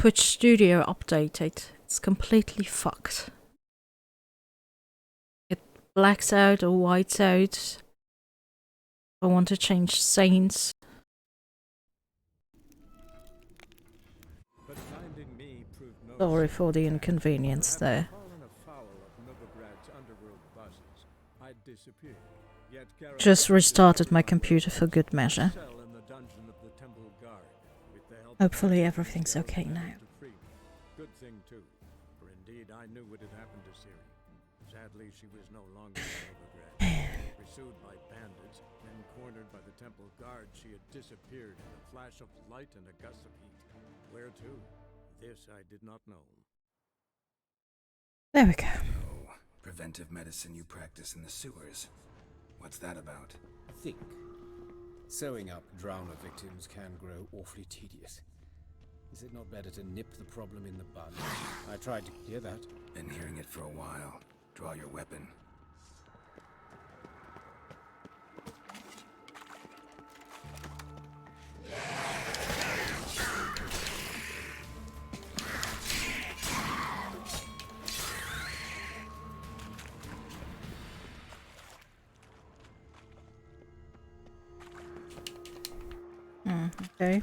Twitch Studio updated. It's completely fucked. It blacks out or whites out. I want to change scenes. Sorry for the inconvenience there. Just restarted my computer for good measure. Hopefully everything's okay now. Good thing too, for indeed I knew what had happened to Ciri. Sadly, she was no longer an overgrad. Pursued by bandits, then cornered by the temple guard, she had disappeared in a flash of light and a gust of heat. Where to? This I did not know. There we go. Oh, preventive medicine you practice in the sewers. What's that about? Think. Sewing up drowner victims can grow awfully tedious. Is it not better to nip the problem in the bud? I tried to hear that. Been hearing it for a while. Draw your weapon. Okay.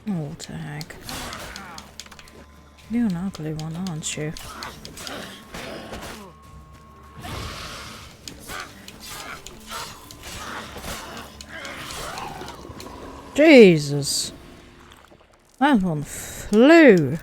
What the heck? You're an ugly one, aren't you? Jesus! That one flew!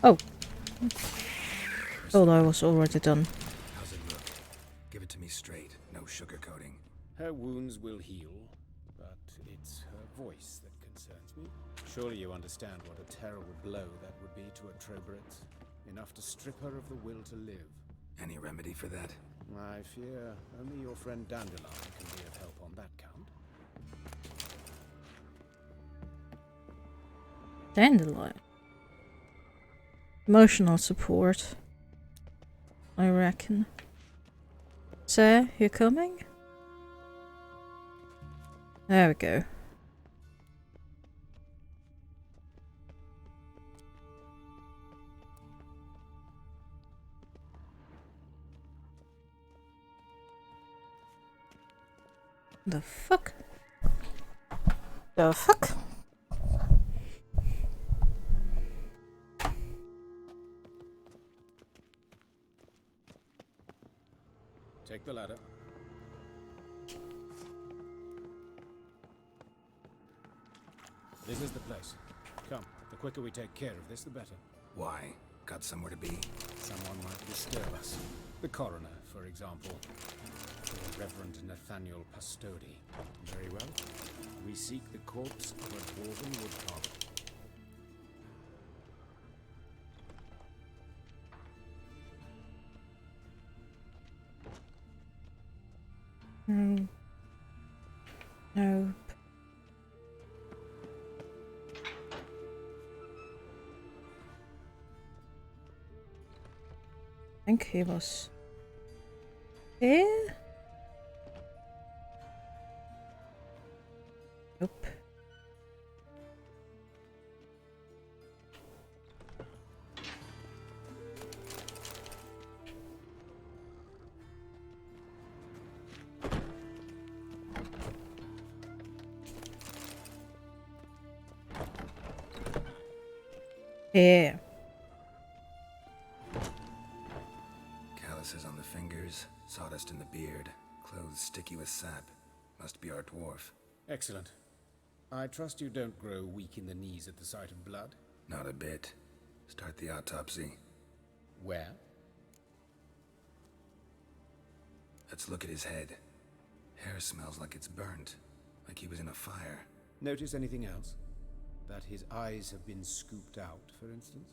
Oh. Thought I was already done. How's it look? Give it to me straight, no sugarcoating. Her wounds will heal, but it's her voice that concerns me. Surely you understand what a terrible blow that would be to a Troberet. Enough to strip her of the will to live. Any remedy for that? I fear only your friend Dandelion can be of help on that count. Dandelion. Emotional support, I reckon. Sir, you coming? There we go. The fuck? The fuck? Take the ladder. This is the place. Come, the quicker we take care of this, the better. Why? Got somewhere to be? Someone might disturb us. The coroner, for example. Or Reverend Nathaniel Pastodi. Very well. We seek the corpse of a dwarven woodcarver. No. Nope. I think he was here. Nope. Here. Calluses on the fingers, sawdust in the beard, clothes sticky with sap. Must be our dwarf. Excellent. I trust you don't grow weak in the knees at the sight of blood? Not a bit. Start the autopsy. Where? Let's look at his head. Hair smells like it's burnt. like he was in a fire. Notice anything else? That his eyes have been scooped out, for instance?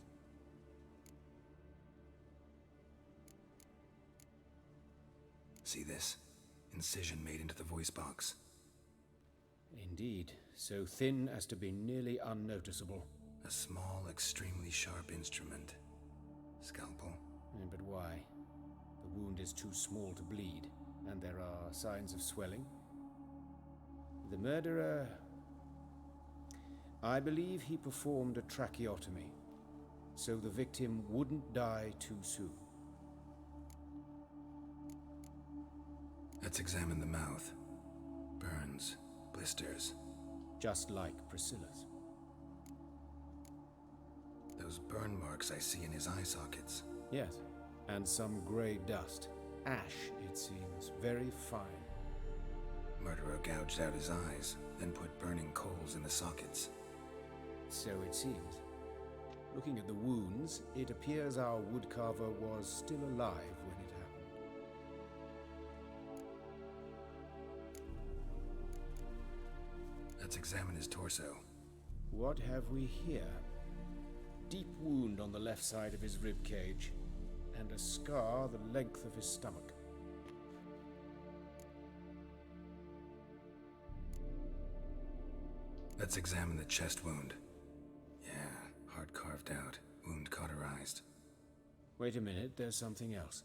See this? Incision made into the voice box. Indeed, so thin as to be nearly unnoticeable. A small, extremely sharp instrument. Scalpel. But why? The wound is too small to bleed, and there are signs of swelling. The murderer... I believe he performed a tracheotomy, so the victim wouldn't die too soon. Let's examine the mouth. Burns, blisters. Just like Priscilla's. Those burn marks I see in his eye sockets. Yes, and some grey dust. Ash, it seems, very fine. Murderer gouged out his eyes, then put burning coals in the sockets. So it seems. Looking at the wounds, it appears our woodcarver was still alive when it happened. Let's examine his torso. What have we here? Deep wound on the left side of his rib cage, and a scar the length of his stomach. Let's examine the chest wound. Yeah, heart carved out, wound cauterized. Wait a minute, there's something else.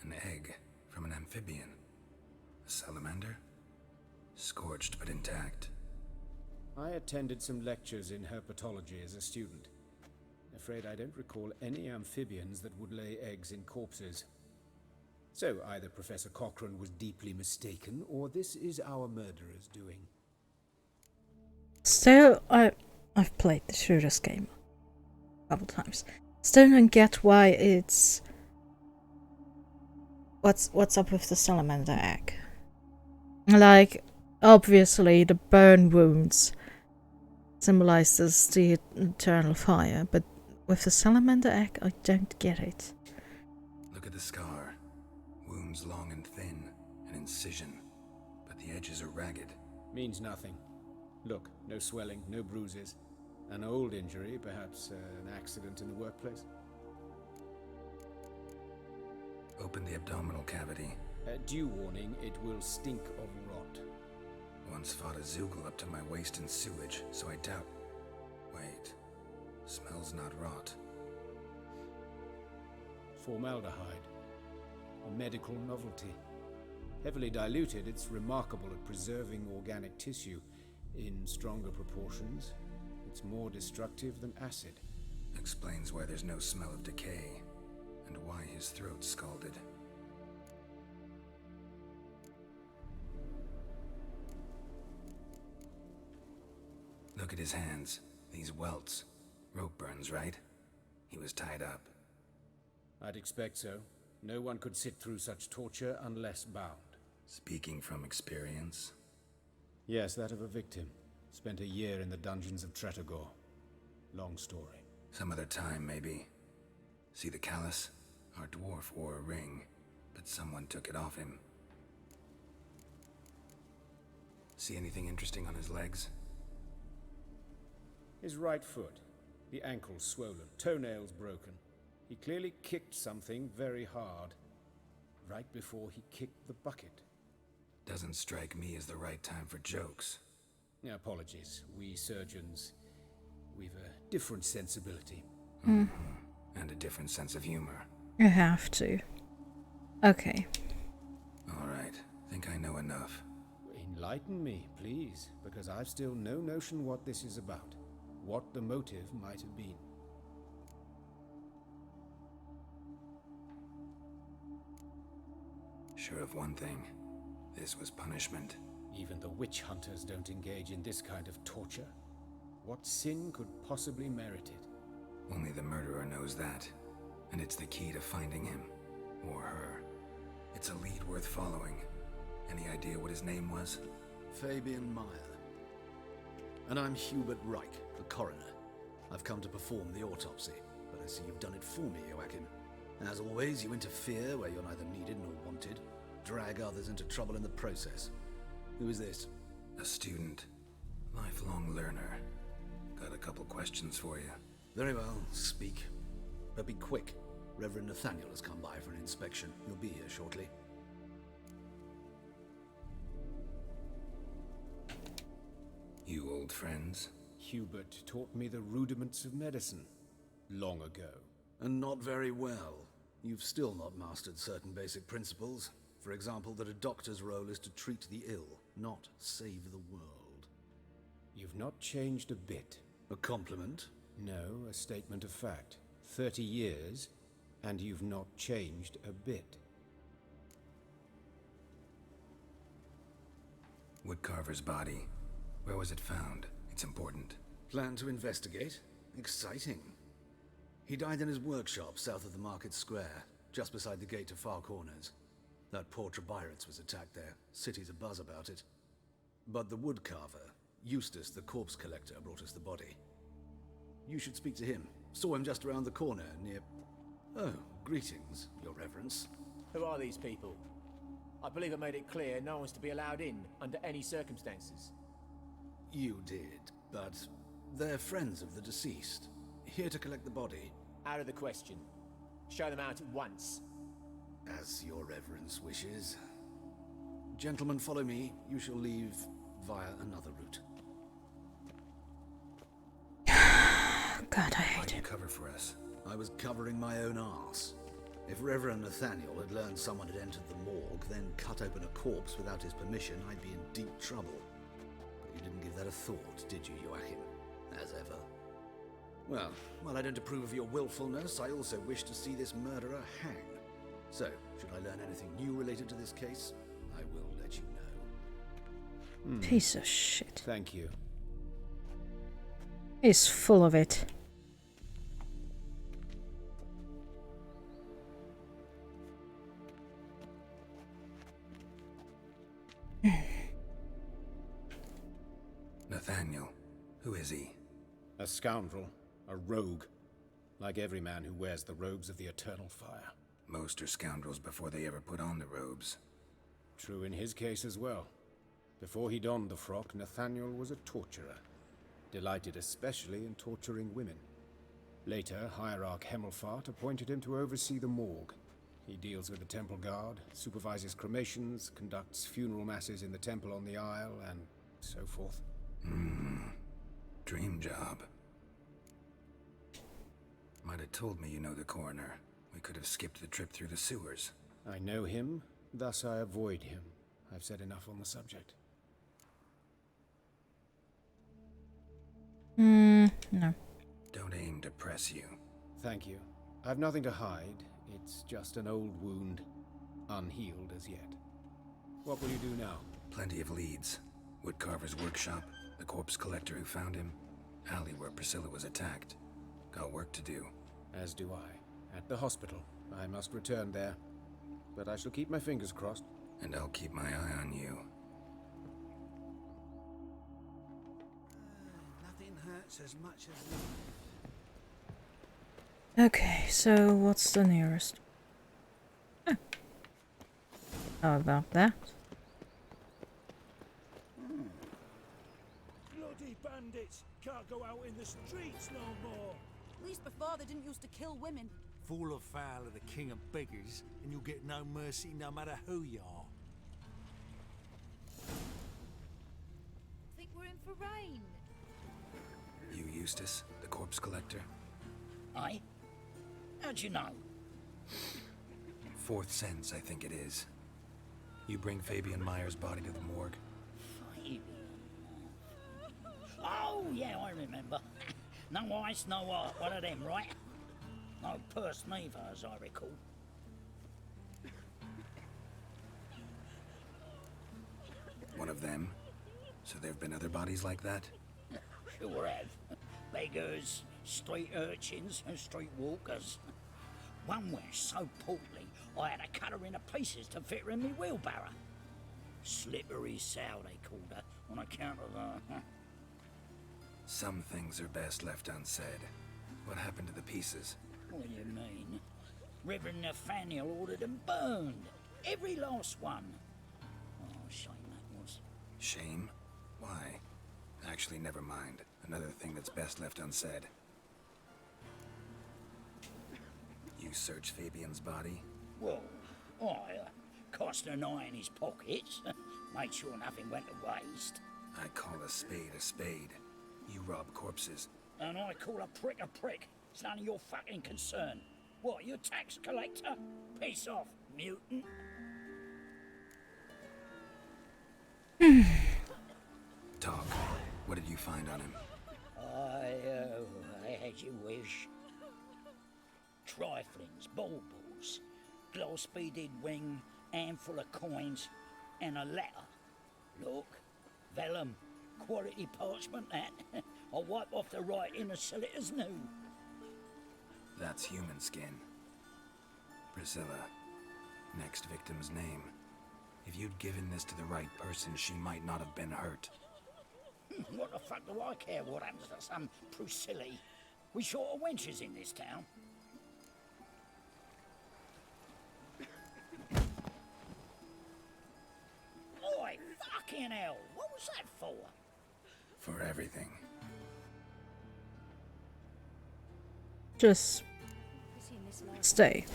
An egg from an amphibian. A salamander? Scorched but intact. I attended some lectures in herpetology as a student. Afraid I don't recall any amphibians that would lay eggs in corpses. So either Professor Cochrane was deeply mistaken, or this is our murderer's doing. Still, I've played the Shooters game a couple times. Still don't get why it's... What's up with the salamander egg? Like, obviously the burn wounds symbolizes the eternal fire, but with the salamander egg, I don't get it. Look at the scar. Wounds long and thin, an incision, but the edges are ragged. Means nothing. Look, no swelling, no bruises. An old injury, perhaps an accident in the workplace. Open the abdominal cavity. Due warning, it will stink of rot. Once fought a Zoogle up to my waist in sewage, so I doubt... Wait. Smells not rot. Formaldehyde. A medical novelty. Heavily diluted, it's remarkable at preserving organic tissue. In stronger proportions, it's more destructive than acid. Explains why there's no smell of decay, and why his throat's scalded. Look at his hands. These welts. Rope burns, right? He was tied up. I'd expect so. No one could sit through such torture unless bound. Speaking from experience. Yes, that of a victim. Spent a year in the dungeons of Tretogor. Long story. Some other time, maybe. See the callus? Our dwarf wore a ring, but someone took it off him. See anything interesting on his legs? His right foot. The ankle swollen, toenails broken. He clearly kicked something very hard. Right before he kicked the bucket. Doesn't strike me as the right time for jokes. Apologies. We surgeons, we've a different sensibility. And a different sense of humor. You have to. Okay. Alright, think I know enough. Enlighten me, please, because I've still no notion what this is about. What the motive might have been. Sure of one thing. This was punishment. Even the witch hunters don't engage in this kind of torture. What sin could possibly merit it? Only the murderer knows that. And it's the key to finding him. Or her. It's a lead worth following. Any idea what his name was? Fabian Meyer. And I'm Hubert Reich, the coroner. I've come to perform the autopsy, but I see you've done it for me, Joachim. As always, you interfere where you're neither needed nor wanted, drag others into trouble in the process. Who is this? A student. Lifelong learner. Got a couple questions for you. Very well, speak. But be quick. Reverend Nathaniel has come by for an inspection. He'll be here shortly. You old friends? Hubert taught me the rudiments of medicine long ago. And not very well. You've still not mastered certain basic principles. For example, that a doctor's role is to treat the ill, not save the world. You've not changed a bit. A compliment? No, a statement of fact. 30 years, and you've not changed a bit. Woodcarver's body. Where was it found? It's important. Plan to investigate? Exciting. He died in his workshop south of the Market Square, just beside the gate to Far Corners. That poor Trebirates was attacked there. City's abuzz about it. But the woodcarver, Eustace the corpse collector, brought us the body. You should speak to him. Saw him just around the corner near... Oh, greetings, Your Reverence. Who are these people? I believe I made it clear no one's to be allowed in under any circumstances. You did, but they're friends of the deceased. Here to collect the body. Out of the question. Show them out at once. As Your Reverence wishes. Gentlemen, follow me. You shall leave via another route. God, I hate Why'd you it. cover for us? I was covering my own arse. If Reverend Nathaniel had learned someone had entered the morgue, then cut open a corpse without his permission, I'd be in deep trouble. But you didn't give that a thought, did you, Joachim? As ever. Well, while I don't approve of your willfulness, I also wish to see this murderer hang. So, should I learn anything new related to this case, I will let you know. Piece of shit. Thank you. He's full of it. Nathaniel. Who is he? A scoundrel. A rogue. Like every man who wears the robes of the Eternal Fire. Most are scoundrels before they ever put on the robes. True in his case as well. Before he donned the frock, Nathaniel was a torturer. Delighted especially in torturing women. Later, Hierarch Hemmelfart appointed him to oversee the morgue. He deals with the temple guard, supervises cremations, conducts funeral masses in the temple on the Isle, and so forth. Dream job. Might have told me you know the coroner. We could have skipped the trip through the sewers. I know him, thus I avoid him. I've said enough on the subject. No. Don't aim to press you. Thank you. I've nothing to hide. It's just an old wound, unhealed as yet. What will you do now? Plenty of leads. Woodcarver's workshop, the corpse collector who found him, alley where Priscilla was attacked. Got work to do. As do I. At the hospital. I must return there. But I shall keep my fingers crossed. And I'll keep my eye on you. Nothing hurts as much as Okay, so what's the nearest? Oh. How about that? bloody bandits can't go out in the streets no more. At least before they didn't used to kill women. Fall afoul of the king of beggars, and you'll get no mercy no matter who you are. Think we're in for rain. You Eustace, the corpse collector? Aye? How'd you know? Fourth sense, I think it is. You bring Fabian Meyer's body to the morgue. Fabian. Oh, yeah, I remember. No ice, no art, one of them, right? No purse neither, as I recall. One of them? So there've been other bodies like that? Sure have. Beggars, street urchins, and street walkers. One went so portly, I had to cut her into pieces to fit her in me wheelbarrow. Slippery sow, they called her, on account of her. Some things are best left unsaid. What happened to the pieces? What do you mean? Reverend Nathaniel ordered them burned. Every last one. Oh, shame that was. Shame? Why? Actually, never mind. Another thing that's best left unsaid. You search Fabian's body? Well, I cast an eye in his pockets. Made sure nothing went to waste. I call a spade a spade. You rob corpses. And I call a prick a prick. It's none of your fucking concern. What, you tax collector? Piss off, mutant. Talk. What did you find on him? I had you wish. Triflings, baubles, glass-beaded ring, handful of coins, and a letter. Look, vellum, quality parchment that. I'll wipe off the writing as so it as new. That's human skin. Priscilla. Next victim's name. If you'd given this to the right person, she might not have been hurt. What the fuck do I care what happens to some Priscilla? We short of wenches in this town. Oi, fucking hell! What was that for? For everything. Just stay.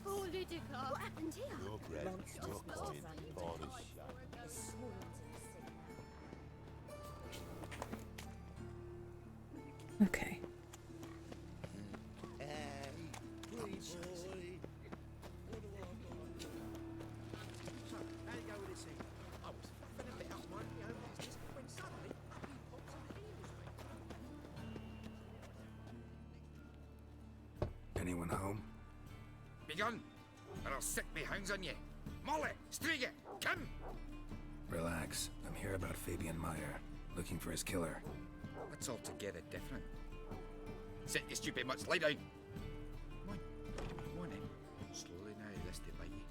Oh, Lydica! What happened here? Your bread, your coin, father's Okay. Anyone home? Begun, or I'll sick me hounds on you. Molly, Striga, come! Relax. I'm here about Fabian Meyer, looking for his killer. That's altogether different. Sit, you stupid mutts, lie down. Come on then. Slowly now, lest they bite you.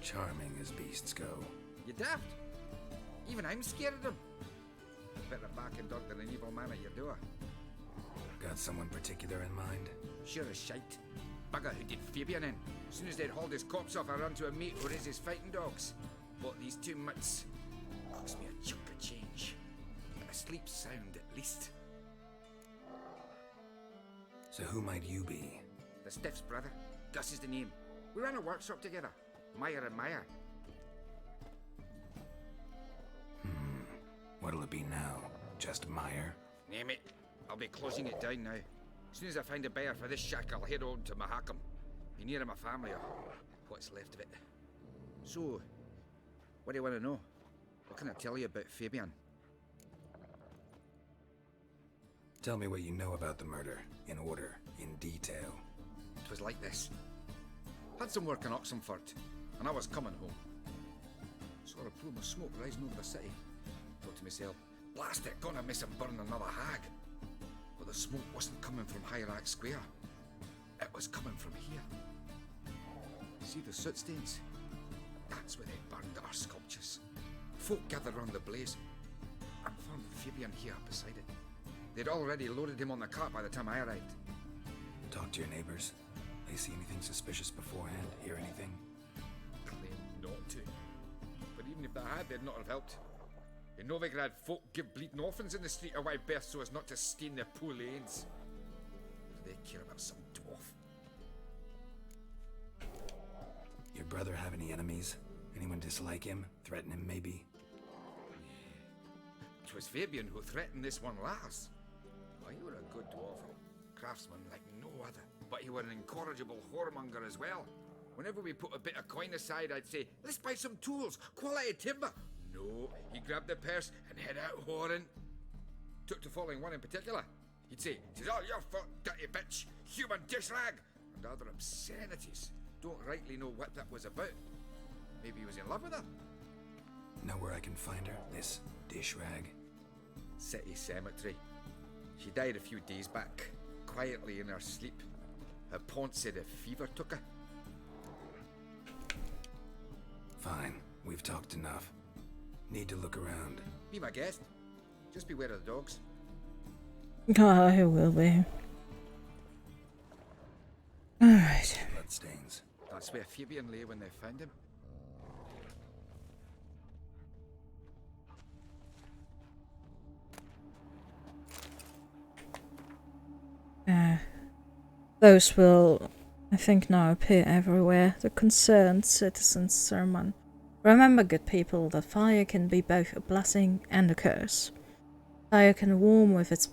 Charming as beasts go. You daft? Even I'm scared of them. Better back and dog than an evil man at your door. Got someone particular in mind? Sure as shite. Bugger who did Fabian in. As soon as they'd hauled his corpse off, I ran to a mate who raises fighting dogs. Bought these two mutts. Cost me a chunk of change. But a sleep sound at least. So who might you be? The Stiff's brother. Gus is the name. We ran a workshop together. Meyer and Meyer. What'll it be now? Just Meyer? Name it. I'll be closing it down now. As soon as I find a buyer for this shack, I'll head on to Mahakam. Be near my family or what's left of it. So, what do you want to know? What can I tell you about Fabian? Tell me what you know about the murder, in order, in detail. It was like this. Had some work in Oxenford, and I was coming home. Saw a plume of smoke rising over the city. Thought to myself, blast it, gonna miss and burn another hag. But the smoke wasn't coming from Hierarch Square. It was coming from here. See the soot stains? That's where they burned our sculptures. Folk gathered round the blaze and found Fabian here beside it. They'd already loaded him on the cart by the time I arrived. Talk to your neighbors. They see anything suspicious beforehand? Hear anything? Claim not to. But even if they had, they'd not have helped. In Novigrad, folk give bleeding orphans in the street a wide berth so as not to stain their poor lanes. What do they care about some dwarf? Your brother have any enemies? Anyone dislike him? Threaten him, maybe? It was Fabian who threatened this one last. Well, he were a good dwarf, craftsman like no other. But he were an incorrigible whoremonger as well. Whenever we put a bit of coin aside, I'd say, let's buy some tools, quality timber. No, he grabbed the purse and head out whoring. Took to following one in particular. He'd say, "'Tis all your fault, dirty bitch, human dish rag," and other obscenities. Don't rightly know what that was about. Maybe he was in love with her. Know where I can find her? This dish rag? City cemetery. She died a few days back, quietly in her sleep. Her pont said a fever took her. Fine, we've talked enough. Need to look around. Be my guest. Just beware of the dogs. Oh, I will be. Alright. Bloodstains. That's where Fabian lay when they found him. Those will, I think, now appear everywhere. The concerned citizen's sermon. Remember, good people, that fire can be both a blessing and a curse. Fire can warm with its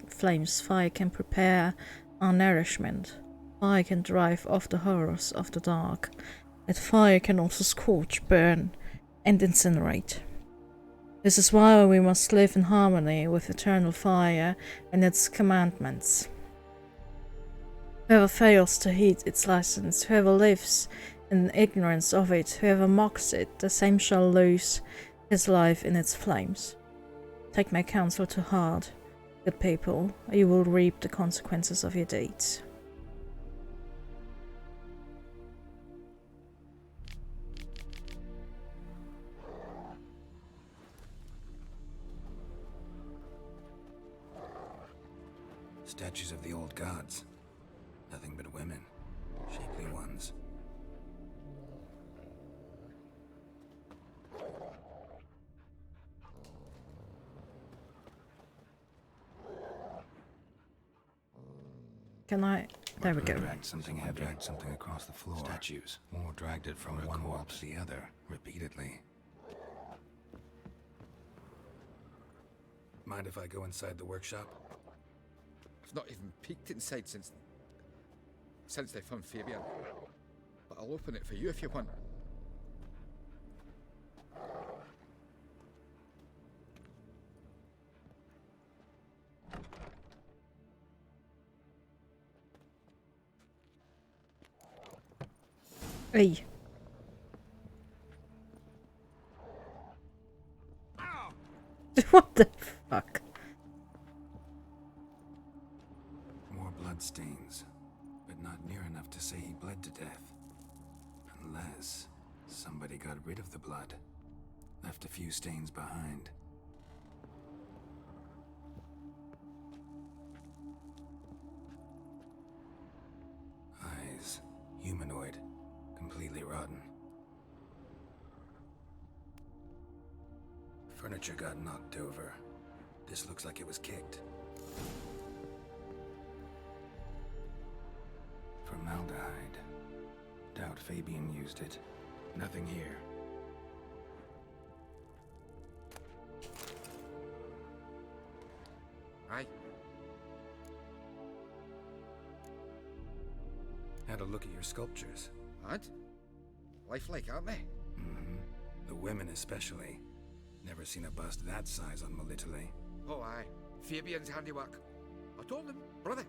flames. Fire can prepare our nourishment. Fire can drive off the horrors of the dark. But fire can also scorch, burn, and incinerate. This is why we must live in harmony with eternal fire and its commandments. Whoever fails to heed its license, whoever lives in ignorance of it, whoever mocks it, the same shall lose his life in its flames. Take my counsel to heart, good people, or you will reap the consequences of your deeds. Statues of the old gods. Nothing but women. Shapely ones. Can I? There we go. Dragged something heavy. Dragged something across the floor. Statues. Or dragged it from one wall to the other, repeatedly. Mind if I go inside the workshop? I've not even peeked inside since they found Fabian. But I'll open it for you if you want. Hey. What the fuck? More bloodstains, but not near enough to say he bled to death. Unless somebody got rid of the blood, left a few stains behind. Eyes, humanoid, completely rotten. Furniture got knocked over. This looks like it was kicked. Formaldehyde. Doubt Fabian used it. Nothing here. Aye. Had a look at your sculptures. And? Lifelike, aren't they? Mm-hmm. The women especially. Never seen a bust that size on Melitele. Oh aye. Fabian's handiwork. I told him, brother,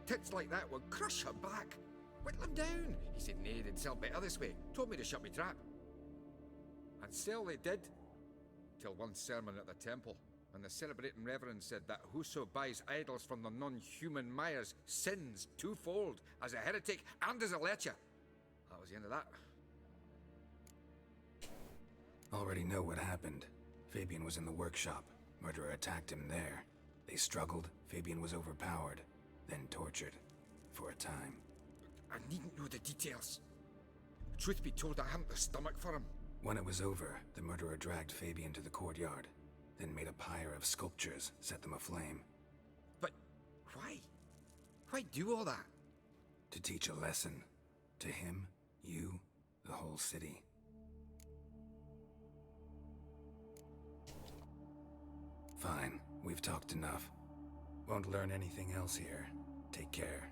tits like that would crush her back. Whittle him down. He said nay, they'd sell better this way. Told me to shut me trap. And sell they did. Till one sermon at the temple, and the celebrating reverend said that whoso buys idols from the non-human Mayas sins twofold, as a heretic and as a lecher. That was the end of that. Already know what happened. Fabian was in the workshop. Murderer attacked him there. They struggled. Fabian was overpowered, then tortured. For a time. I needn't know the details. Truth be told, I hadn't the stomach for him. When it was over, the murderer dragged Fabian to the courtyard, then made a pyre of sculptures, set them aflame. But why? Why do all that? To teach a lesson. To him, you, the whole city. Fine, we've talked enough. Won't learn anything else here. Take care.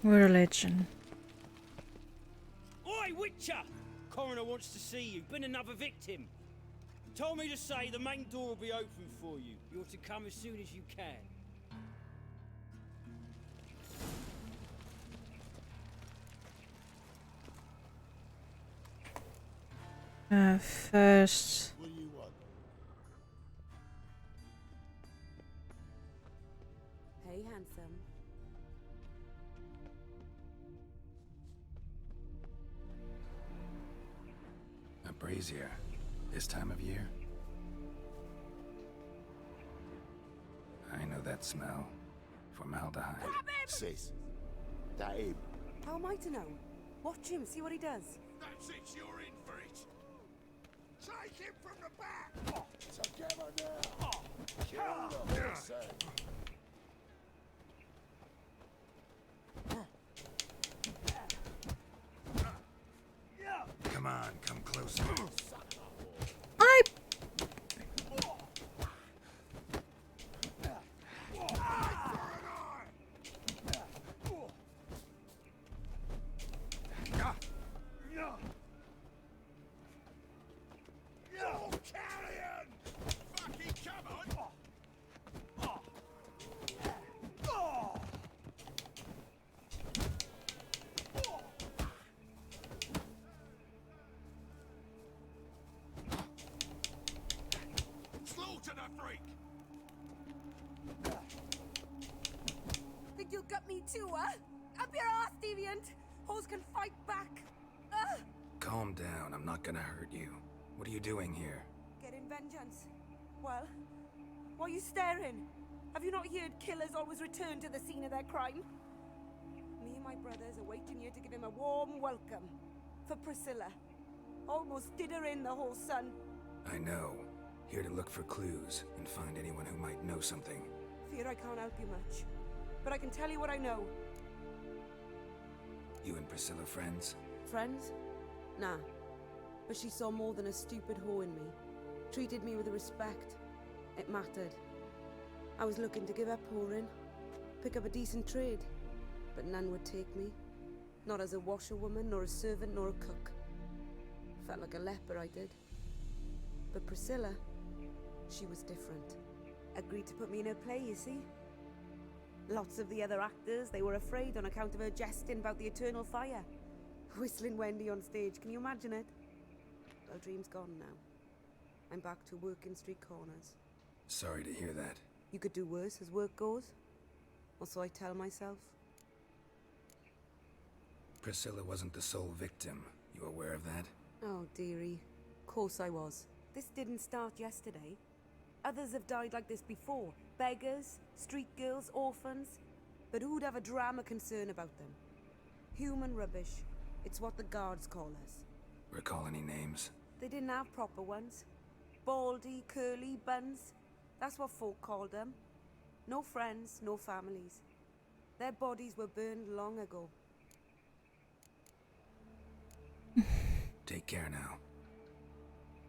Religion. Oi, Witcher! Coroner wants to see you. Been another victim. Told me to say the main door will be open for you. You're to come as soon as you can. First... What do you want? Hey, handsome. A brazier. This time of year? I know that smell. Formaldehyde. Sis. That him. How am I to know? Watch him, see what he does. That's it, you're in for it. Take him from the back. Together now. Kill the horse. Come on, come closer. I... Think you'll gut me too, huh? Up your ass, deviant! Hoes can fight back! Calm down, I'm not gonna hurt you. What are you doing here? Getting vengeance. Well, why are you staring? Have you not heard killers always return to the scene of their crime? Me and my brothers are waiting here to give him a warm welcome. For Priscilla. Almost did her in, the whole son. I know. Here to look for clues and find anyone who might know something. Fear I can't help you much. But I can tell you what I know. You and Priscilla friends? Friends? Nah. But she saw more than a stupid whore in me. Treated me with respect. It mattered. I was looking to give up whoring. Pick up a decent trade. But none would take me. Not as a washerwoman, nor a servant, nor a cook. Felt like a leper, I did. But Priscilla, she was different. Agreed to put me in her play, you see? Lots of the other actors, they were afraid on account of her jesting about the eternal fire. Whistling Wendy on stage, can you imagine it? Well, dream's gone now. I'm back to working street corners. Sorry to hear that. You could do worse as work goes. Or so I tell myself. Priscilla wasn't the sole victim. You aware of that? Oh, dearie. Course I was. This didn't start yesterday. Others have died like this before. Beggars, street girls, orphans. But who'd have a drama concern about them? Human rubbish. It's what the guards call us. Recall any names? They didn't have proper ones. Baldy, curly, buns. That's what folk called them. No friends, no families. Their bodies were burned long ago. Take care now.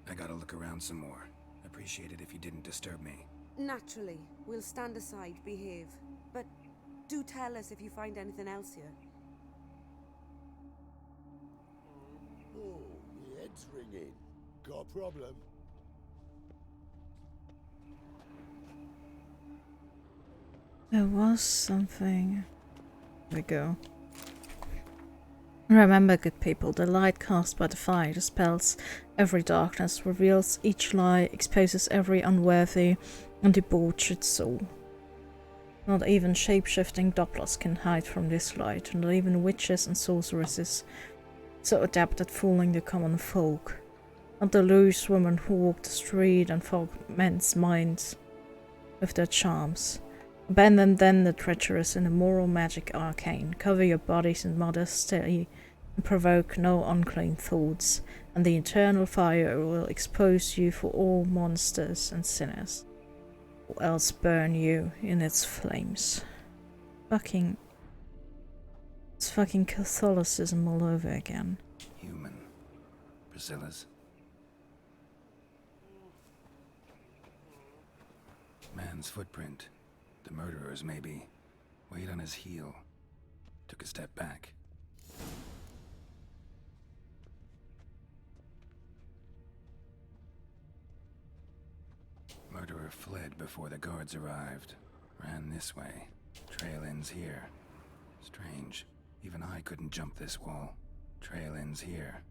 I gotta look around some more. Appreciate it if you didn't disturb me. Naturally, we'll stand aside, behave. But do tell us if you find anything else here. Oh, my head's ringing. Got a problem? There was something. Here we go. Remember, good people, the light cast by the fire dispels every darkness, reveals each lie, exposes every unworthy and debauched soul. Not even shape-shifting Dopplers can hide from this light, and not even witches and sorceresses so adept at fooling the common folk. Not the loose women who walk the street and fog men's minds with their charms. Abandon then the treacherous and immoral magic arcane. Cover your bodies in modesty and provoke no unclean thoughts, and the eternal fire will expose you for all monsters and sinners, or else burn you in its flames. It's fucking Catholicism all over again. Human. Priscilla's. Man's footprint. The murderer's, maybe. Weighed on his heel. Took a step back. murderer fled before the guards arrived. Ran this way. Trail ends here. Strange. Even I couldn't jump this wall. Trail ends here.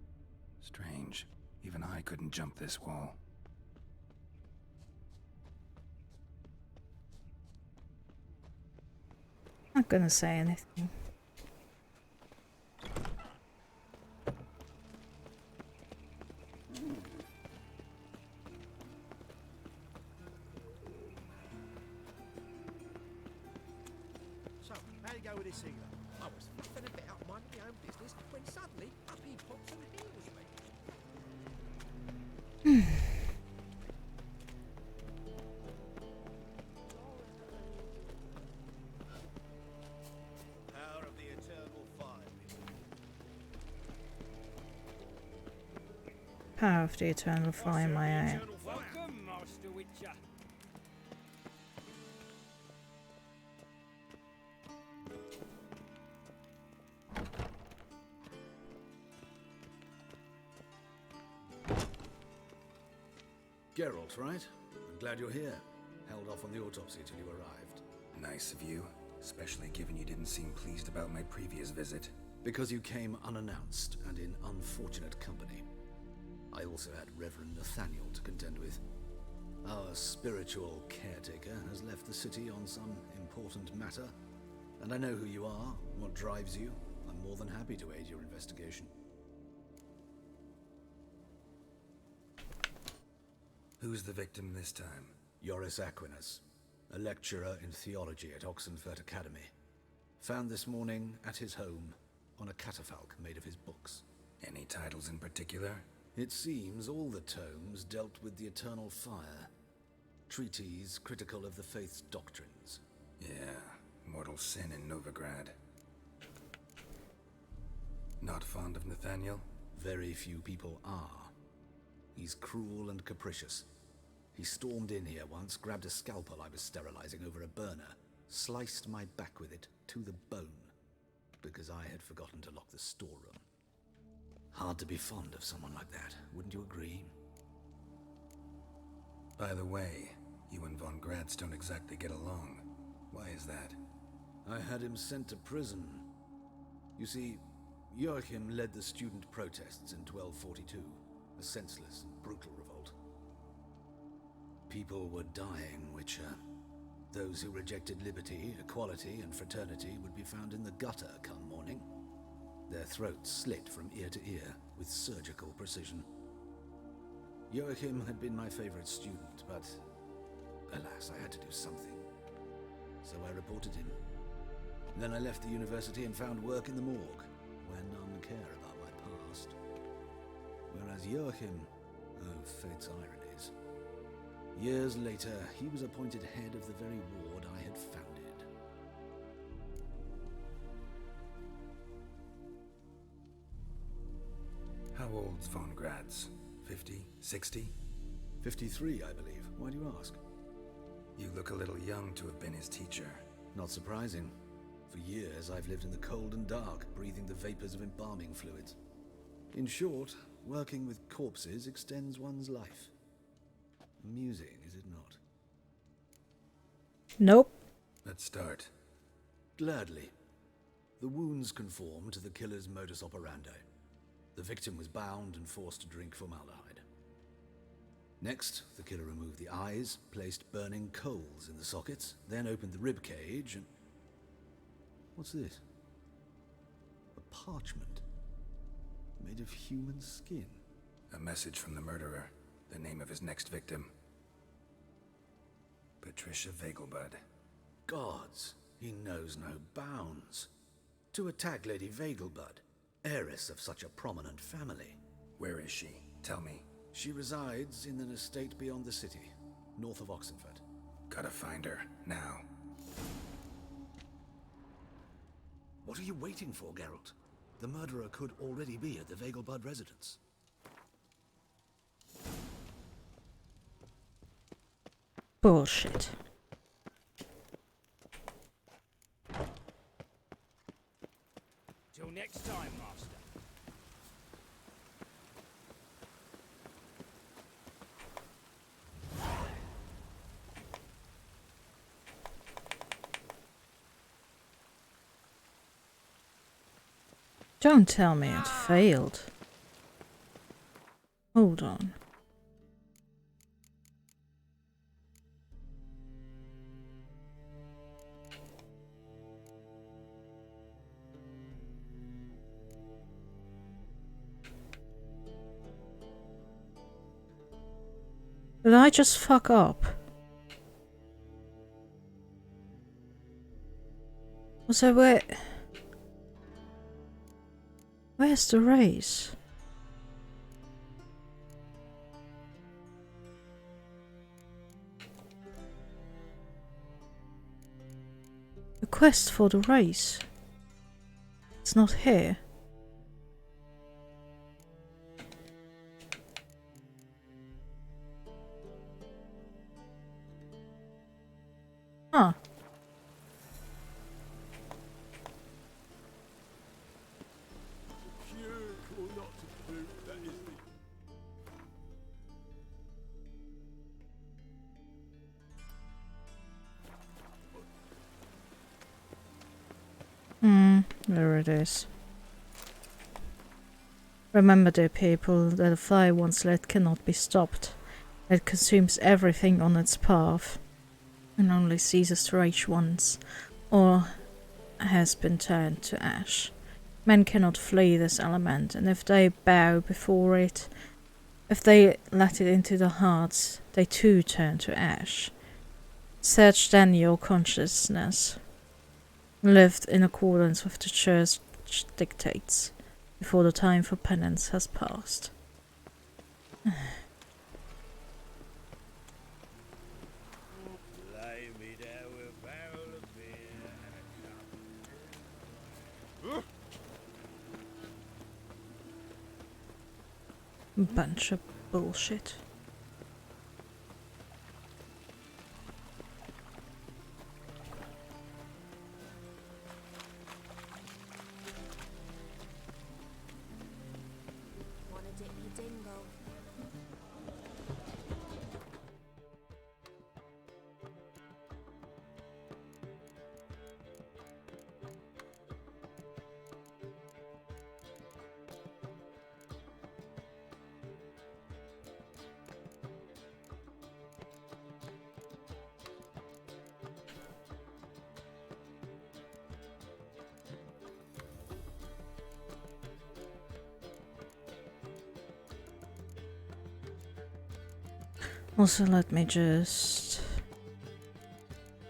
Strange. Even I couldn't jump this wall. Not gonna say anything. So, how you go with this healer? I was fluffing about minding my own business when suddenly up he pops and heals me. Power of the eternal fire. Power of the eternal fire, my eye. Welcome, Master Witcher. Geralt, right? I'm glad you're here. Held off on the autopsy till you arrived. Nice of you, especially given you didn't seem pleased about my previous visit. Because you came unannounced and in unfortunate company. I also had Reverend Nathaniel to contend with. Our spiritual caretaker has left the city on some important matter, and I know who you are, what drives you. I'm more than happy to aid your investigation. Who's the victim this time? Joris Aquinas, a lecturer in theology at Oxenfurt Academy. Found this morning at his home on a catafalque made of his books. Any titles in particular? It seems all the tomes dealt with the eternal fire. Treatises critical of the faith's doctrines. Yeah, mortal sin in Novigrad. Not fond of Nathaniel? Very few people are. He's cruel and capricious. He stormed in here once, grabbed a scalpel I was sterilizing over a burner, sliced my back with it to the bone, because I had forgotten to lock the storeroom. Hard to be fond of someone like that, wouldn't you agree? By the way, you and von Gratz don't exactly get along. Why is that? I had him sent to prison. You see, Joachim led the student protests in 1242, a senseless and brutal revolt. People were dying, Witcher. Those who rejected liberty, equality, and fraternity would be found in the gutter come morning. Their throats slit from ear to ear with surgical precision. Joachim had been my favorite student, but alas, I had to do something. So I reported him. Then I left the university and found work in the morgue, where none care about my past. Whereas Joachim, oh, fate's ironies. Years later, he was appointed head of the very ward I had founded. How old's von Gratz? 50? 60? 53, I believe. Why do you ask? You look a little young to have been his teacher. Not surprising. For years, I've lived in the cold and dark, breathing the vapors of embalming fluids. In short, working with corpses extends one's life. Amusing, is it not? Nope. Let's start. Gladly. The wounds conform to the killer's modus operandi. The victim was bound and forced to drink formaldehyde. Next, the killer removed the eyes, placed burning coals in the sockets, then opened the rib cage and... What's this? A parchment made of human skin. A message from the murderer. The name of his next victim. Patricia Vegelbud. Gods, he knows no bounds. To attack Lady Vegelbud, heiress of such a prominent family. Where is she? Tell me. She resides in an estate beyond the city, north of Oxenfurt. Gotta find her, now. What are you waiting for, Geralt? The murderer could already be at the Vegelbud residence. Bullshit. Till next time, Master. Don't tell me it failed. Hold on. Did I just fuck up? So where's the race? The quest for the race. It's not here. Huh. There it is. Remember, dear people, that a fire once lit cannot be stopped. It consumes everything on its path, and only ceases to rage once, or has been turned to ash. Men cannot flee this element, and if they bow before it, if they let it into their hearts, they too turn to ash. Search then your consciousness. Lived in accordance with the church dictates, before the time for penance has passed. Bunch of bullshit. Also, let me just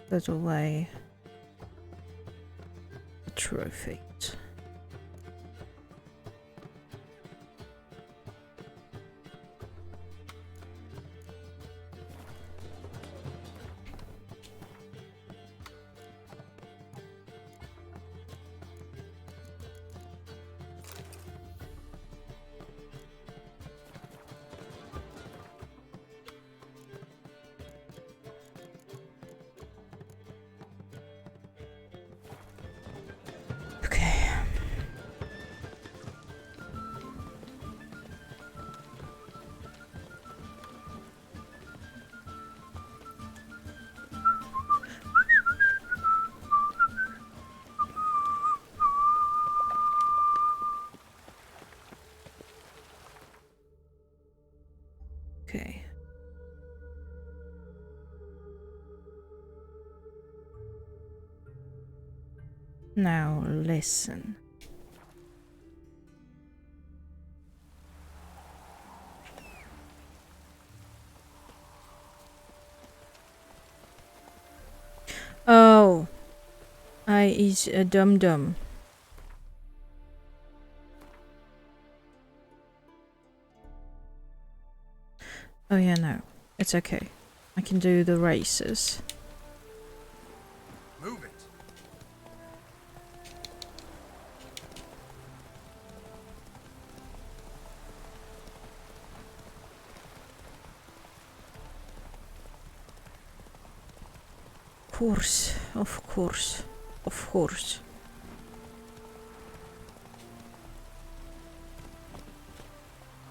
put away the trophy. Okay. Now listen. Oh, I is a dum-dum. Oh yeah, no. It's okay. I can do the races. Move it. Of course.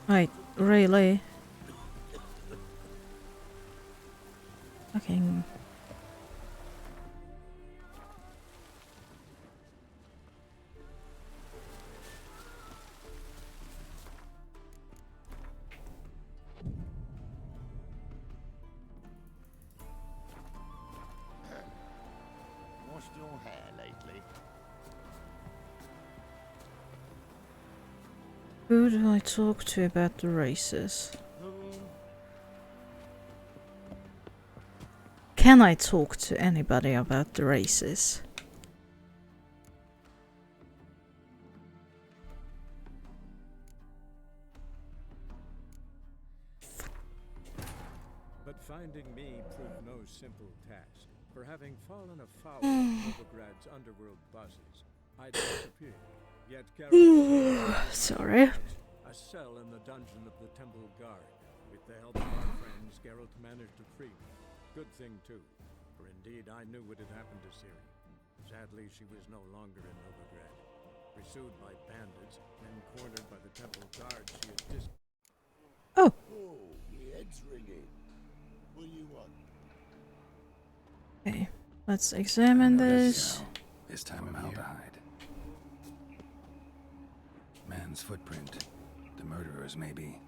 Right, really? Fucking... hair lately? Who do I talk to about the races? Can I talk to anybody about the races? But finding me proved no simple task. For having fallen afoul of Novigrad's underworld bosses, I disappeared. Yet Sorry. a cell in the dungeon of the Temple Guard. With the help of our friends, Geralt managed to free me. Good thing too, for indeed I knew what had happened to Ciri. Sadly, she was no longer in Novigrad. Pursued by bandits, then cornered by the Temple Guard, she had Oh, my head's ringing. What do you want? Okay, let's examine this. This time aldehyde. Man's footprint. The murderer's maybe.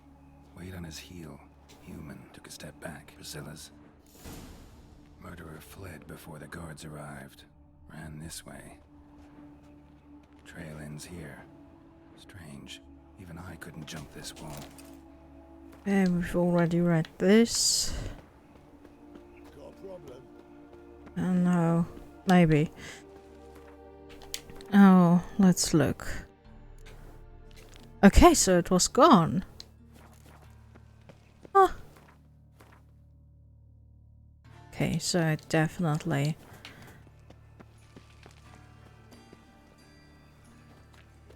Weight on his heel. Human. Took a step back. Priscilla's. Murderer fled before the guards arrived. Ran this way. Trail ends here. Strange. Even I couldn't jump this wall. And we've already read this. Got a problem? Oh no. Maybe. Oh, let's look. Okay, so it was gone. Huh. Okay, so I definitely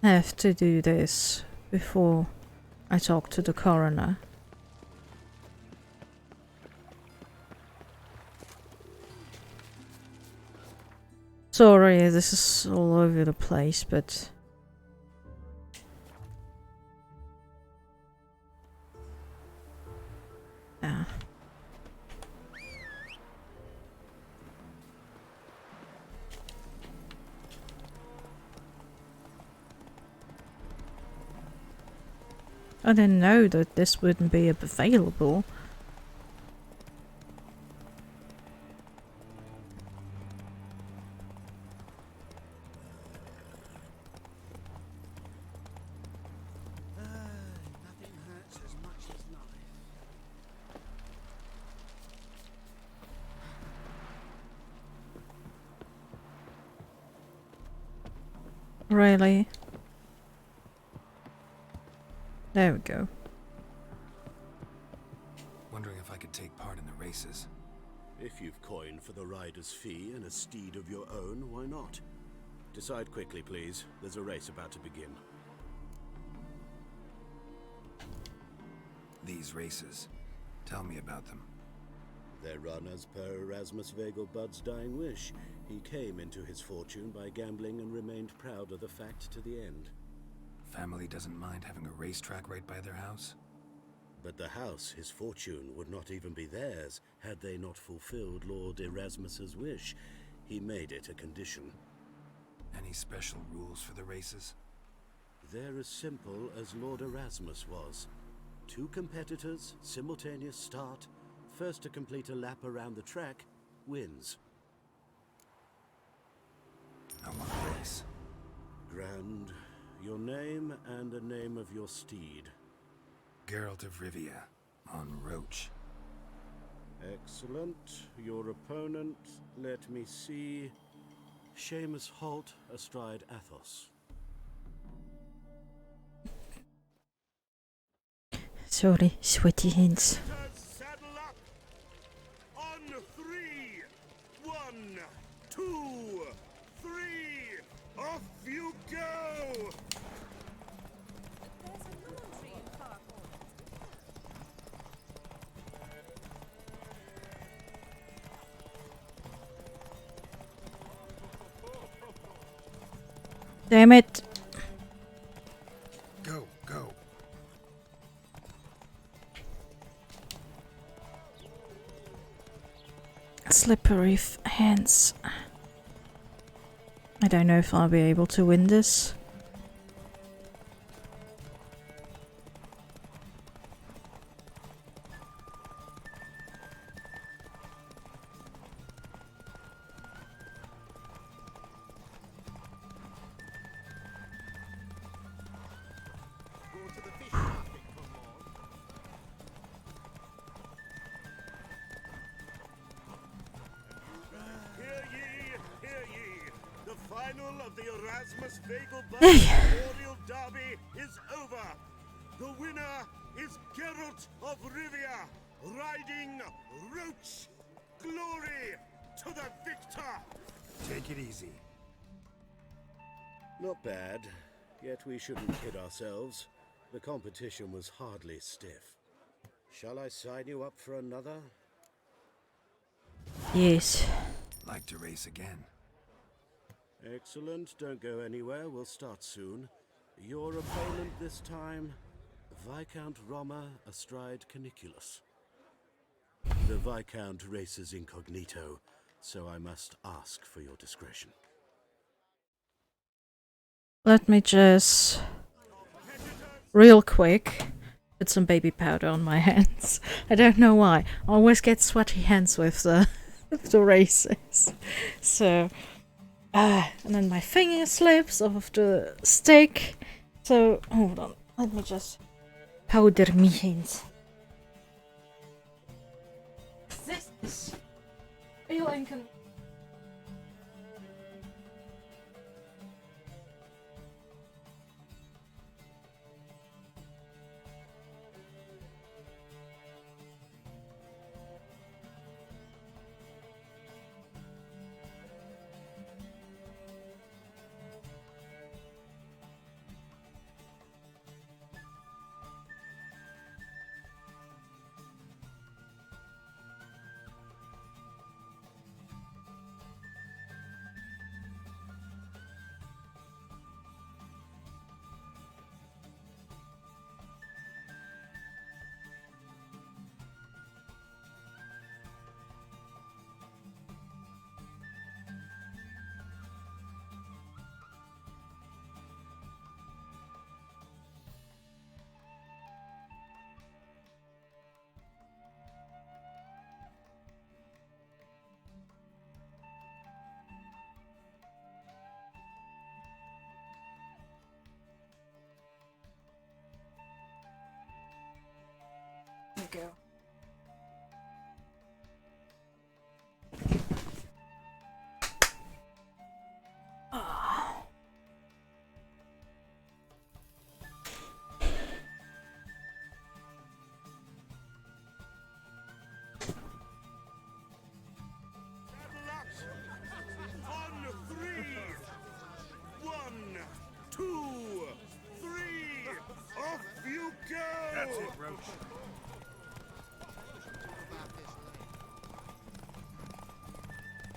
have to do this before I talk to the coroner. Sorry, this is all over the place, but yeah. I didn't know that this wouldn't be available. Nothing hurts as much as life. Really? There we go. Wondering if I could take part in the races. If you've coined for the rider's fee and a steed of your own, why not? Decide quickly, please. There's a race about to begin. These races. Tell me about them. They're run as per Erasmus Vegelbud's dying wish. He came into his fortune by gambling and remained proud of the fact to the end. Family doesn't mind having a racetrack right by their house? But the house, his fortune, would not even be theirs had they not fulfilled Lord Erasmus's wish. He made it a condition. Any special rules for the races? They're as simple as Lord Erasmus was. 2 competitors, simultaneous start. First to complete a lap around the track wins. I want a race. Grand. Your name and the name of your steed. Geralt of Rivia, on Roach. Excellent. Your opponent, let me see. Seamus Holt astride Athos. Sorry, sweaty hands. Saddle up! On 3! 1, 2, 3! Off you go! Damn it. Go, go. Slippery hands. I don't know if I'll be able to win this. final of the Erasmus Vegelbud Memorial Derby is over. The winner is Geralt of Rivia, riding Roach. Glory to the victor! Take it easy. Not bad, yet we shouldn't kid ourselves. The competition was hardly stiff. Shall I sign you up for another? Yes. Like to race again. Excellent, don't go anywhere, we'll start soon. Your opponent this time, Viscount Roma astride Caniculus. The Viscount races incognito, so I must ask for your discretion. Let me just real quick put some baby powder on my hands. I don't know why. I always get sweaty hands with the with the races. So and then my finger slips off the stick. So hold on. Let me just powder my hands. This is real inconvenient. Go. Oh. On three. 1, 2, 3. Off you go. That's it, Roach.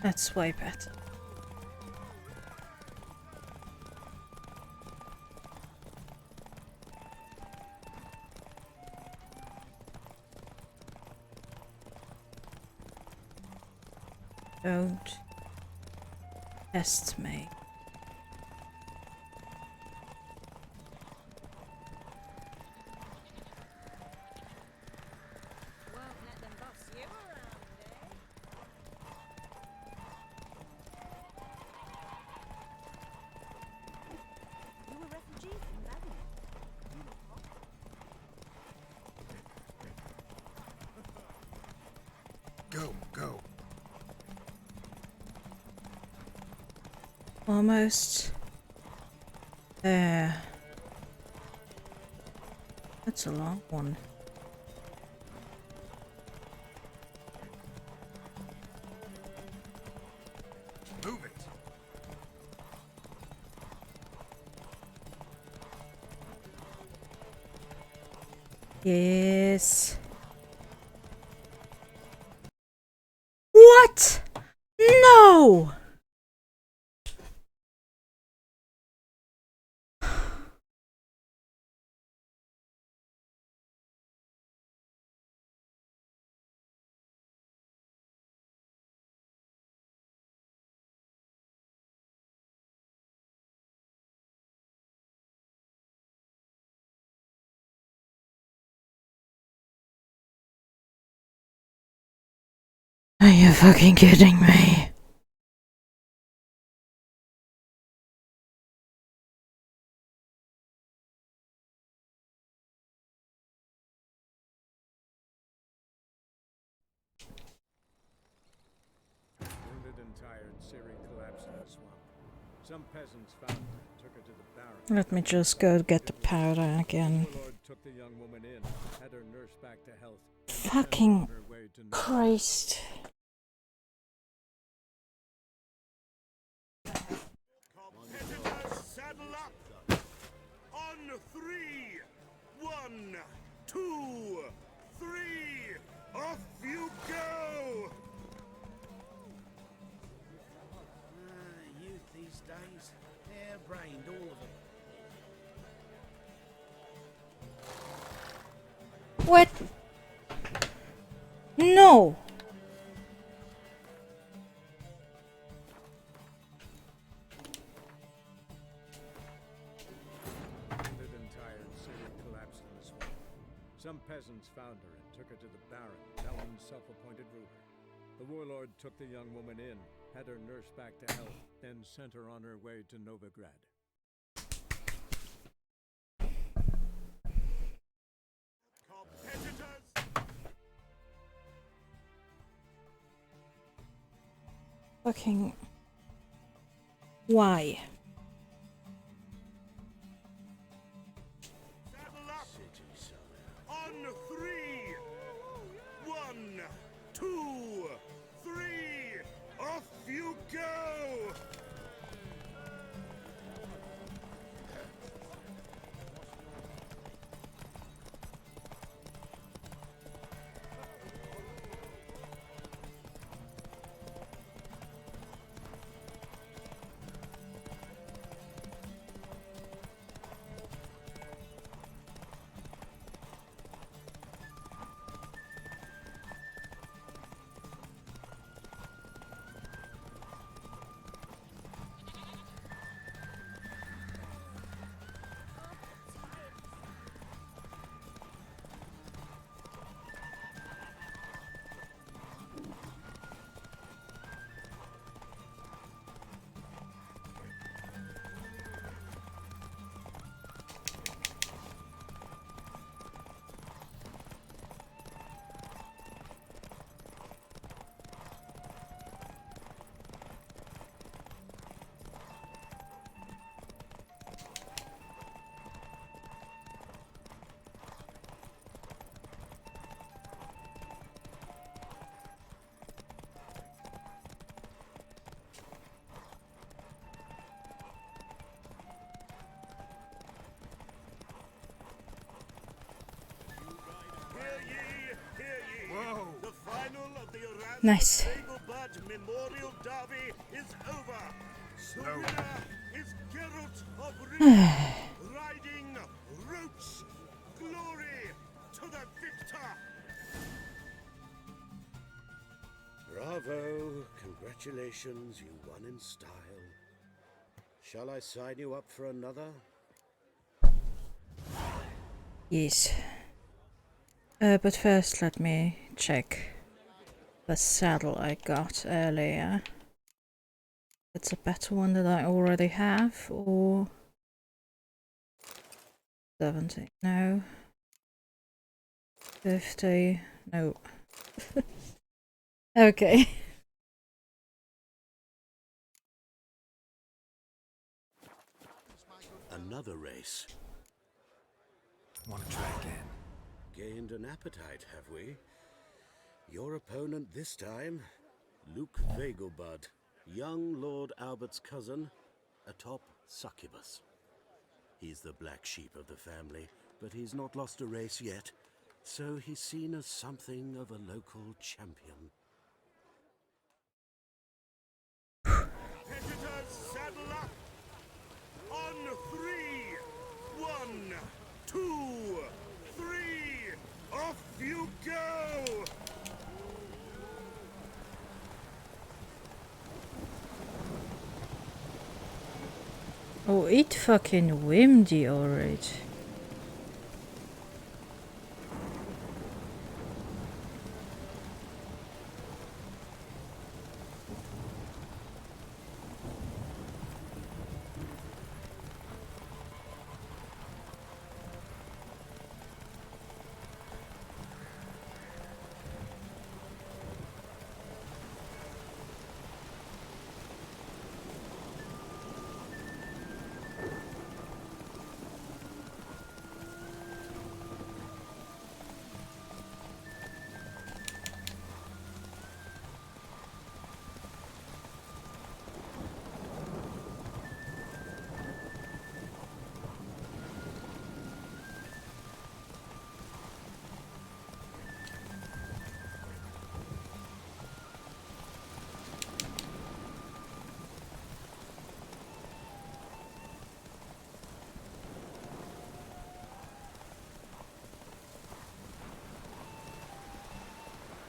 That's way better. Don't test me. Go. Almost there. That's a long one. Move it. Yes. What? No! Are you fucking kidding me? Wounded and tired, Ciri collapsed in the swamp. Some peasants found her and took her to the barracks. Let me just go get the powder again. The warlord took the young woman in, had her nursed back to health. Fucking Christ. Competitors, saddle up! On 3! 1, 2, 3! Off you go! Youth these days, hair-brained, all of them. What? No! Some peasants found her and took her to the baron, Ellen's self-appointed ruler. The warlord took the young woman in, had her nursed back to health, then sent her on her way to Novigrad. Competitors! Fucking... Why? On 3! 1, 2, 3! Off you go! Nice. Memorial Derby is over. The winner is Geralt of Rivia, riding Roach. Glory to the victor. Bravo! Congratulations, you won in style. Shall I sign you up for another? Yes. But first let me check the saddle I got earlier. It's a better one that I already have, or 70, no. 50, no. Okay. Another race. Want to try again? Gained an appetite, have we? Your opponent this time, Luke Vegelbud, young Lord Albert's cousin, atop succubus. He's the black sheep of the family, but he's not lost a race yet, so he's seen as something of a local champion. Competitors, saddle up! On 3! 1, 2, 3! Off you go! Oh, eat fucking Wimdy already.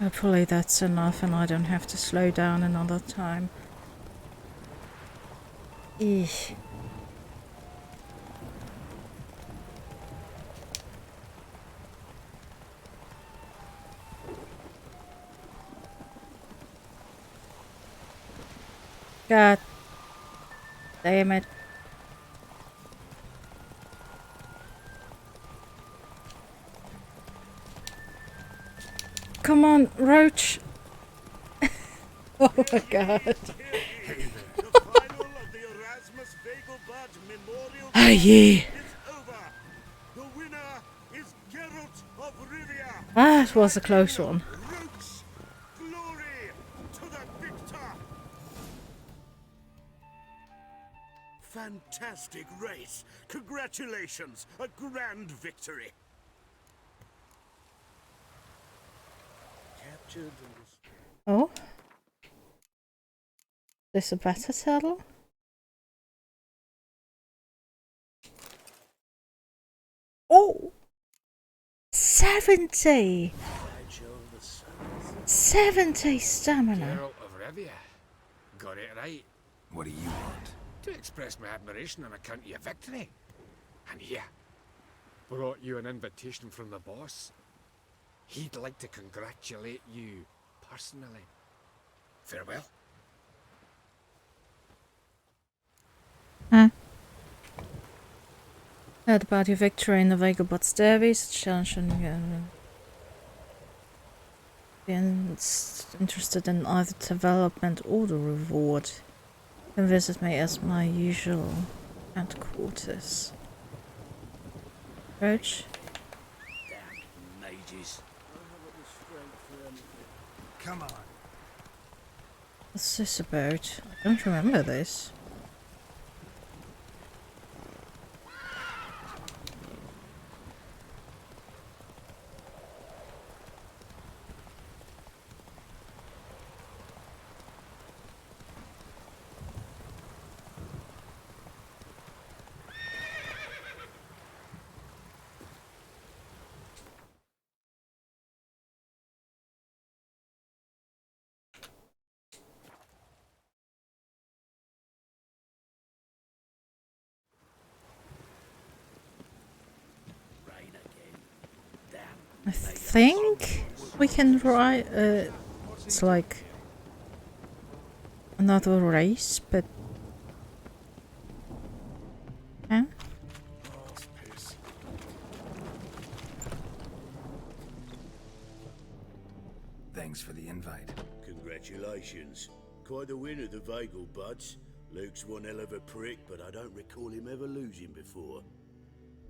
Hopefully that's enough and I don't have to slow down another time. Eesh. God damn it. Come on, Roach. Oh my god. Ah, yeah. Ah, it was a close one. Fantastic race! Congratulations! A grand victory! Captured and... Oh? This a better saddle? Oh! 70! 70 stamina! Geralt of Rivia. Got it right. What do you want? To express my admiration on account of your victory. And here, brought you an invitation from the boss. He'd like to congratulate you personally. Farewell. Huh? Heard about your victory in the Vagabond's Derbies, challenge and interested in either development or the reward. Can visit me as my usual headquarters. Roach? Damn mages. Come on. What's this about? I don't remember this. I think we can write it's like another race, but huh? Thanks for the invite. Congratulations. Quite the winner, the Vagal Buds. Luke's one hell of a prick, but I don't recall him ever losing before.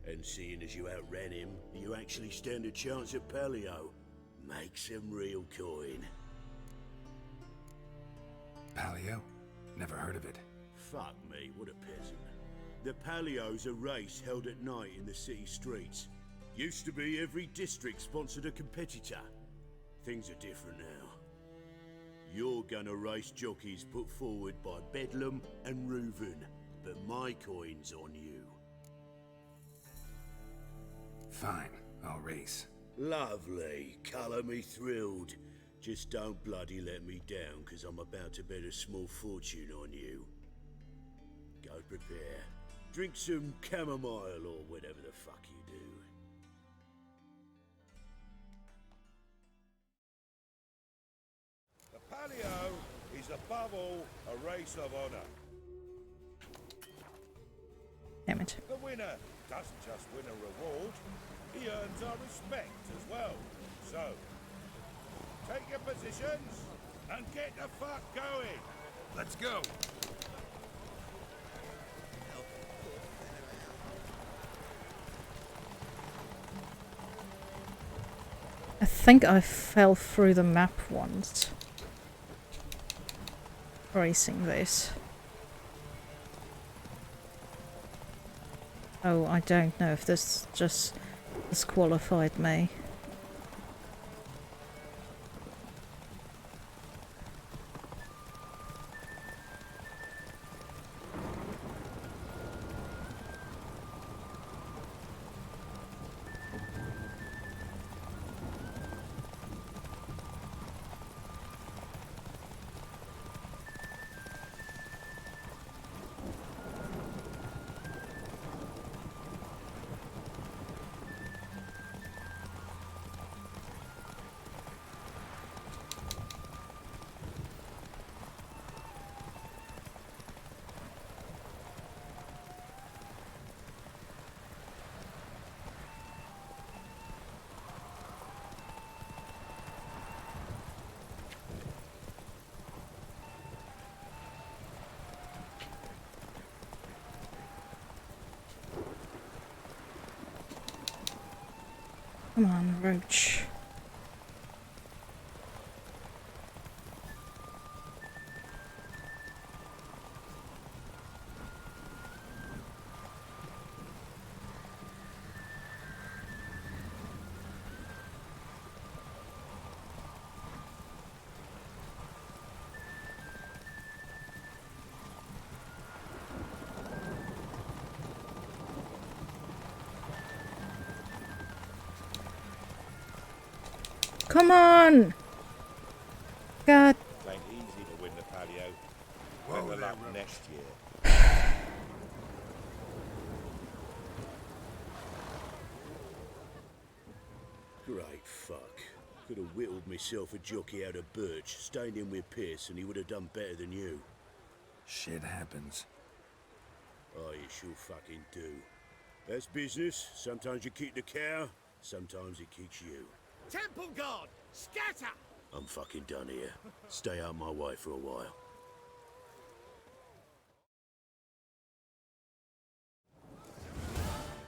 And seeing as you outran him, you actually stand a chance at Paleo. Make some real coin. Paleo? Never heard of it. Fuck me, what a peasant. The Paleo's a race held at night in the city streets. Used to be every district sponsored a competitor. Things are different now. You're gonna race jockeys put forward by Bedlam and Reuven, but my coin's on you. Fine, I'll race. Lovely. Colour me thrilled. Just don't bloody let me down, because I'm about to bet a small fortune on you. Go prepare. Drink some chamomile or whatever the fuck you do. The Paleo is above all a race of honor. Damn it. The winner doesn't just win a reward, he earns our respect as well. So, take your positions and get the fuck going. Let's go. I think I fell through the map once. Racing this. Oh, I don't know if this just disqualified me. Come on, Roach. Come on! God. It ain't easy to win the palio. Better luck next year. Great fuck. Could have whittled myself a jockey out of birch, stayed in with Pierce, and he would have done better than you. Shit happens. Oh, you sure fucking do. That's business. Sometimes you kick the cow, sometimes it kicks you. Temple Guard! Scatter! I'm fucking done here. Stay out my way for a while.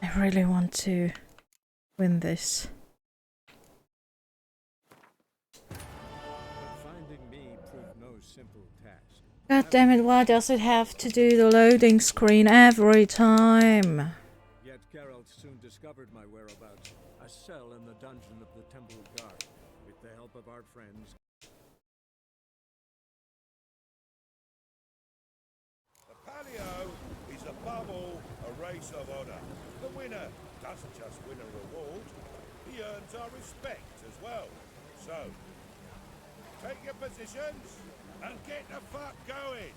I really want to win this. But finding me proved no simple task. God damn it, why does it have to do the loading screen every time? Yet Geralt soon discovered my whereabouts, a cell in the dungeon of the Temple Guard. With the help of our friends, The palio is above all a race of honor. The winner doesn't just win a reward, he earns our respect as well. So, take your positions and get the fuck going.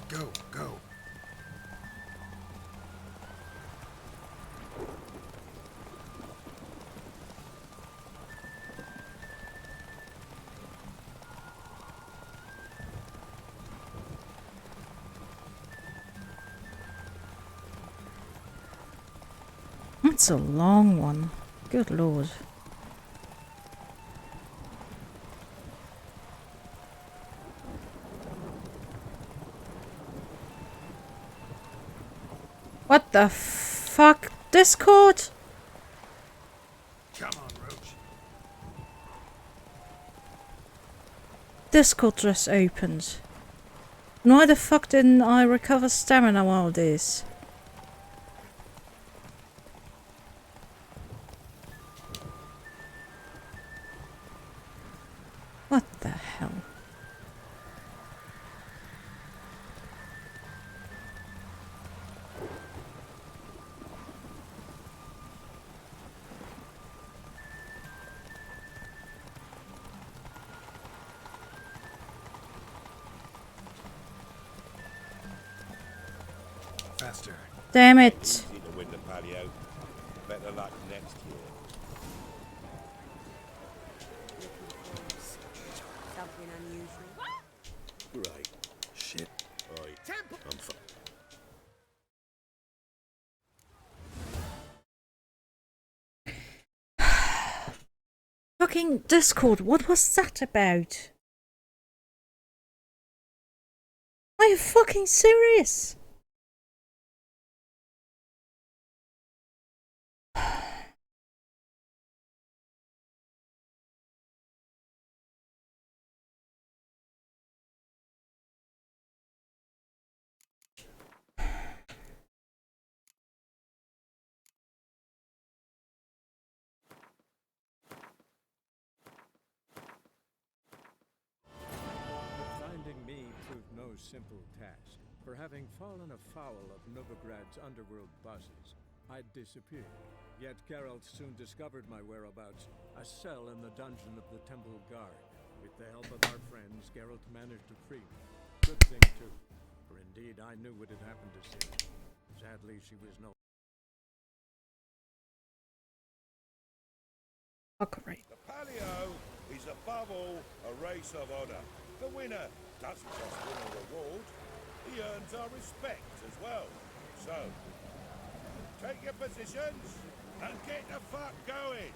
Go, go. That's a long one. Good lord. What the fuck? Discord? Come on, Roach. Discord just opened. And why the fuck didn't I recover stamina while this? What the hell? Faster. Damn it! Easy to win the palio. Better luck next year. Something unusual. Great. Shit. I'm fine. Fucking Discord, what was that about? Are you fucking serious? finding me proved no simple task. For having fallen afoul of Novigrad's underworld bosses, I'd disappeared. Yet Geralt soon discovered my whereabouts, a cell in the dungeon of the Temple Guard. With the help of our friends, Geralt managed to free me. Good thing, too, for indeed I knew what had happened to Ciri. Sadly, she was no... Fuckery. The Palio is above all a race of honor. The winner doesn't just win a reward, he earns our respect as well. So, take your positions and get the fuck going.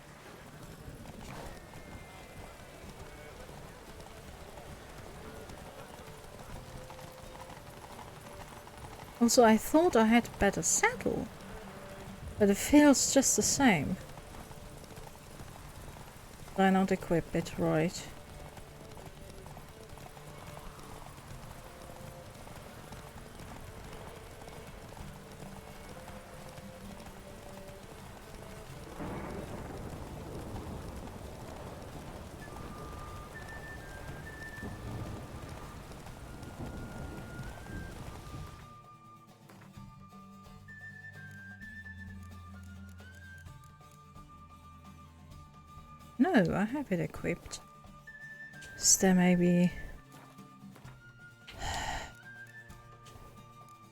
Also, I thought I had a better saddle, but it feels just the same. Did I not equip it right? No, I have it equipped. Is there maybe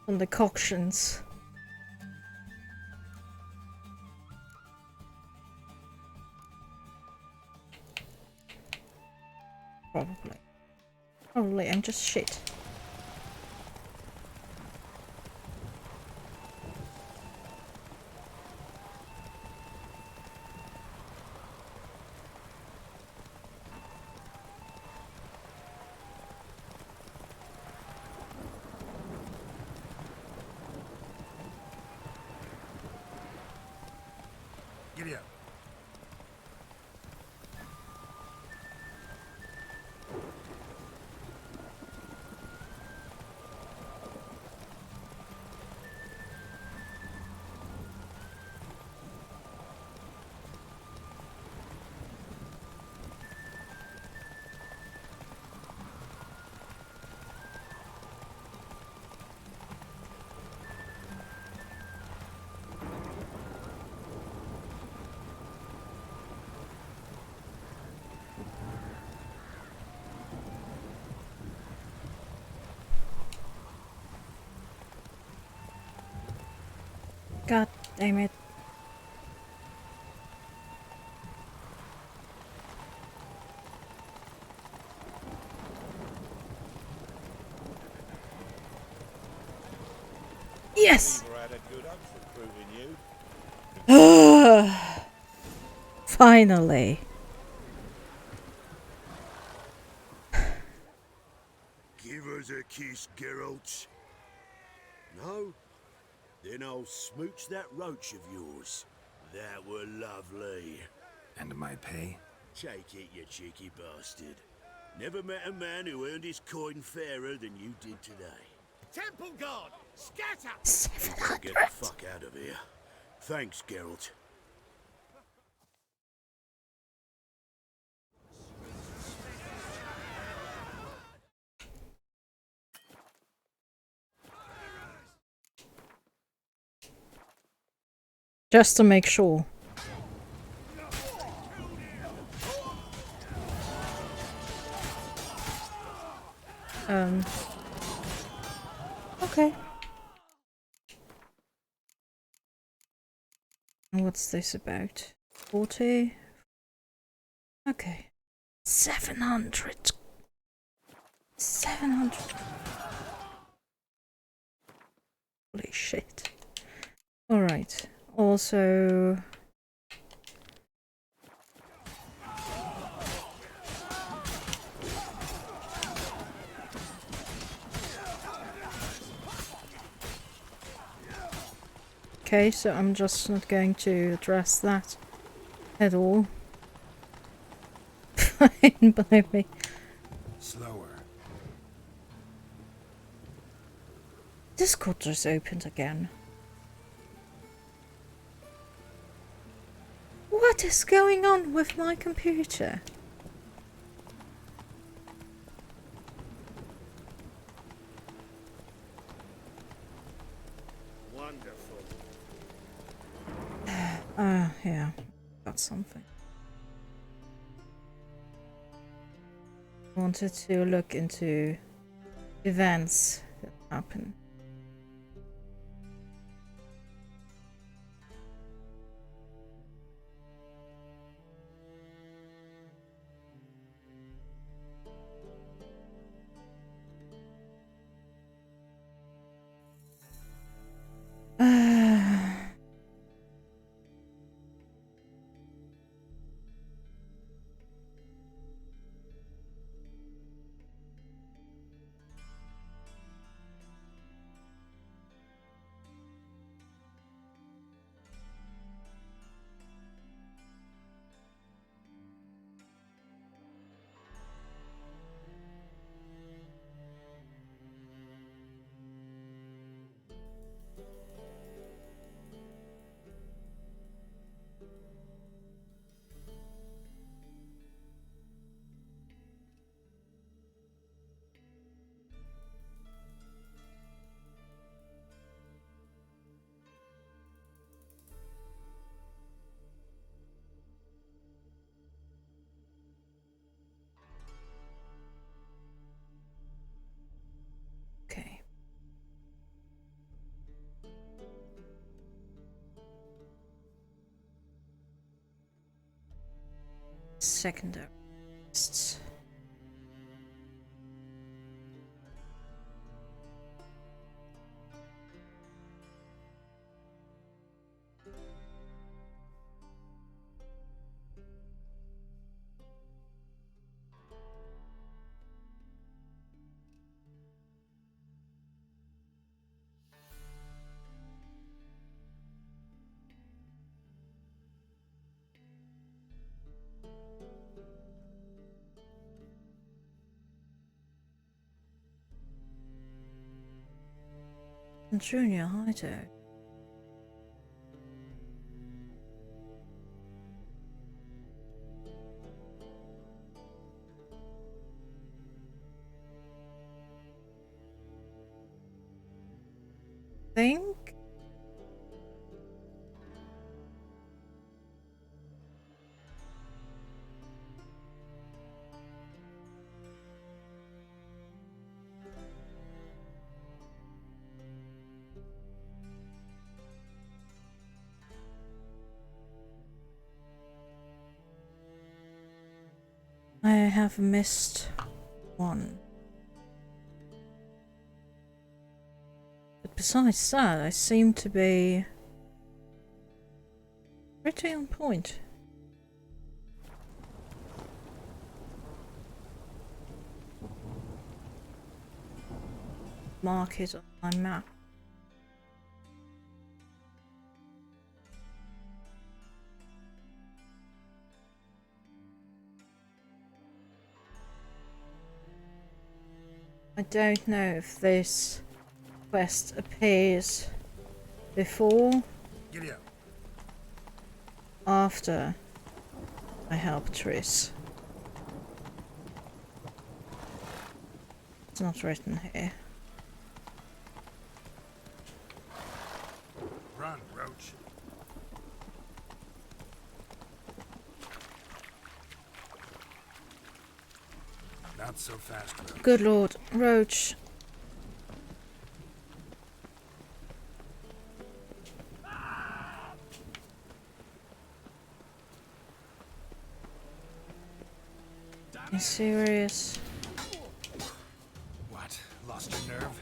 some decoctions? Probably. Probably I'm just shit. Giddy up. God damn it. Yes! Finally. Give us a kiss, Geralt. No? Then I'll smooch that roach of yours. That were lovely. And my pay? Take it, you cheeky bastard. Never met a man who earned his coin fairer than you did today. Temple Guard, scatter! 700. Get the fuck out of here. Thanks, Geralt. Just to make sure. Okay. And what's this about? 40? Okay. 700. 700. Holy shit. Alright. Also... Okay, so I'm just not going to address that at all. Fine by me. Slower. Discord just opened again. What is going on with my computer? Wonderful. Yeah, got something. wanted to look into events that happen. Okay. Secondary lists. Junior hideout. Think I have missed one. But besides that, I seem to be pretty on point. Mark it on my map. I don't know if this quest appears before, after I help Triss. It's not written here. Run, Roach. Not so fast, Roach. Good Lord, Roach. Are you serious? What? Lost your nerve?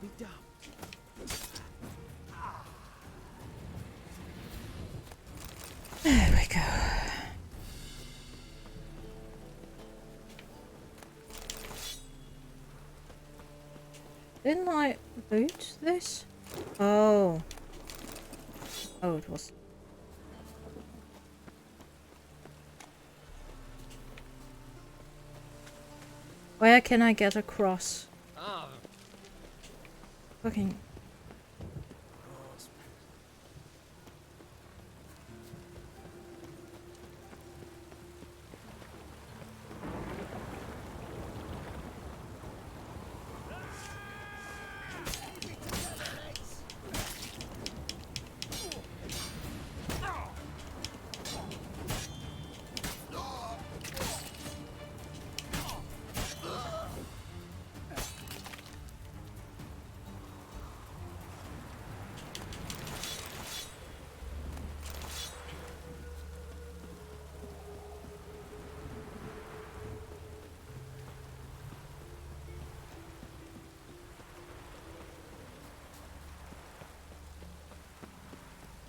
Be dumb. There we go. Didn't I loot this? Oh. Oh, it was. Where can I get across? Oh. Fucking.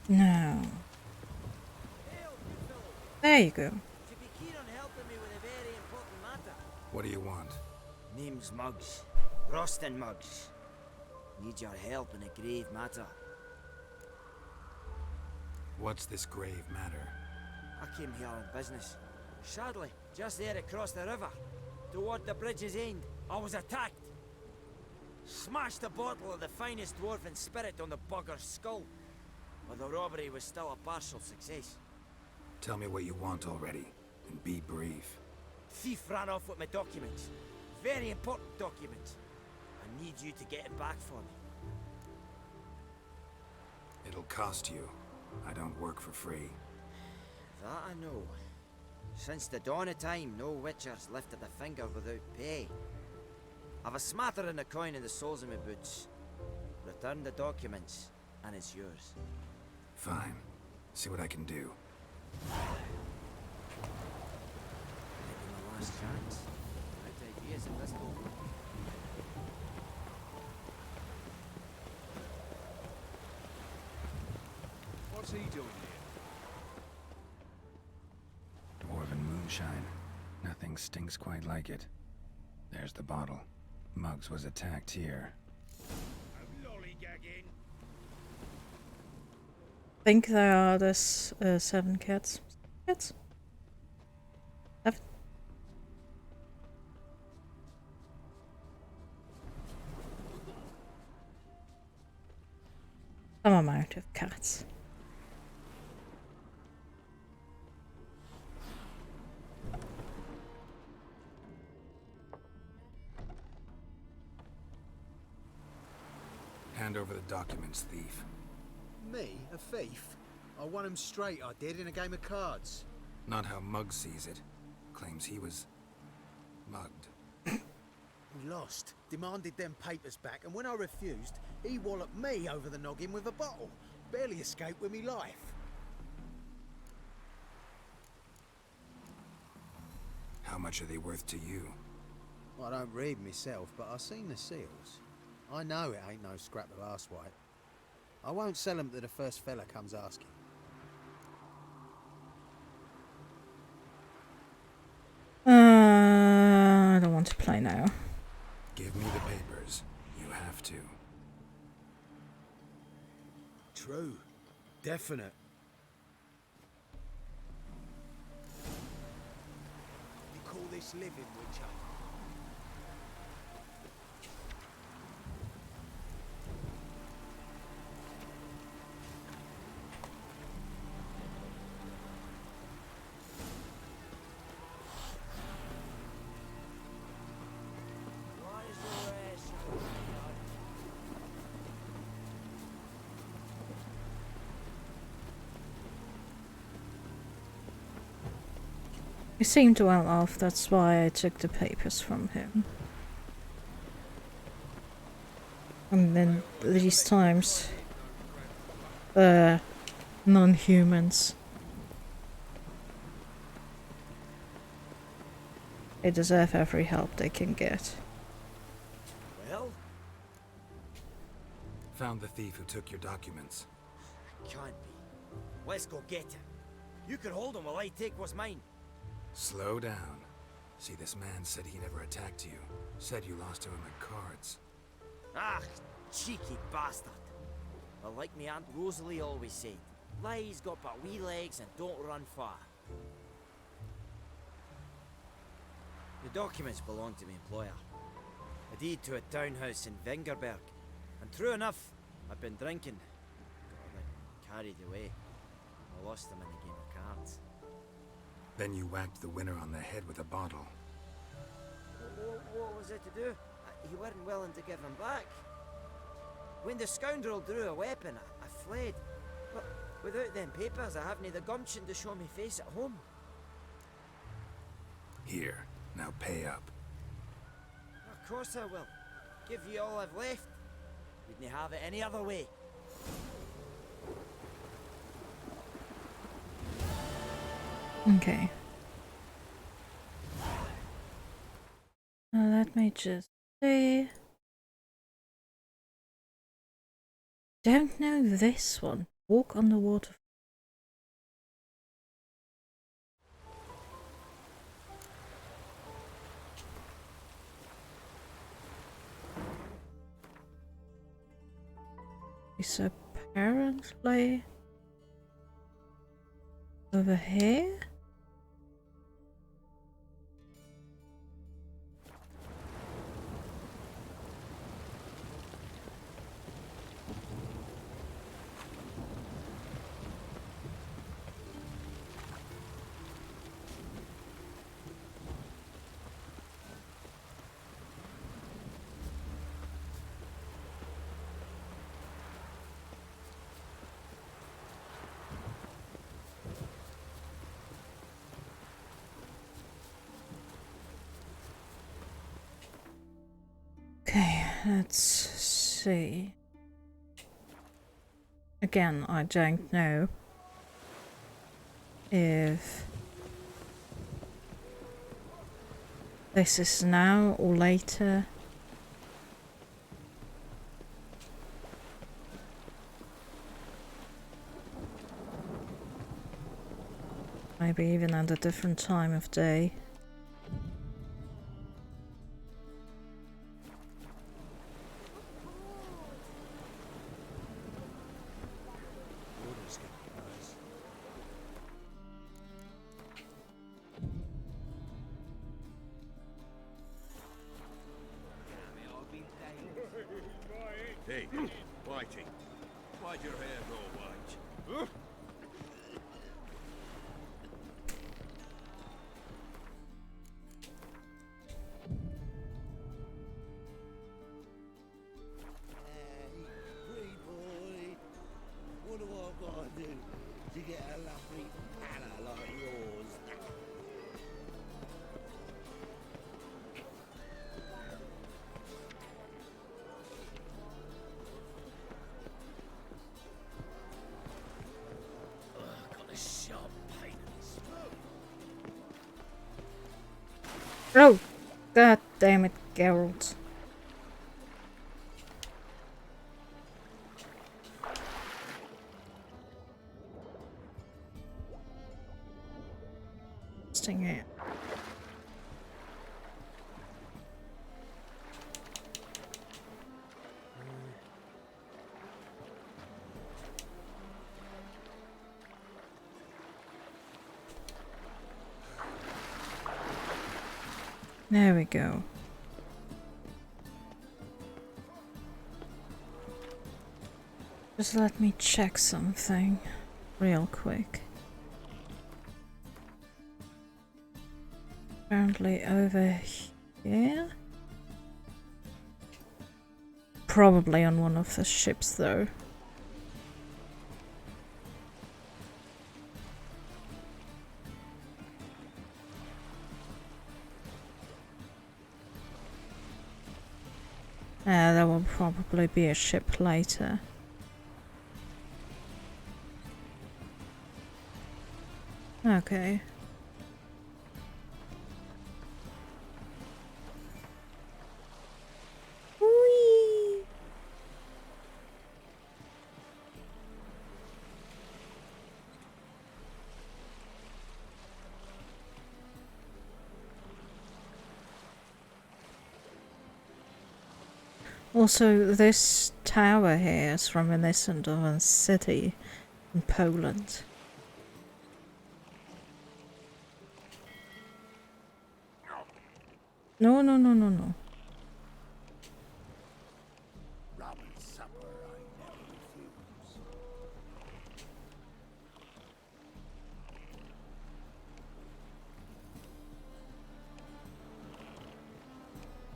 No. There you go. Should be keen on helping me with a very important matter. What do you want? Name's Muggs. Rostin Muggs. Need your help in a grave matter. What's this grave matter? I came here on business. Sadly, just there across the river, toward the bridge's end, I was attacked. Smashed a bottle of the finest dwarven spirit on the bugger's skull. But the robbery was still a partial success. Tell me what you want already, and be brief. Thief ran off with my documents. Very important documents. I need you to get it back for me. It'll cost you. I don't work for free. That I know. Since the dawn of time, no witcher's lifted a finger without pay. I've a smattering of coin in the soles of my boots. Return the documents, and it's yours. Fine. See what I can do. Maybe my last chance. Right ideas in this book. What's he doing here? Dwarven moonshine. Nothing stinks quite like it. There's the bottle. Muggs was attacked here. Lollygagging. Think there are this 7 cats. Cats? 7? Some amount of cats. Hand over the documents, thief. Me? A thief? I won him straight, I did, in a game of cards. Not how Muggs sees it. Claims he was mugged. He lost, demanded them papers back, and when I refused, he walloped me over the noggin with a bottle. Barely escaped with me life. How much are they worth to you? I don't read myself, but I've seen the seals. I know it ain't no scrap of arse white. I won't sell them to the first fella comes asking. I don't want to play now. Give me the papers. You have to. True. Definite. You call this living, Witcher? He seemed well off, that's why I took the papers from him. And then these times, non-humans. They deserve every help they can get. Well? Found the thief who took your documents. Can't be. Let's go get him. You can hold him while I take what's mine. Slow down. See, this man said he never attacked you. Said you lost to him at cards. Ah, cheeky bastard. Well, like me Aunt Rosalie always said, lies got but wee legs and don't run far. The documents belong to my employer. A deed to a townhouse in Vengerberg. And true enough, I've been drinking. Got a bit carried away. I lost them in a game of cards. Then you whacked the winner on the head with a bottle. What was it to do? He weren't willing to give them back. When the scoundrel drew a weapon, I fled. But without them papers, I haven't the gumption to show me face at home. Here, now pay up. Of course I will. Give you all I've left. Wouldn't have it any other way. Okay. Let me just see. Don't know this one. Walk on the water. Is apparently over here. Okay, let's see. Again, I don't know if this is now or later. Maybe even at a different time of day. Hey, Whitey. Why'd your hair go white? Huh? Pretty boy, what do I gotta do to get a lovely pala like yours? Got a sharp pain in the throat. Oh, god damn it, Geralt. Sting it. There we go. Just let me check something real quick. Apparently over here. Probably on one of the ships though. There will probably be a ship later. Okay. Whee! Also, this tower here is reminiscent of a city in Poland. No, no, no, no, no. Robin's supper I never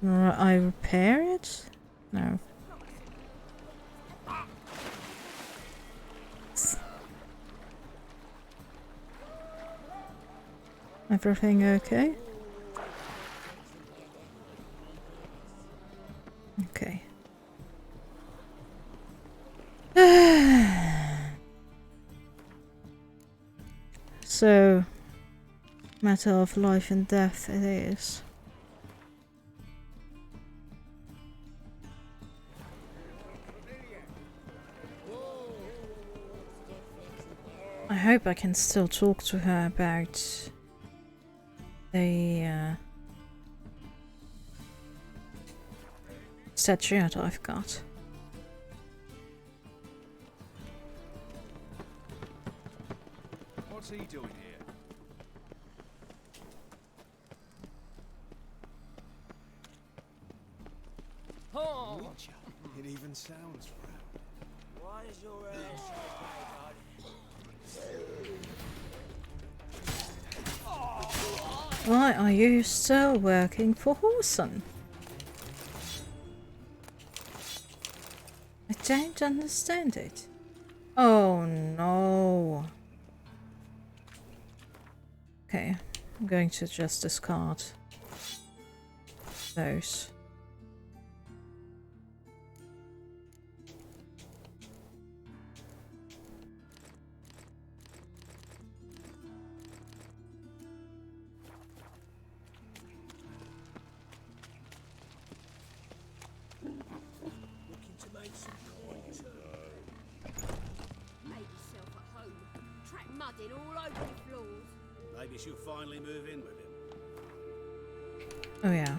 refuse. I repair it? No. Everything okay? Okay. So, matter of life and death it is. hope I can still talk to her about the statuette I've got. What's he doing here? Oh! It even sounds proud. Why is your hair so Why are you still working for Horson? I don't understand it. Oh no. Okay, I'm going to just discard those. Looking to make some coins. Make yourself at home. Track mudding all over the floors. Maybe she'll finally move in with him. Oh yeah.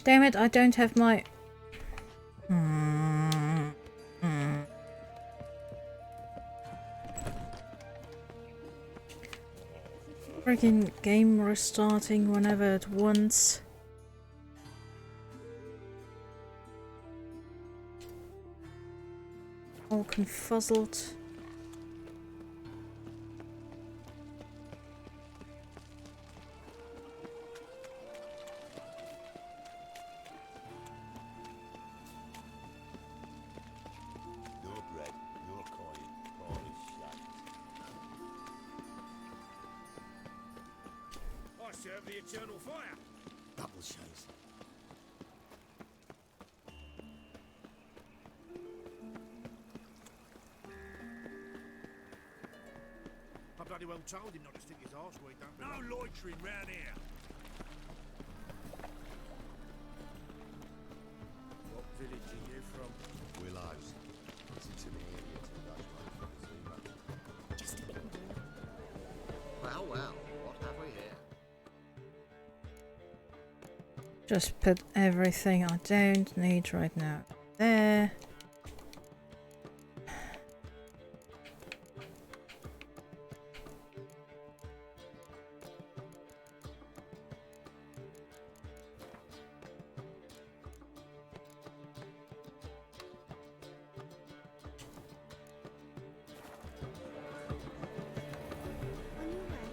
Damn it, I don't have my... Freaking game restarting whenever it wants. All confuzzled. Your bread, your coin, Polish shite. I serve the eternal fire. Double chase. I bloody well told him not to stick his arse where he don't belong. No loitering round here. What village are you from? Willows. It's in the area to those ones from the Zuma. Just a bit more. Well, well, what have we here? Just put everything I don't need right now there. On your way.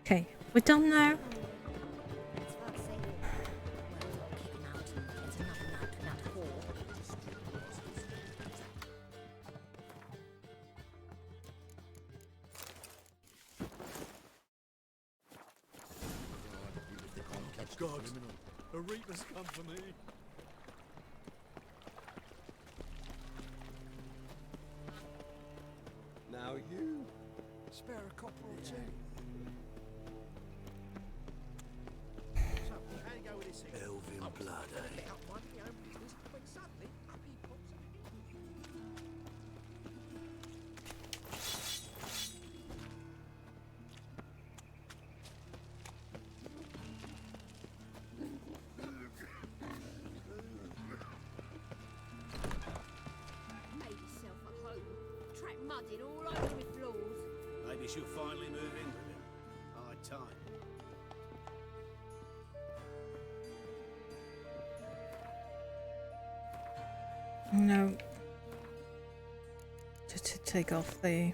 Okay, we're done now. It's about safe. Well, kick him out and get another night without a whore. God, a Reaper's come for me. Now you spare a copper or two. So, how you go with this thing? Elvin blood, eh? Let up one of your own business, when suddenly up he pops again. Made yourself at home. Track mudding all over the floors. Maybe she'll finally move in with him. High time. No. To take off the...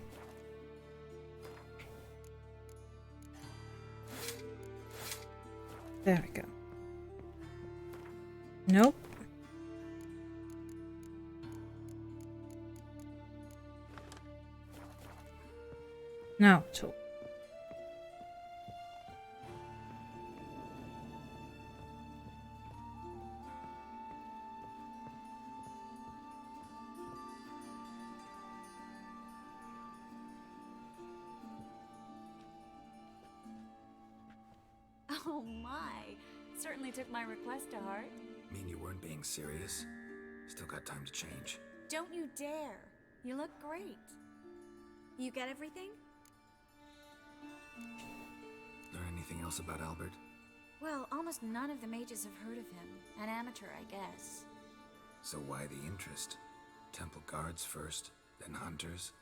There we go. Nope. Now talk. Oh my. Certainly took my request to heart. Mean you weren't being serious? Still got time to change. Don't you dare. You look great. You get everything? Learn anything else about Albert? Well, almost none of the mages have heard of him. An amateur, I guess. So why the interest? Temple guards first, then hunters?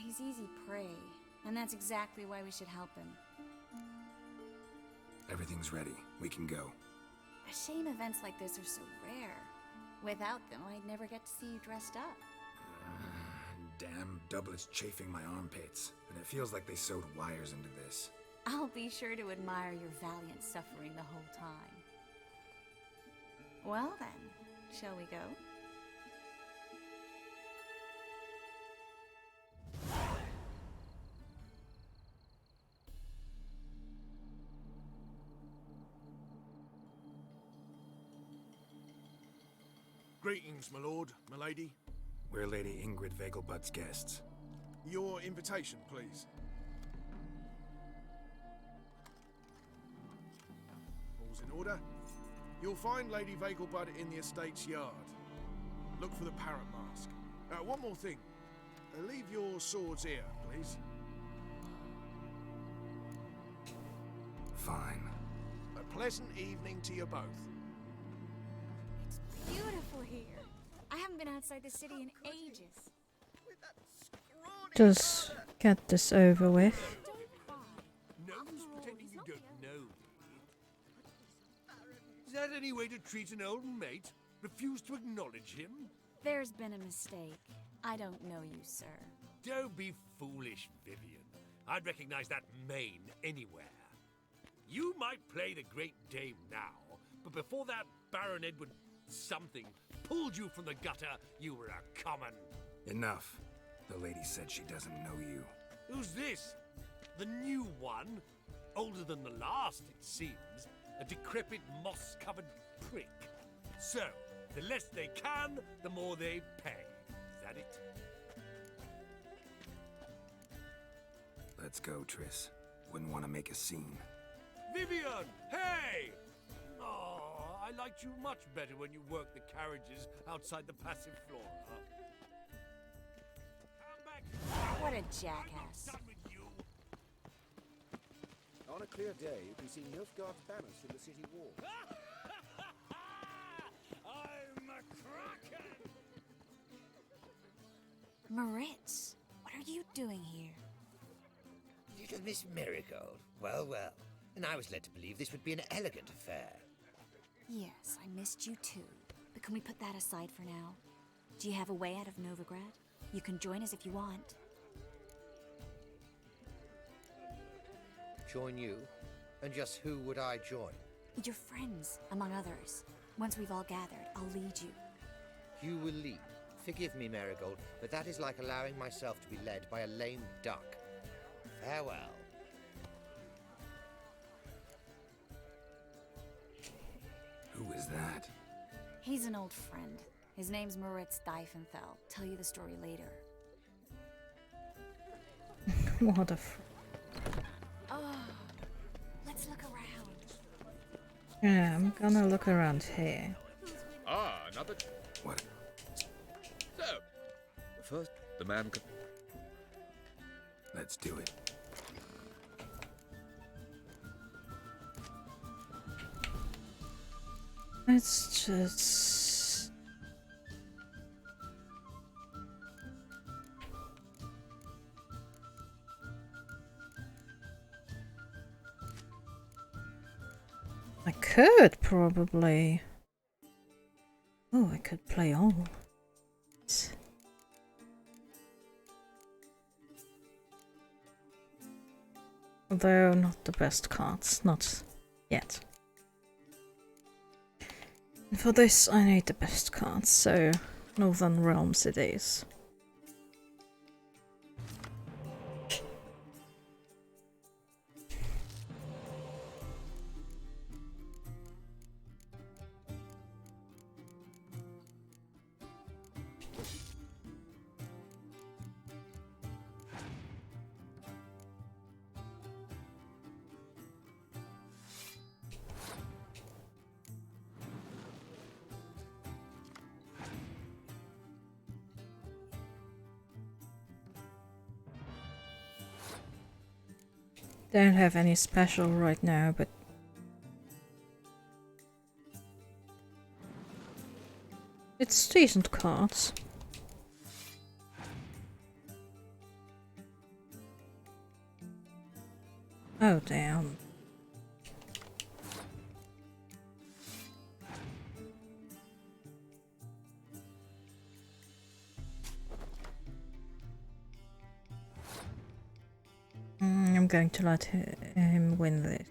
He's easy prey, and that's exactly why we should help him. Everything's ready. We can go. A shame events like this are so rare. Without them, I'd never get to see you dressed up. Damn doublets chafing my armpits, and it feels like they sewed wires into this. I'll be sure to admire your valiant suffering the whole time. Well then, shall we go? Greetings, my lord, my lady. We're Lady Ingrid Vegelbud's guests. Your invitation, please. All's in order. You'll find Lady Vegelbud in the estate's yard. Look for the parrot mask. One more thing. Leave your swords here, please. Fine. A pleasant evening to you both. It's beautiful here. I haven't been outside the city in ages. Just get this over with. No use pretending you don't know me. Is that any way to treat an old mate? Refuse to acknowledge him? There's been a mistake. I don't know you, sir. Don't be foolish, Vivian. I'd recognize that mane anywhere. You might play the Great Dame now, but before that Baron Edward something pulled you from the gutter, you were a common. Enough. The lady said she doesn't know you. Who's this? The new one? Older than the last, it seems. A decrepit, moss-covered prick. So, the less they can, the more they pay. Is that it? Let's go, Triss. Wouldn't want to make a scene. Vivian! Hey! Oh, I liked you much better when you worked the carriages outside the passive flora. What a jackass. On a clear day, you can see Nilfgaard's banners from the city wall. I'm a kraken! Moritz, what are you doing here? Little Miss Marigold. Well, well. And I was led to believe this would be an elegant affair. Yes, I missed you too. But can we put that aside for now? Do you have a way out of Novigrad? You can join us if you want. Join you? And just who would I join? Your friends, among others. Once we've all gathered, I'll lead you. You will lead. Forgive me, Marigold, but that is like allowing myself to be led by a lame duck. Farewell. Who is that? He's an old friend. His name's Moritz Diefenthal. Tell you the story later. What a Oh, let's look around. Yeah, I'm gonna look around here. Ah, another. What? So, first, the man could. Let's do it. Let's just... I could probably... Oh, I could play all. Although not the best cards, not yet. And for this I need the best cards, so Northern Realms it is. Don't have any special right now, but it's decent cards. Oh damn. I'm going to let him win this.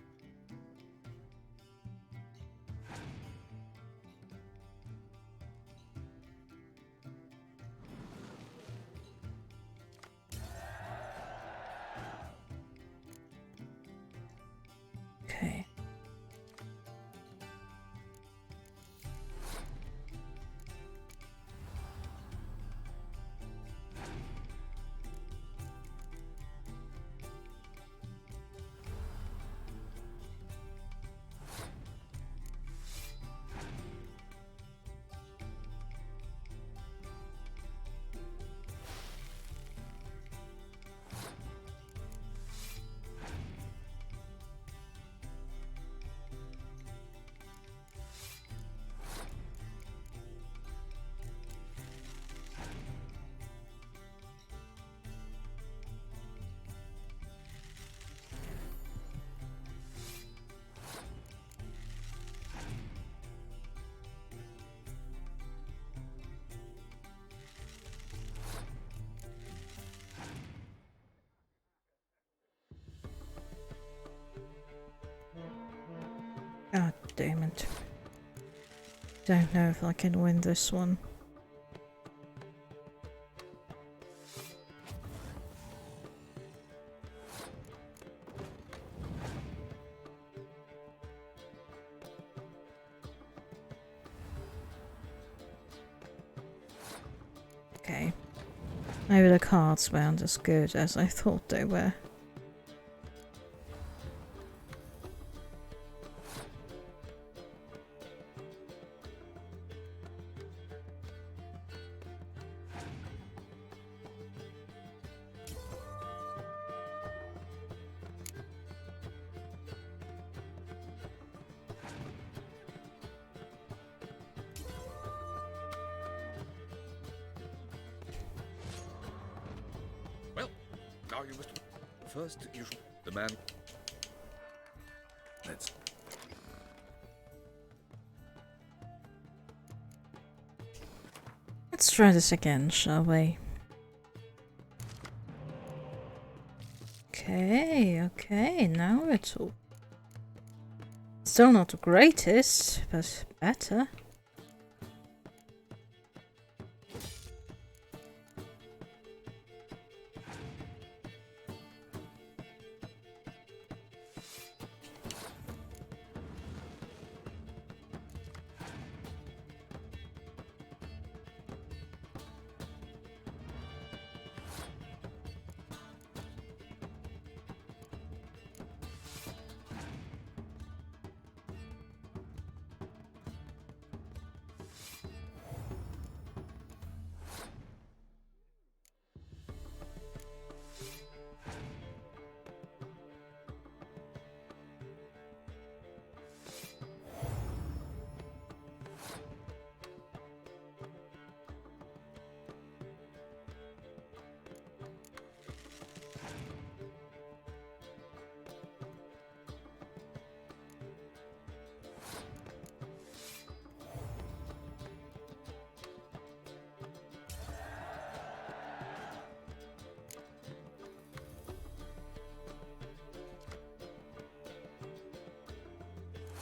Okay. God damn it. Don't know if I can win this one. Okay. Maybe the cards weren't as good as I thought they were. Well, now you must. First, you should. The man. Let's. Let's try this again, shall we? Okay, now it's all. Still not the greatest, but better.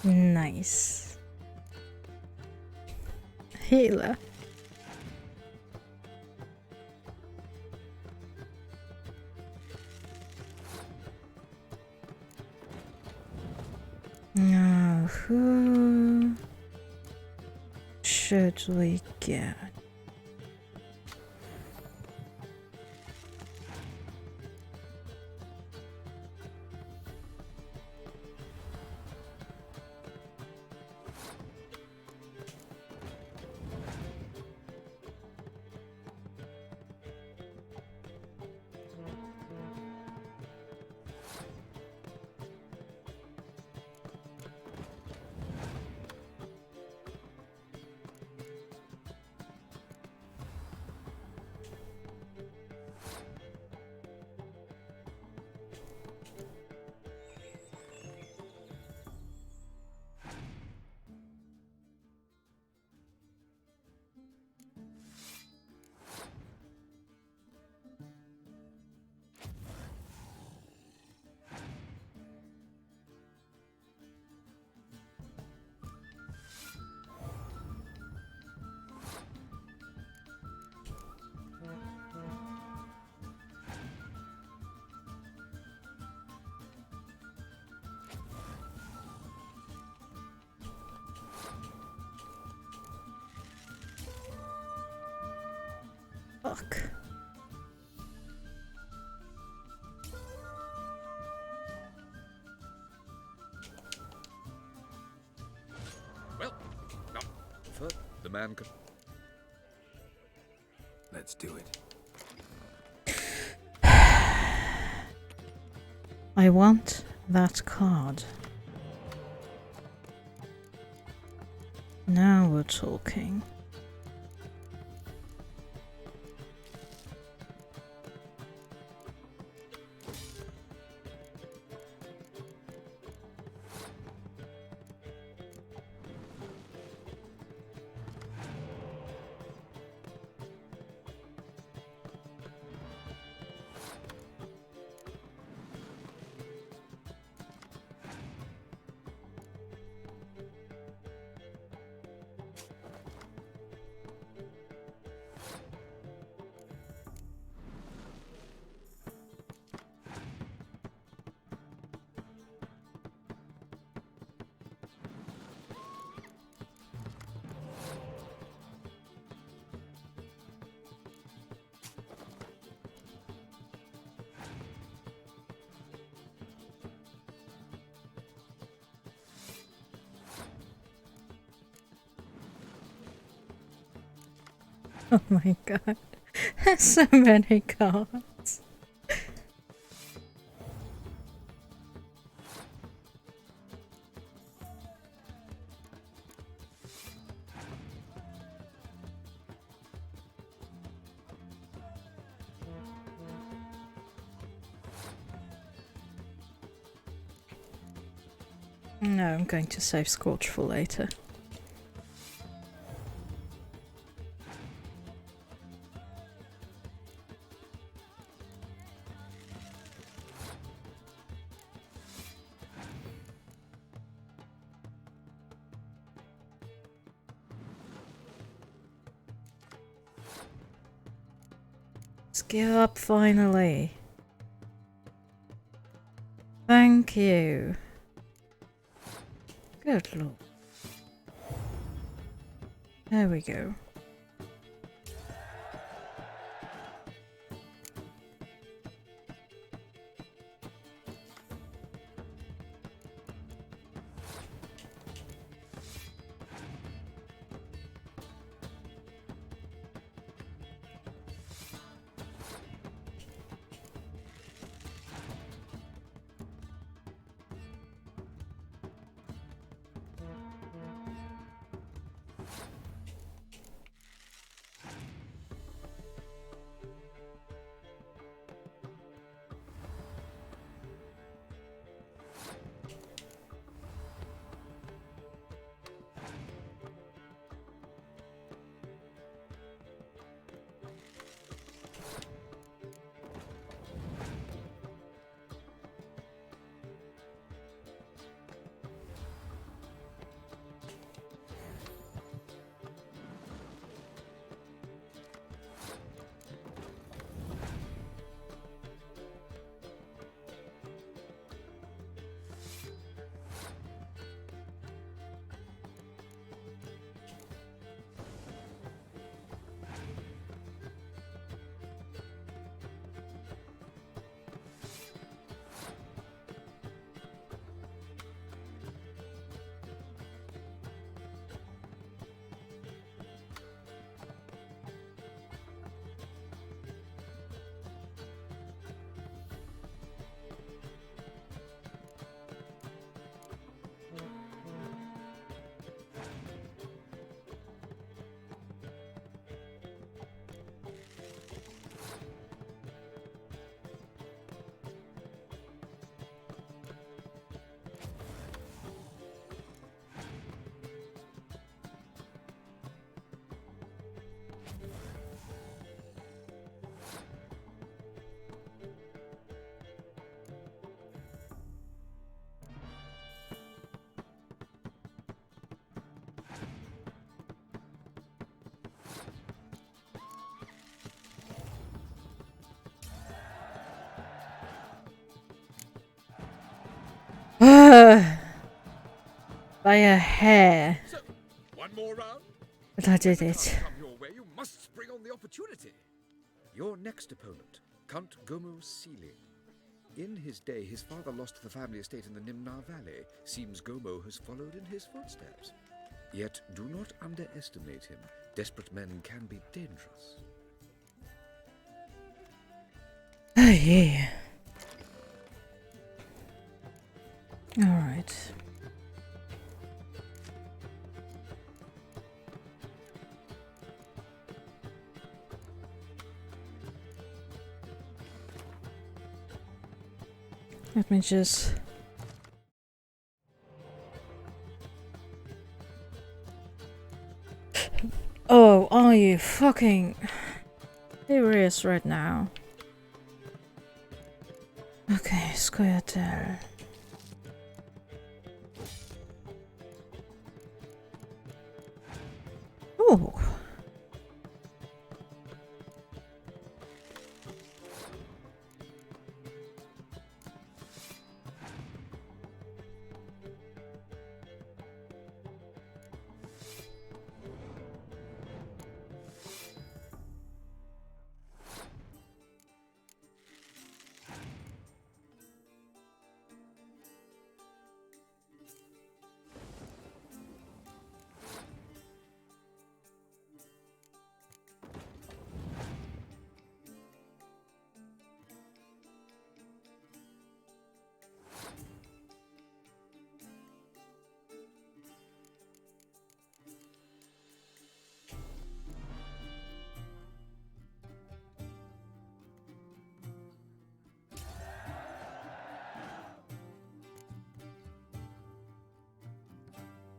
Nice. Healer. Now, who should we get? duck. Well, no. First, the man could. Let's do it. I want that card. Now we're talking. Oh my god, there's so many cards. No, I'm going to save Scorch for later. Just give up finally. Thank you. Good lord. There we go. By a hair. So, one more round? But I did it. Come your way, you must spring on the opportunity. Your next opponent, Count Gomo Sealing. In his day, his father lost the family estate in the Nimnar Valley. Seems Gomo has followed in his footsteps. Yet, do not underestimate him. Desperate men can be dangerous. Oh yeah. Alright. Let me just... Oh, are you fucking serious right now? Okay, square there. Oh.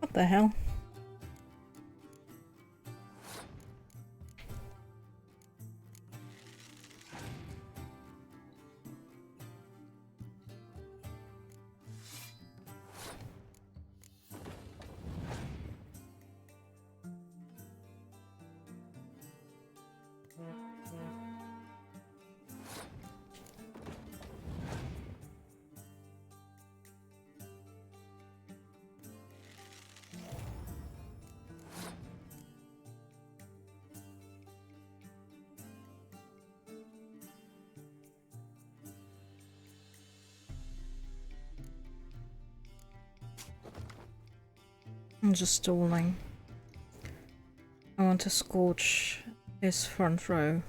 What the hell? I'm just stalling. I want to scorch his front row.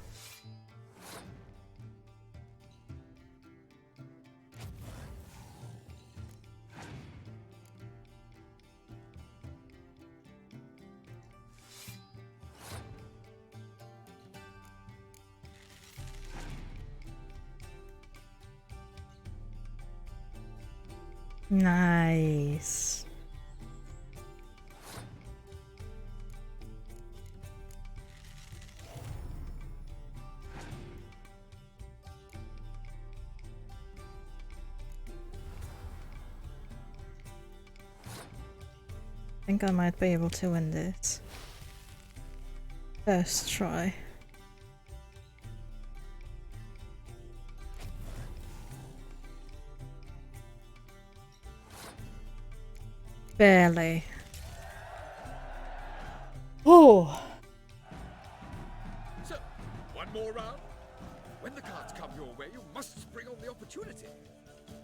Nice. I think I might be able to win this. First try. Barely. Oh! So, one more round? When the cards come your way, you must spring on the opportunity.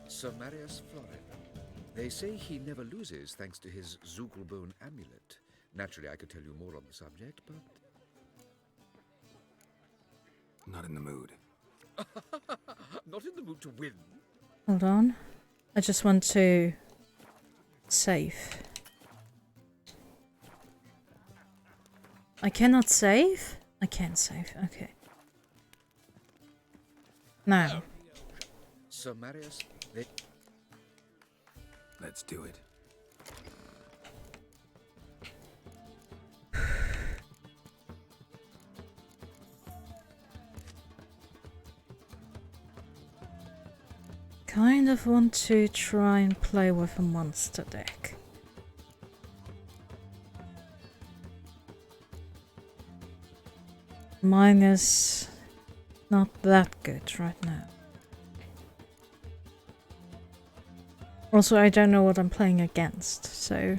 Sir Marius Florin. They say he never loses thanks to his Zugelbone amulet. Naturally, I could tell you more on the subject, but... Not in the mood. Not in the mood to win. Hold on. I just want to save. I cannot save? I can't save. Okay. Now. Sir Marius, they... Let's do it. Kind of want to try and play with a monster deck. Mine is not that good right now. Also, I don't know what I'm playing against, so...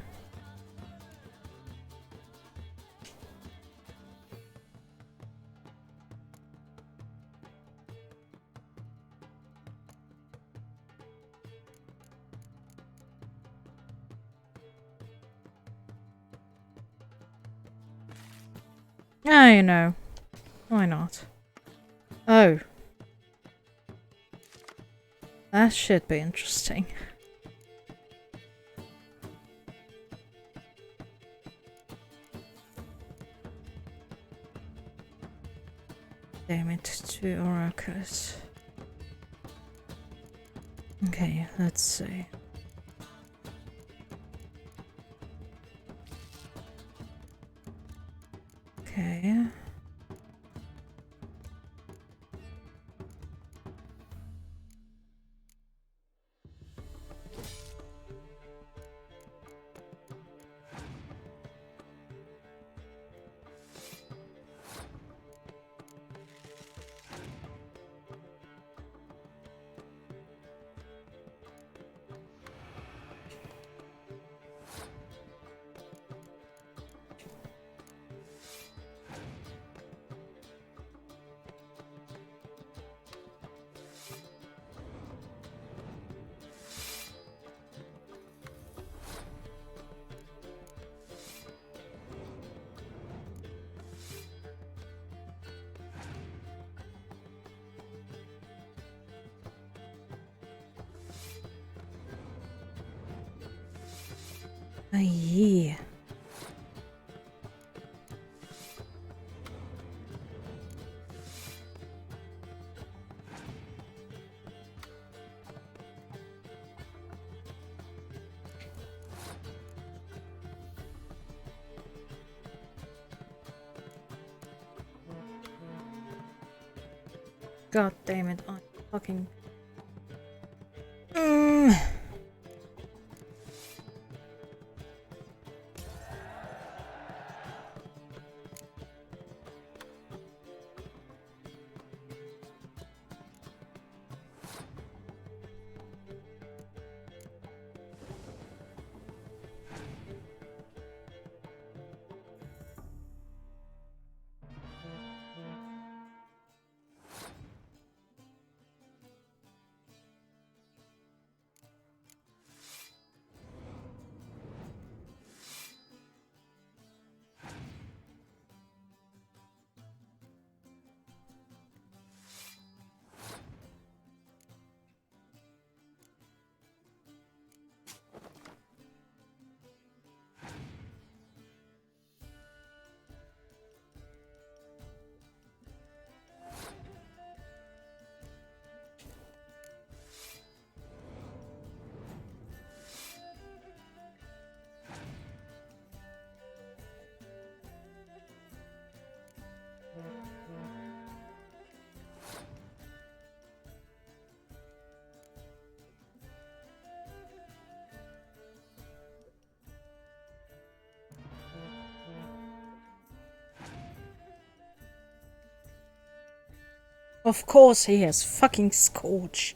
I know. Why not? Oh. That should be interesting. Damn it, 2 oracles. Okay, let's see. Okay. Yeah. God damn it, I fucking... Of course he has fucking Scorch.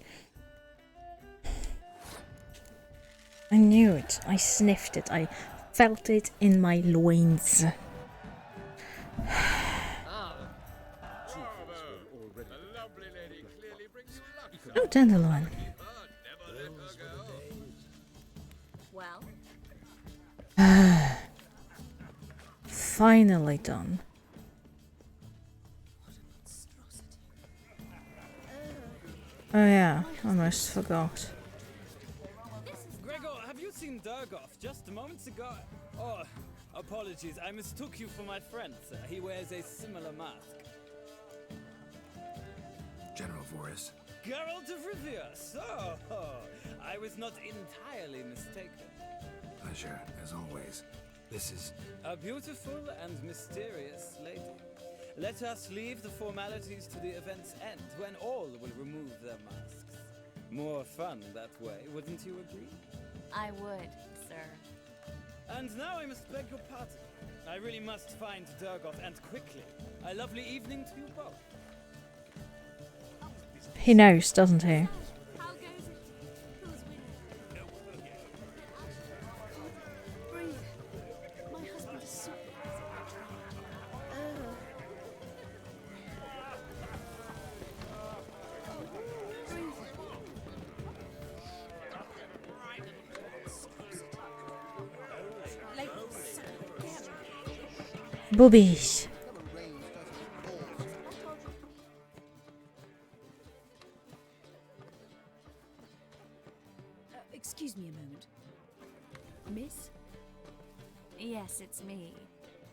I knew it. I sniffed it. I felt it in my loins. Oh, Dandelion. Well, Finally done. Oh yeah, almost forgot. Gregor, have you seen Durgoff just moments ago? Oh, apologies, I mistook you for my friend, sir. He wears a similar mask. General Voris. Geralt of Rivia, so I was not entirely mistaken. Pleasure, as always. This is... A beautiful and mysterious lady. Let us leave the formalities to the event's end, when all will remove their masks. More fun that way, wouldn't you agree? I would, sir. And now I must beg your pardon. I really must find Durgoff, and quickly. A lovely evening to you both. He knows, doesn't he? Boobies.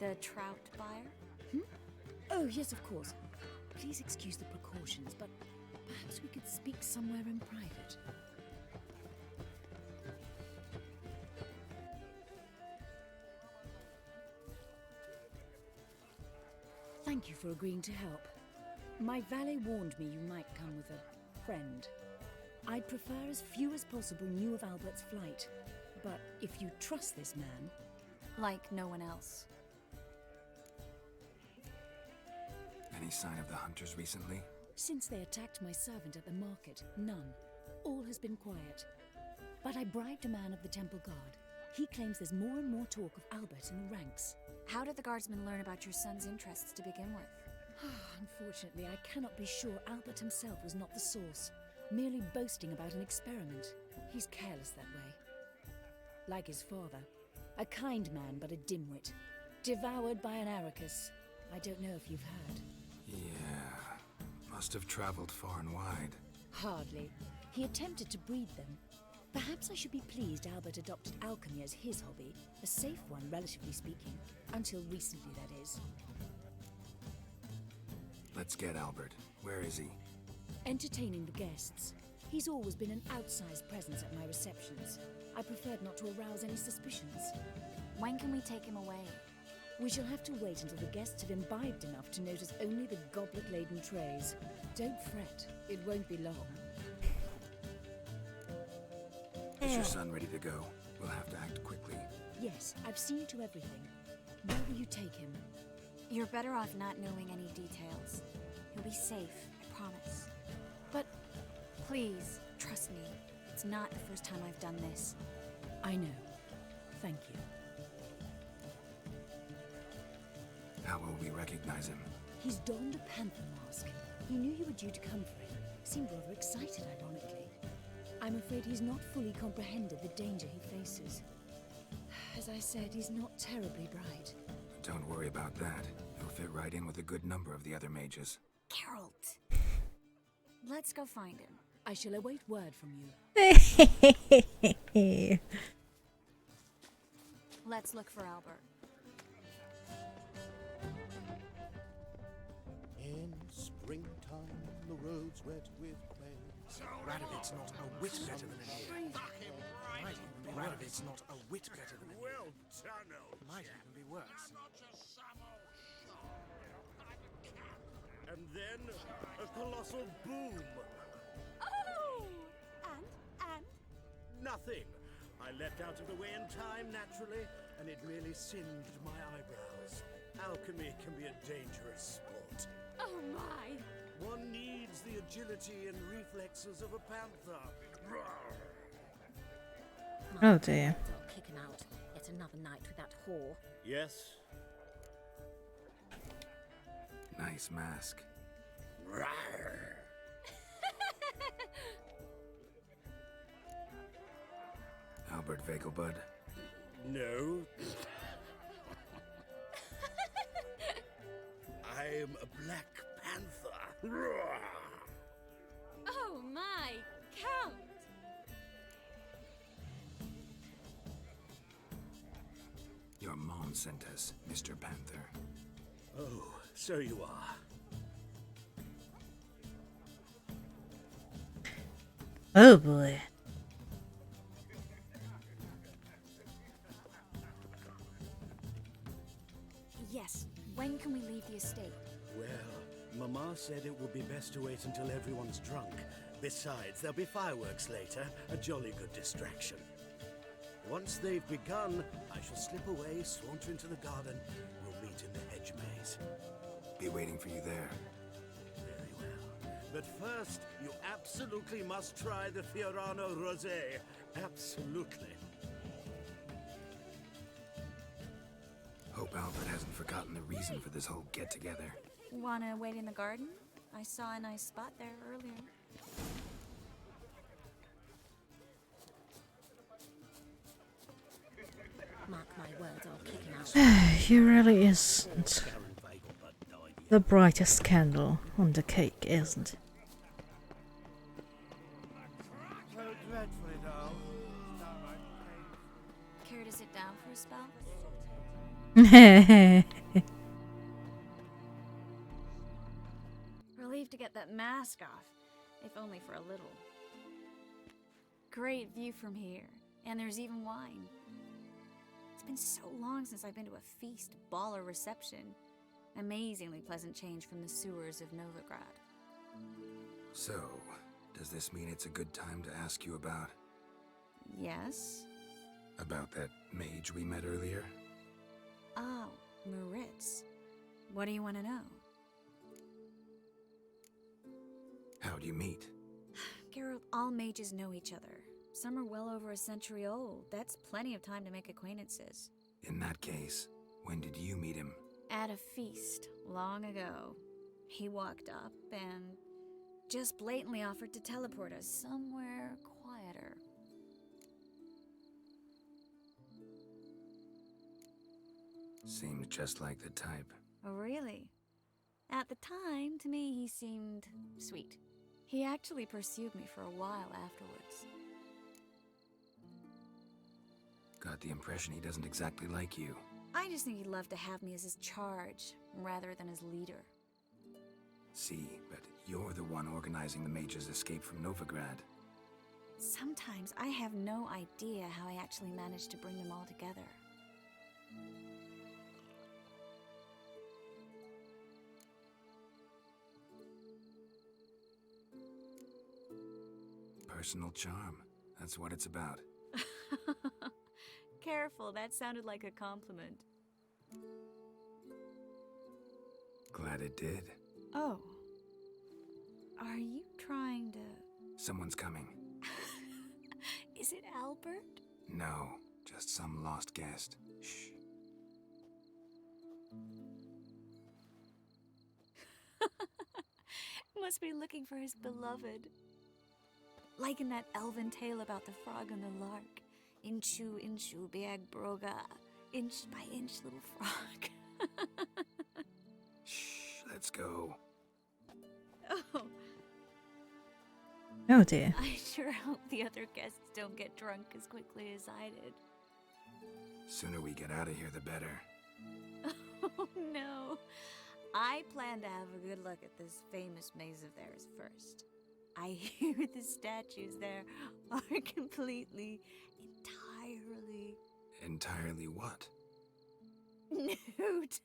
The trout buyer? Oh, yes, of course. Please excuse the precautions, but perhaps we could speak somewhere in private. Thank you for agreeing to help. My valet warned me you might come with a friend. I'd prefer as few as possible knew of Albert's flight, but if you trust this man... Like no one else. Any sign of the hunters recently? Since they attacked my servant at the market, none. All has been quiet. But I bribed a man of the Temple Guard. He claims there's more and more talk of Albert in the ranks. How did the guardsmen learn about your son's interests to begin with? Unfortunately, I cannot be sure Albert himself was not the source, merely boasting about an experiment. He's careless that way. Like his father, a kind man but a dimwit, devoured by an Arrakis. I don't know if you've heard. Yeah, must have traveled far and wide. Hardly. He attempted to breed them. Perhaps I should be pleased Albert adopted alchemy as his hobby, a safe one, relatively speaking. Until recently, that is. Let's get Albert. Where is he? Entertaining the guests. He's always been an outsized presence at my receptions. I preferred not to arouse any suspicions. When can we take him away? We shall have to wait until the guests have imbibed enough to notice only the goblet-laden trays. Don't fret, it won't be long. Is your son ready to go? We'll have to act quickly. Yes, I've seen to everything. Where will you take him? You're better off not knowing any details. He'll be safe, I promise. But... Please, trust me. It's not the first time I've done this. I know. Thank you. How will we recognize him? He's donned a panther mask. He knew you were due to come for him. Seemed rather excited, ironically. I'm afraid he's not fully comprehended the danger he faces. As I said, he's not terribly bright. Don't worry about that. He'll fit right in with a good number of the other mages. Geralt! Let's go find him. I shall await word from you. Let's look for Albert. In springtime, the roads wet with clay. Radovid's not a whit better than an ear. Radovid's not a whit better than an ear. Well done, old Might chap. even be worse. And then a colossal boom. Oh! And? Nothing. I leapt out of the way in time, naturally, and it merely singed my eyebrows. Alchemy can be a dangerous sport. Oh my! One needs the agility and reflexes of a panther. Oh dear. I'll kick him out. Yet another night with that whore. Yes. Nice mask. Albert Vegelbud. No. I am a Black Panther. Oh my! Count! Your mom sent us, Mr. Panther. Oh, so you are. Oh boy. Yes, when can we leave the estate? Well, Mama said it would be best to wait until everyone's drunk. Besides, there'll be fireworks later, a jolly good distraction. Once they've begun, I shall slip away, saunter into the garden. We'll meet in the hedge maze. Be waiting for you there. Very well. But first, you absolutely must try the Fiorano Rosé. Absolutely. Hope Albert hasn't forgotten the reason for this whole get-together. Wanna wait in the garden? I saw a nice spot there earlier. Mark my words, I'll kick him out. He really isn't the brightest candle on the cake, isn't it? So dreadfully dull. Care to sit down for a spell? Relieved to get that mask off, if only for a little. Great view from here, and there's even wine. It's been so long since I've been to a feast, ball, or reception. Amazingly pleasant change from the sewers of Novigrad. So, does this mean it's a good time to ask you about... Yes? About that mage we met earlier? Oh, Maritz. What do you want to know? How'd you meet? Geralt, all mages know each other. Some are well over a century old. That's plenty of time to make acquaintances. In that case, when did you meet him? At a feast, long ago. He walked up and just blatantly offered to teleport us somewhere quieter. Seems just like the type. Oh, really? At the time, to me, he seemed sweet. He actually pursued me for a while afterwards. Got the impression he doesn't exactly like you. I just think he'd love to have me as his charge, rather than his leader. See, but you're the one organizing the mage's escape from Novigrad. Sometimes I have no idea how I actually managed to bring them all together. Personal charm. That's what it's about. Careful, that sounded like a compliment. Glad it did. Oh. Are you trying to... Someone's coming. Is it Albert? No, just some lost guest. Shh. Must be looking for his beloved. Like in that elven tale about the frog and the lark. Inchu, inchu, biag broga. Inch by inch, little frog. Shh, let's go. Oh. Oh dear. I sure hope the other guests don't get drunk as quickly as I did. Sooner we get out of here, the better. Oh no. I plan to have a good look at this famous maze of theirs first. I hear the statues there are completely, entirely... Entirely what? Nude.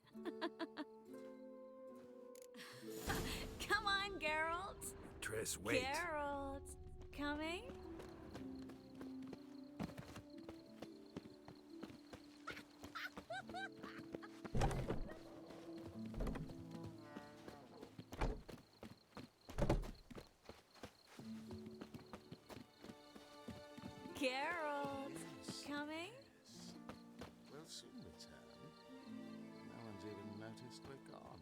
Come on, Geralt. Triss, wait. Geralt, coming? Geralt, coming? We'll soon return. No one's even noticed we're gone.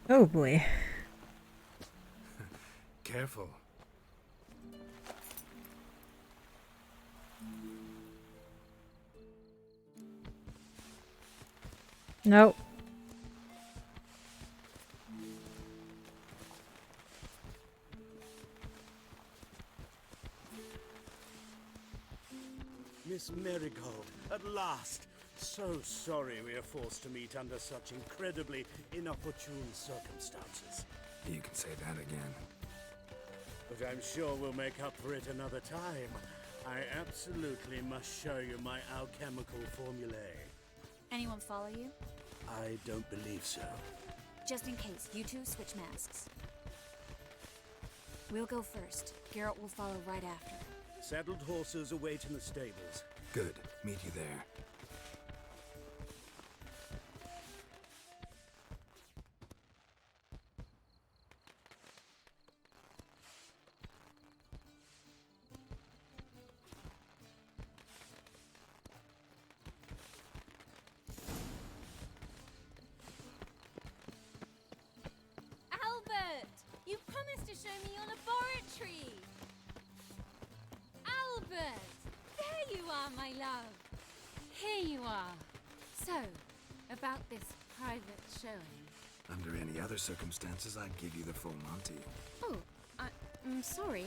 Oh boy. Careful. No. Miss Marigold, at last! So sorry we are forced to meet under such incredibly inopportune circumstances. You can say that again. But I'm sure we'll make up for it another time. I absolutely must show you my alchemical formulae. Anyone follow you? I don't believe so. Just in case, you two switch masks. We'll go first. Geralt will follow right after. Saddled horses await in the stables. Good. Meet you there. Albert! You promised to show me your laboratory! Albert! There you are, my love. Here you are. So, about this private showing. Under any other circumstances, I'd give you the full Monty. Oh, I'm sorry,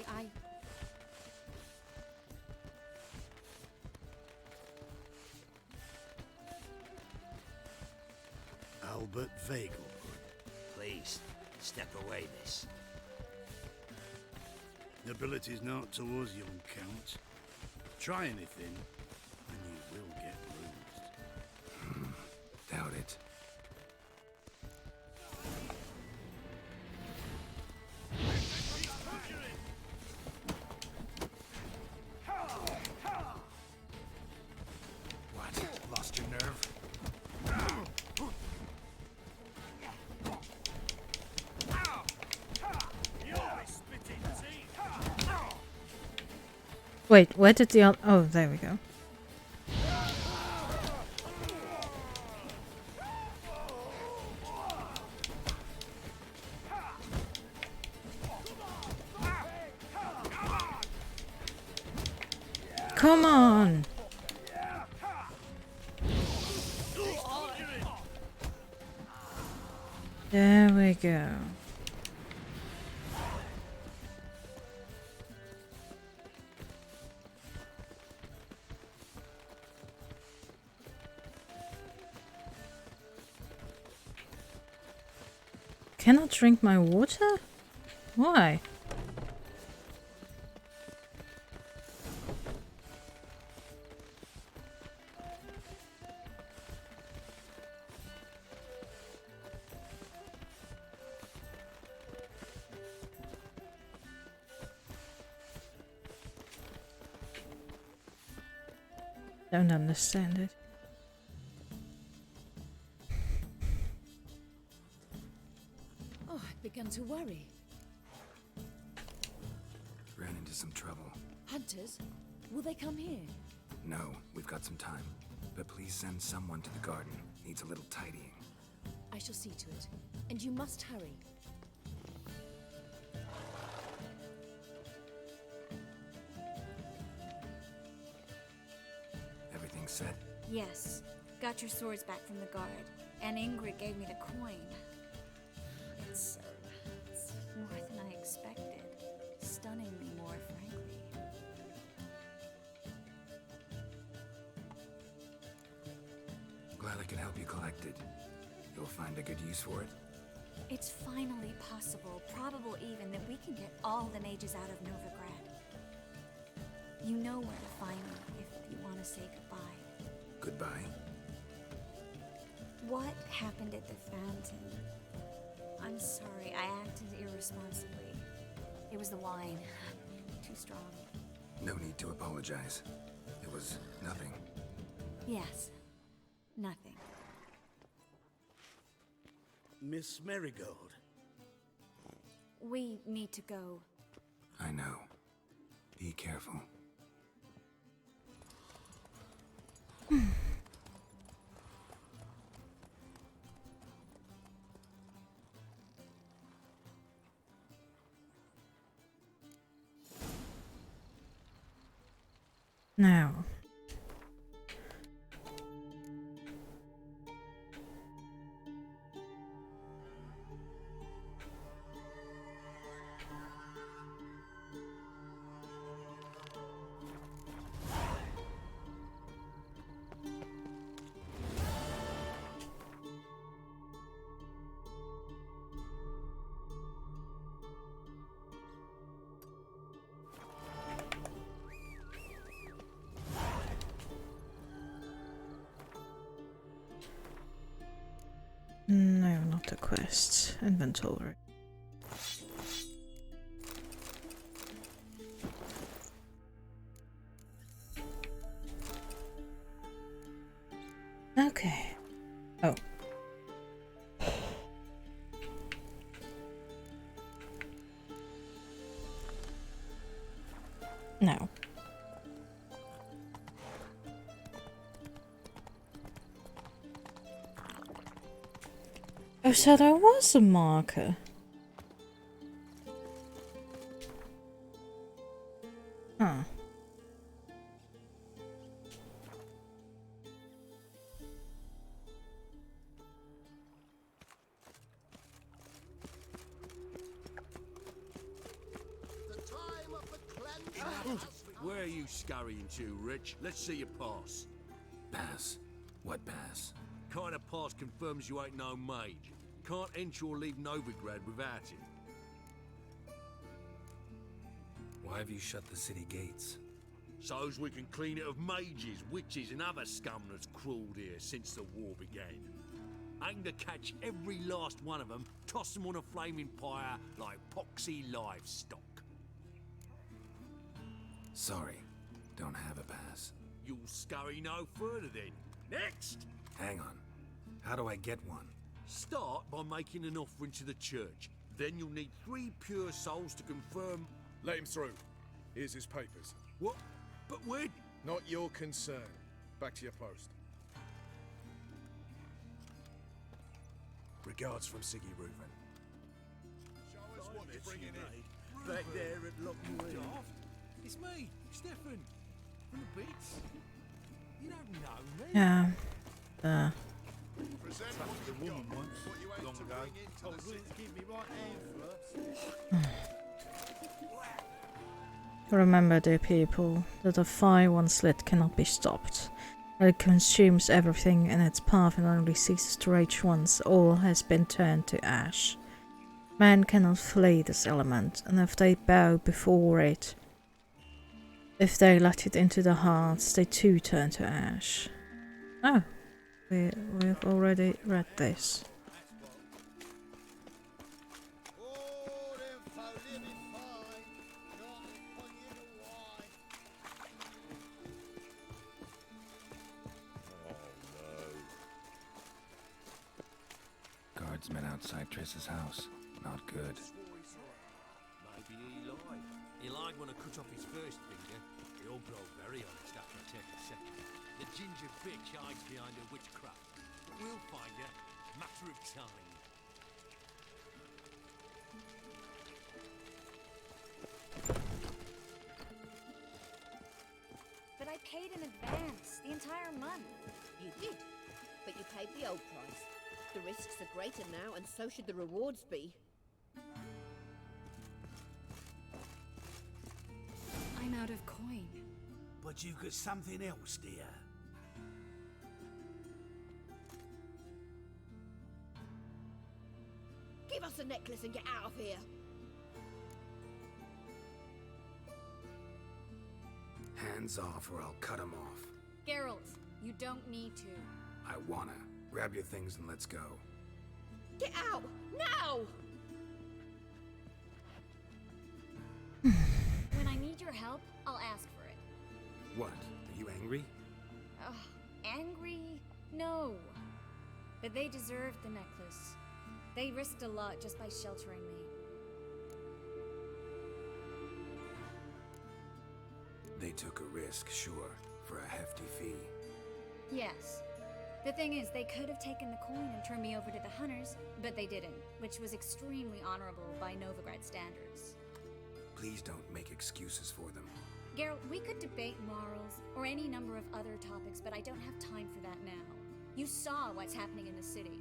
Albert Vagel. Please, step away, miss. Nobility's not towards young Count. Try anything, and you will get bruised. Doubt it. What? Lost your nerve? Wait, where did the other... Oh, there we go. Come on! There we go. Cannot drink my water? Why? Don't understand it. Oh, I've begun to worry. Ran into some trouble. Hunters? Will they come here? No, we've got some time. But please send someone to the garden. Needs a little tidying. I shall see to it. And you must hurry. Everything set? Yes. Got your swords back from the guard. And Ingrid gave me the coin. It's more than I expected. Stunningly more, frankly. Glad I could help you collect it. You'll find a good use for it. It's finally possible, probable even, that we can get all the mages out of Novigrad. You know where to find me if you want to say goodbye. Goodbye? What happened at the fountain? I'm sorry, I acted irresponsibly. It was the wine. Too strong. No need to apologize. It was nothing. Yes. Nothing. Miss Marigold. We need to go. I know. Be careful. Now. No, not the quest. Inventory. Okay. Oh. No. Oh, so there was a marker. Huh. scurrying to, Rich. Let's see your pass. Pass? What pass? Kind of pass confirms you ain't no mage. Can't enter or leave Novigrad without it. Why have you shut the city gates? So's we can clean it of mages, witches, and other scum that's crawled here since the war began. Aim to catch every last one of them, toss them on a flaming pyre like poxy livestock. Sorry, don't have a pass. You'll scurry no further then. Next! Hang on. How do I get one? Start by making an offering to the church. Then you'll need 3 pure souls to confirm... Let him through. Here's his papers. What? But when? Not your concern. Back to your post. Regards from Siggy Reuven. Show us what you're bringing in. Back there at Lockwood. It's me, Stefan. From the bits. You don't know me. Yeah. Present what The you've woman got, once, what you aim long to ago. bring into Oh, the city. give me right hand first. Remember, dear people, that a fire once lit cannot be stopped. It consumes everything in its path and only ceases to rage once all has been turned to ash. Men cannot flee this element, and if they bow before it, if they let it into their hearts, they too turn to ash. Oh, we've already read this. Guardsmen outside Triss's house. Not good. Maybe he lied. He lied when I cut off his first finger. They all grow very honest after I take a second. The ginger bitch hides behind her witchcraft. But we'll find her. Matter of time. But I paid in advance, the entire month. You did, but you paid the old price. The risks are greater now, and so should the rewards be. I'm out of coin. But you've got something else, dear. Give us a necklace and get out of here. Hands off or I'll cut him off. Geralt, you don't need to. I wanna. Grab your things and let's go. Get out! Now! When I need your help, I'll ask for it. What? Are you angry? Ugh, angry? No. But they deserved the necklace. They risked a lot just by sheltering me. They took a risk, sure, for a hefty fee. Yes. The thing is, they could have taken the coin and turned me over to the hunters, but they didn't, which was extremely honorable by Novigrad standards. Please don't make excuses for them. Geralt, we could debate morals, or any number of other topics, but I don't have time for that now. You saw what's happening in the city.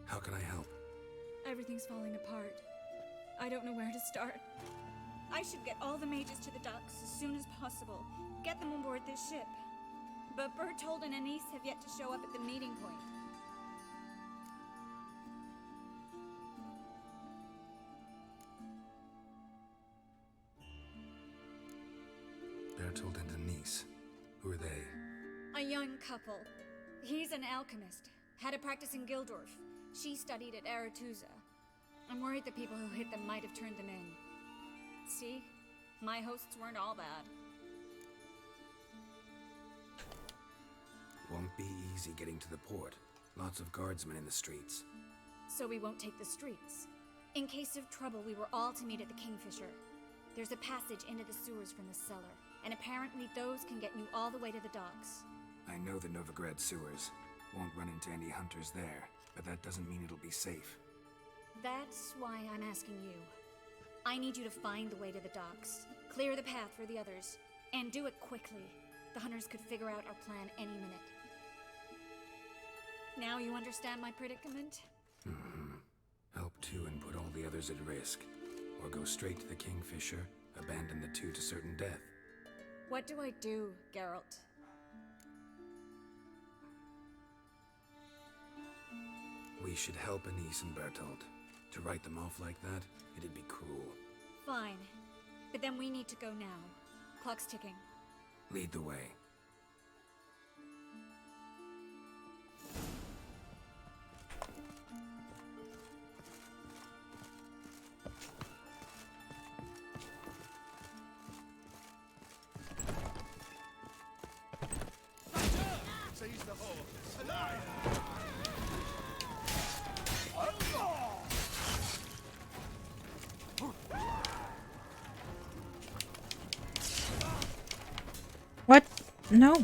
How can I help? Everything's falling apart. I don't know where to start. I should get all the mages to the docks as soon as possible. Get them on board this ship. But Bertold and Anise have yet to show up at the meeting point. Bertold and Denise. Who are they? A young couple. He's an alchemist. Had a practice in Gildorf. She studied at Aretuza. I'm worried the people who hit them might have turned them in. See? My hosts weren't all bad. Won't be easy getting to the port. Lots of guardsmen in the streets. So we won't take the streets. In case of trouble, we were all to meet at the Kingfisher. There's a passage into the sewers from the cellar, and apparently those can get you all the way to the docks. I know the Novigrad sewers. Won't run into any hunters there, but that doesn't mean it'll be safe. That's why I'm asking you. I need you to find the way to the docks, clear the path for the others, and do it quickly. The hunters could figure out our plan any minute. Now you understand my predicament? Help too and put all the others at risk. or go straight to the Kingfisher, abandon the two to certain death. What do I do, Geralt? We should help Anise and Bertolt. To write them off like that, it'd be cruel. Fine. But then we need to go now. Clock's ticking. Lead the way. Seize the horse. Alive! What? No.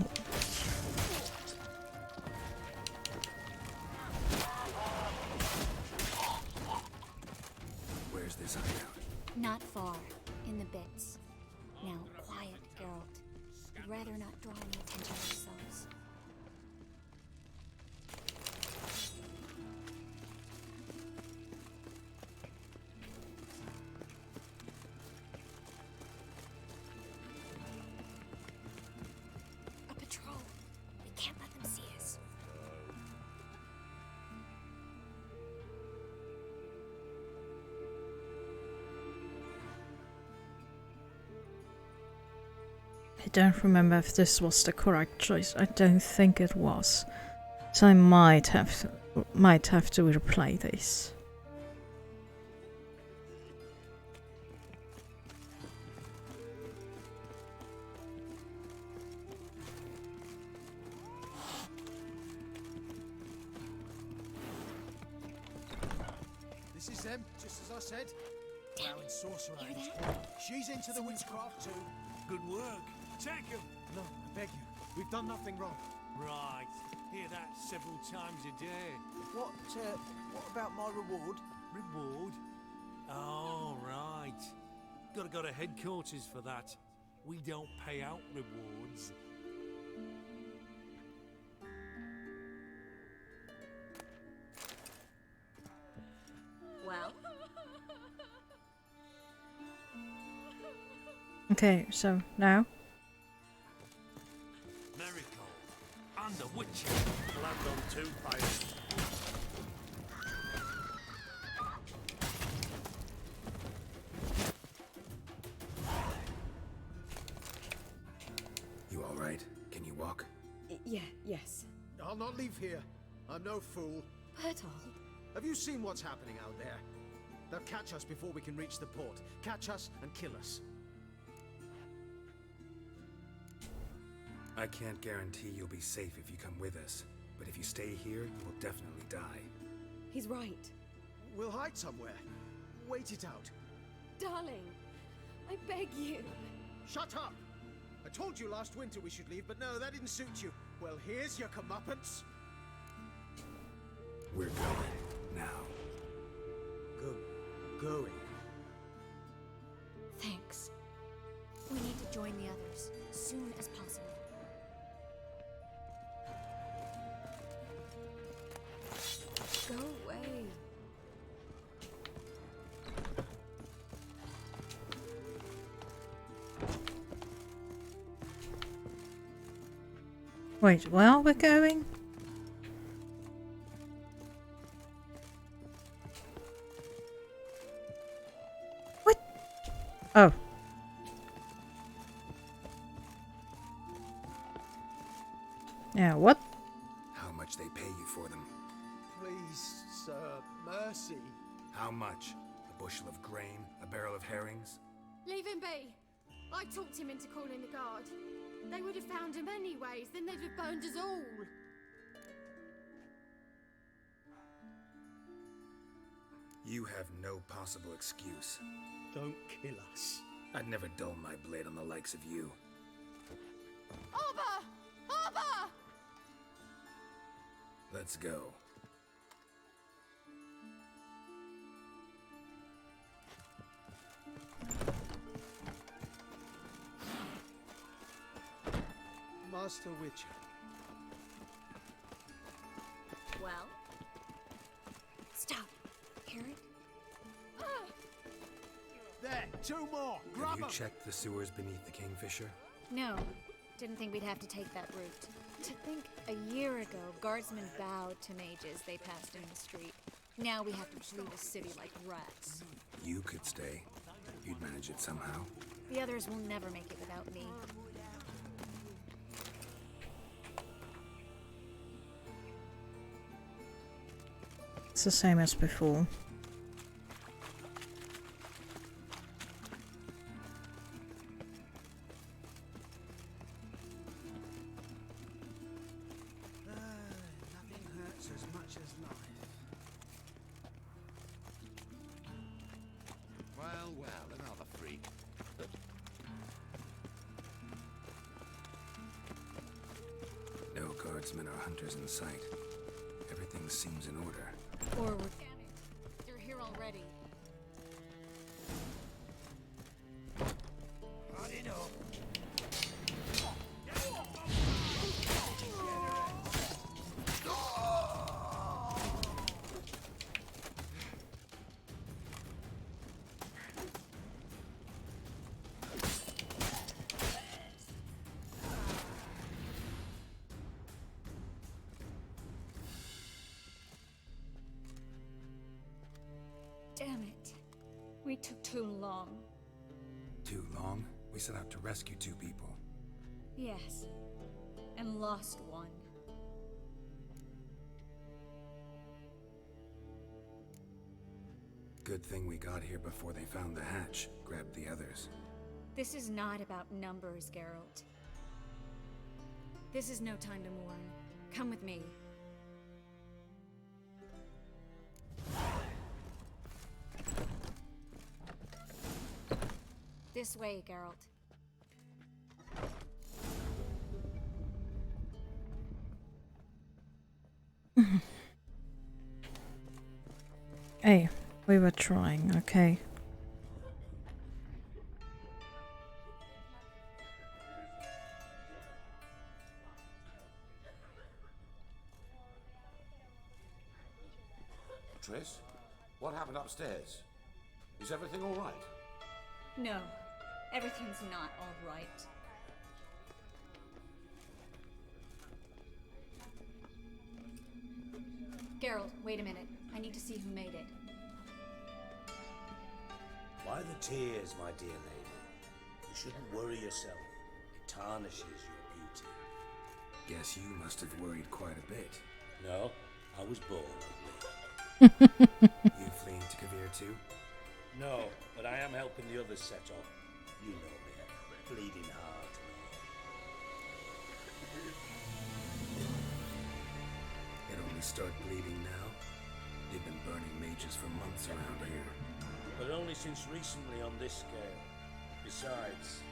Where's this hideout? Not far. In the bits. Now, quiet, Geralt. We'd rather not draw any attention ourselves. A patrol. We can't let them see us. I don't remember if this was the correct choice. I don't think it was. So I might have to replay this. This is them, just as I said. Allowing sorcerer age. She's into the witchcraft too. Good work. Take him. No, I beg you. We've done nothing wrong. Right. Hear that several times a day. What about my reward? Reward? Oh, right. Gotta go to headquarters for that. We don't pay out rewards. Well? Okay, so now? Miracle. And the witcher. Land on two pirates. You alright? Can you walk? Yes. I'll not leave here. I'm no fool. Bertolt. Have you seen what's happening out there? They'll catch us before we can reach the port. Catch us and kill us. I can't guarantee you'll be safe if you come with us, but if you stay here, you will definitely die. He's right. We'll hide somewhere. Wait it out. Darling, I beg you. Shut up! I told you last winter we should leave, but no, that didn't suit you. Well, here's your comeuppance. We're going now. Going. Thanks. We need to join the others as soon as possible. Go away. Wait, where are we going? What? Oh. Yeah, what? How much they pay you for them? Please, sir, mercy. How much? A bushel of grain? A barrel of herrings? Leave him be. I talked him into calling the guard. They would have found him anyways, then they'd have burned us all. You have no possible excuse. Don't kill us. I'd never dull my blade on the likes of you. Arbor! Arbor! Let's go. Master Witcher. Well? Stop. Hear it? There, 2 more. Grab Have you 'em. checked the sewers beneath the Kingfisher? No, didn't think we'd have to take that route. To think a year ago, guardsmen bowed to mages they passed in the street. Now we have to flee the city like rats. You could stay. You'd manage it somehow. The others will never make it without me. It's the same as before. Nothing hurts as much as life. Well, another freak. No guardsmen or hunters in sight. Everything seems in order. Forward. Damn it. They're here already. Hurry up. Damn it. We took too long. Too long? We set out to rescue 2 people. Yes. And lost one. Good thing we got here before they found the hatch, grabbed the others. This is not about numbers, Geralt. This is no time to mourn. Come with me. This way, Geralt. Hey, we were trying, okay? Triss, what happened upstairs? Is everything all right? No, everything's not all right. Geralt, wait a minute. I need to see who made it. Why the tears, my dear lady? You shouldn't worry yourself. It tarnishes your beauty. Guess you must have worried quite a bit. No, I was born ugly. You fleeing to Kavir too? No, but I am helping the others set off. You know me, bleeding heart. It only start bleeding now? They've been burning mages for months around here. But only since recently on this scale. Besides,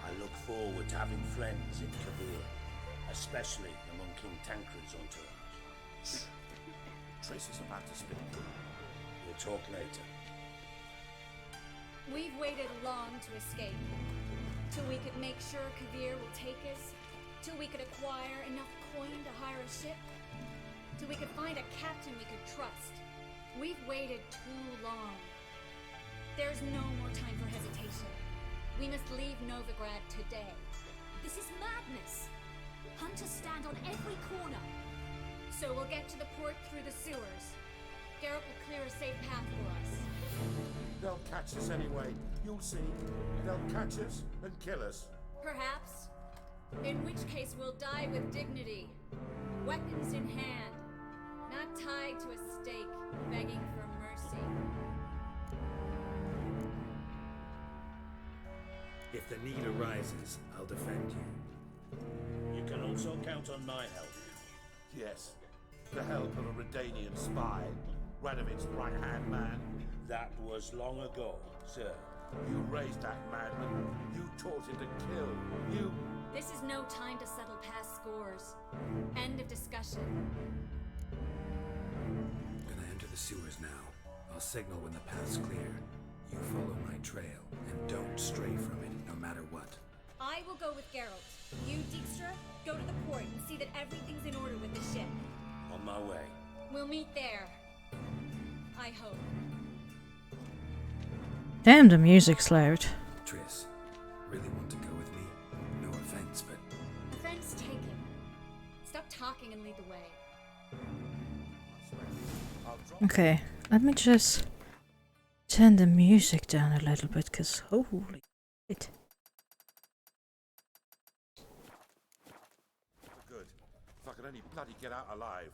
I look forward to having friends in Kavir, especially among King Tancred's entourage. Triss is about to speak. We'll talk later. We've waited long to escape. Till we could make sure Kavir will take us. Till we could acquire enough coin to hire a ship. Till we could find a captain we could trust. We've waited too long. There's no more time for hesitation. We must leave Novigrad today. This is madness. Hunters stand on every corner. So we'll get to the port through the sewers. Geralt will clear a safe path for us. They'll catch us anyway. You'll see. They'll catch us and kill us. Perhaps. In which case we'll die with dignity. Weapons in hand. Not tied to a stake, begging for mercy. If the need arises, I'll defend you. You can also count on my help. Yes. The help of a Redanian spy. Radovid's right-hand man. That was long ago, sir. You raised that madman. You taught him to kill. You... This is no time to settle past scores. End of discussion. I'm gonna enter the sewers now. I'll signal when the path's clear. You follow my trail, and don't stray from it, no matter what. I will go with Geralt. You, Dijkstra, go to the port and see that everything's in order with the ship. On my way. We'll meet there. I hope. Damn, the music's loud. Triss, really want to go with me? No offense, but Offense taken. Stop talking and lead the way. Okay, let me just turn the music down a little bit, cause holy shit. Good. If I could only bloody get out alive.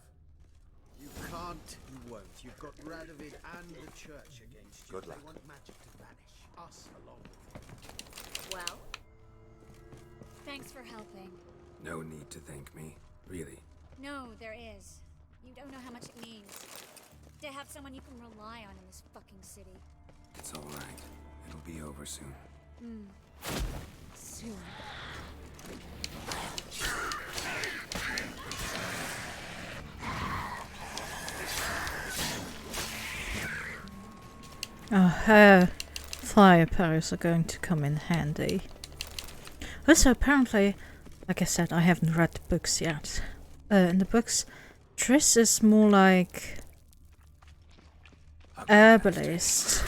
You can't, you won't. You've got Radovid and the church against you. Good luck. They want magic to vanish. Us along with it. Well, thanks for helping. no need to thank me. Really. No, there is. You don't know how much it means to have someone you can rely on in this fucking city. It's alright. It'll be over soon. Soon. Oh, her fire powers are going to come in handy. Also, apparently, like I said, I haven't read the books yet. In the books, Triss is more like herbalist,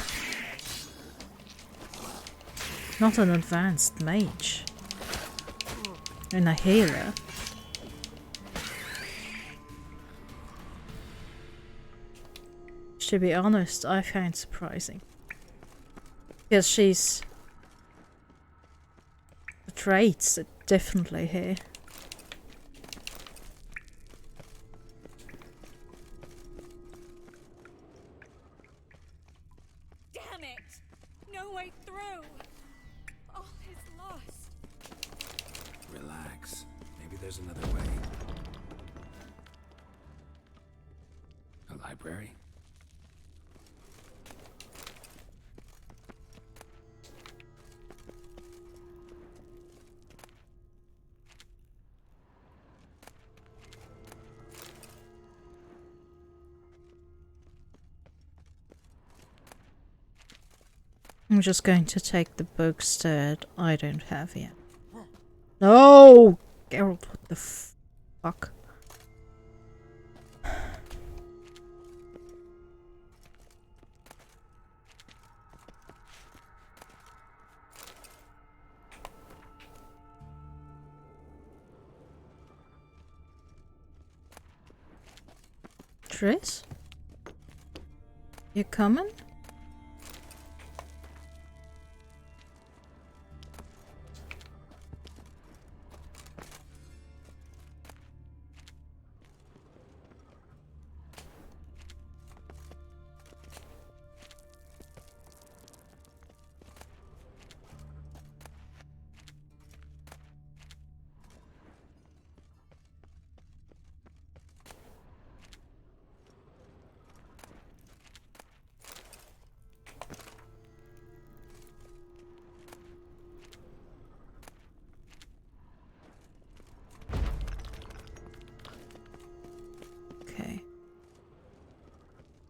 not an advanced mage, and a healer. To be honest, I find surprising. Because she's... the traits are definitely here. Damn it! No way through! All is lost. Relax. Maybe there's another way. A library? I'm just going to take the books that I don't have yet. No! Geralt, what the fuck? Triss? You coming?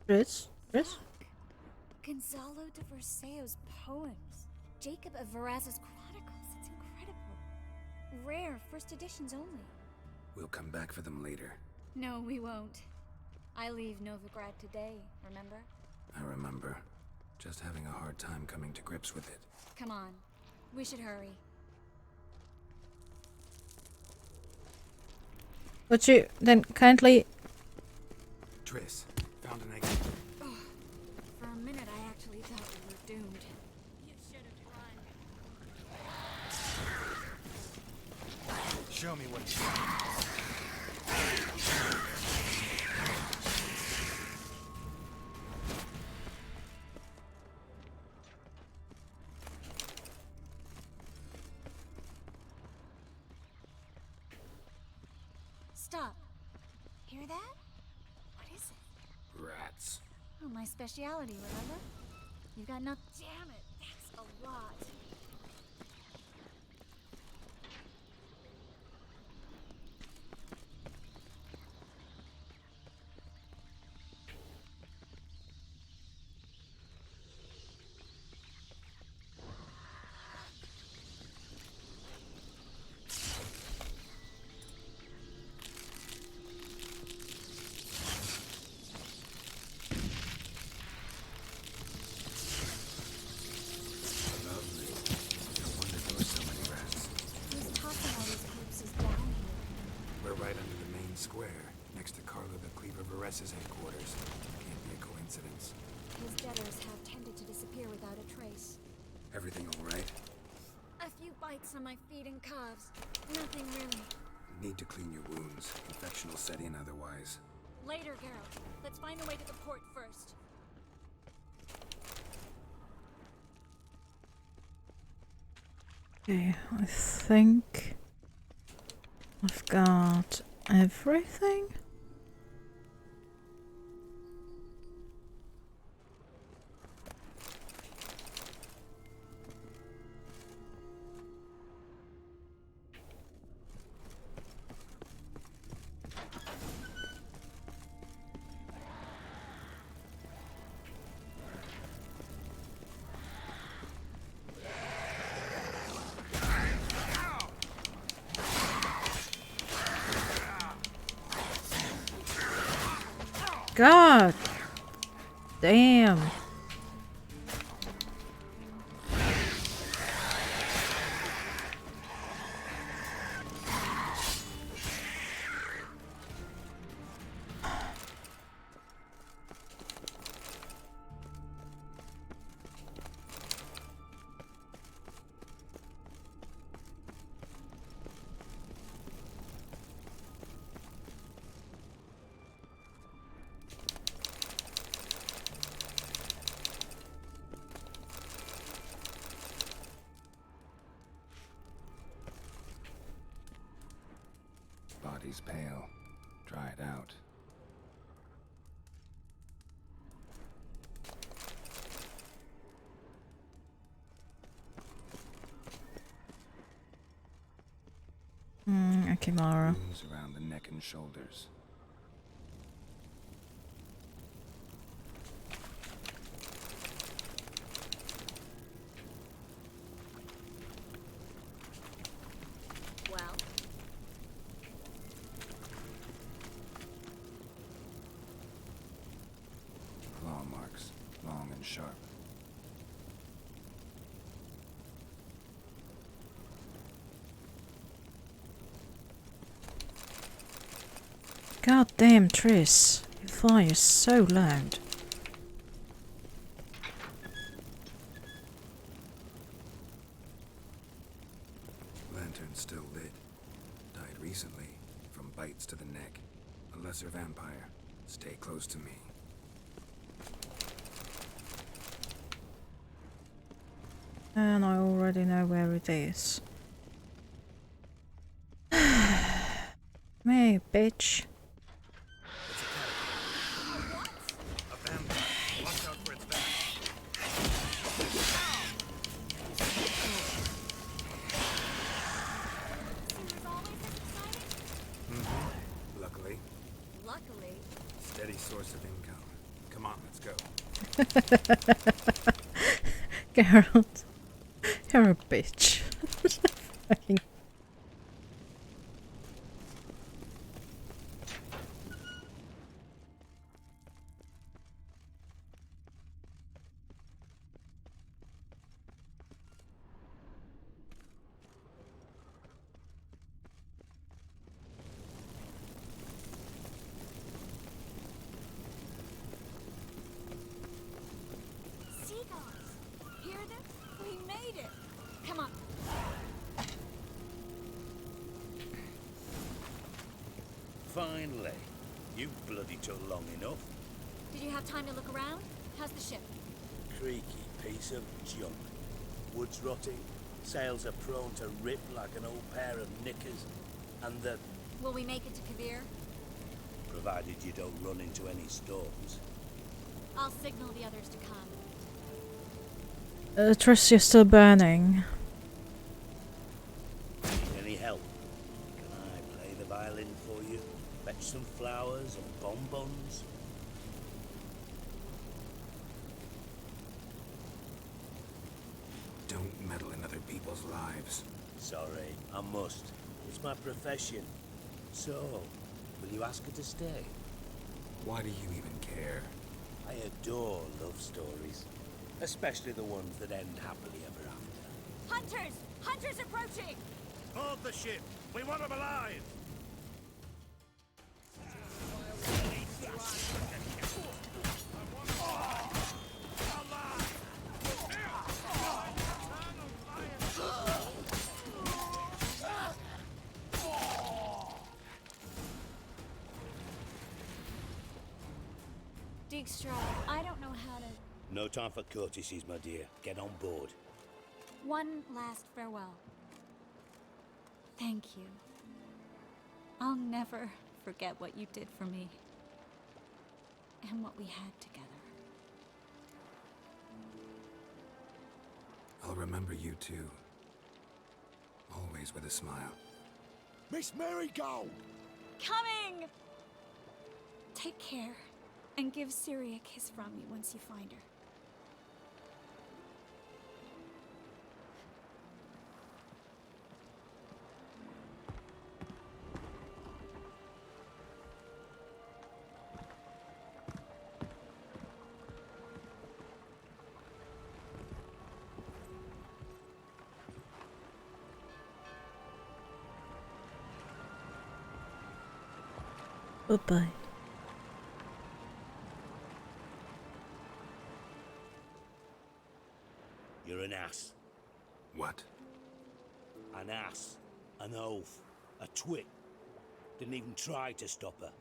Triss? Gonzalo de Verseo's poems. Jacob of Varaz's chronicles. It's incredible. Rare, first editions only. We'll come back for them later. No, we won't. I leave Novigrad today, remember? I remember. Just having a hard time coming to grips with it. Come on. We should hurry. Would you then kindly... Triss, found an exit. For a minute, I actually thought we were doomed. You should have run. Show me what you Stop. Hear that? What is it? Rats. Oh, my speciality, remember? You've got no... Damn it, that's a lot. else is down here? We're right under the main square, next to Carlo the Cleaver Vares's headquarters. Can't be a coincidence. His debtors have tended to disappear without a trace. Everything all right? A few bites on my feet and calves. Nothing really. Need to clean your wounds. Infection will set in otherwise. Later, Geralt. Let's find the way to the port first. Okay, I think I've got everything. God damn. Body's pale, dried out. Okay, Mara. Wounds around the neck and shoulders. Well, Claw marks, long and sharp. God damn, Triss. Your fire's so loud. Lantern's still lit. Died recently, from bites to the neck. A lesser vampire. Stay close to me. And I already know where it is. Me, bitch. A vampire. Watch out for its back. Luckily. luckily. Steady source of income. Come on, let's go. Geralt, you're a bitch. Fucking. Seagulls! Hear them? We made it! Come on. Finally. You bloody took long enough. Did you have time to look around? How's the ship? Creaky piece of junk. Wood's rotting. Sails are prone to rip like an old pair of knickers. And the... Will we make it to Kavir? provided you don't run into any storms. I'll signal the others to come. Triss, you're still burning. Any help? Can I play the violin for you? Fetch some flowers and bonbons? Don't meddle in other people's lives. Sorry, I must. It's my profession. So, will you ask her to stay? Why do you even care? I adore love stories. Especially the ones that end happily ever after. Hunters! Hunters approaching! Board the ship. We want them alive. Dijkstra, I don't know how to... No time for courtesies, my dear. Get on board. One last farewell. Thank you. I'll never forget what you did for me. And what we had together. I'll remember you too. Always with a smile. Miss Marigold! Coming! Take care. And give Ciri a kiss from me once you find her. Bye-bye. You're an ass. What? An ass. An oaf. A twit. Didn't even try to stop her.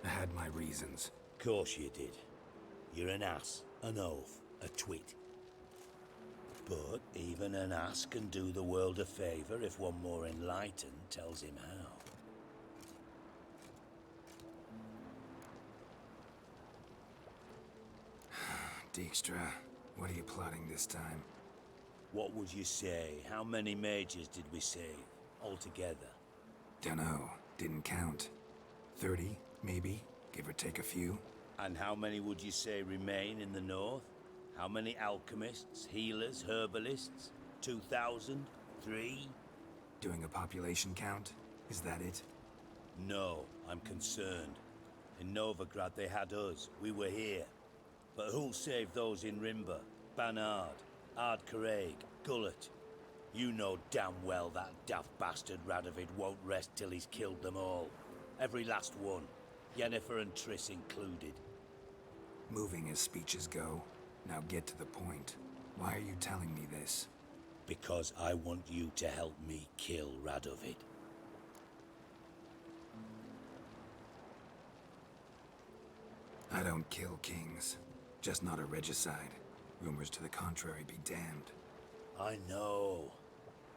I had my reasons. Course you did. You're an ass, an oaf, a twit. But even an ass can do the world a favour if one more enlightened tells him how. Dijkstra, what are you plotting this time? What would you say? How many mages did we save altogether? Dunno. Didn't count. 30, maybe? Give or take a few? And how many would you say remain in the north? How many alchemists, healers, herbalists? 2,000? 3? Doing a population count? Is that it? No, I'm concerned. In Novigrad they had us. We were here. But who'll save those in Rimba? Banard, Ardcaraig, Gullet? You know damn well that daft bastard Radovid won't rest till he's killed them all. Every last one. Yennefer and Triss included. Moving as speeches go. Now get to the point. Why are you telling me this? Because I want you to help me kill Radovid. I don't kill kings. Just not a regicide. Rumors to the contrary be damned. I know.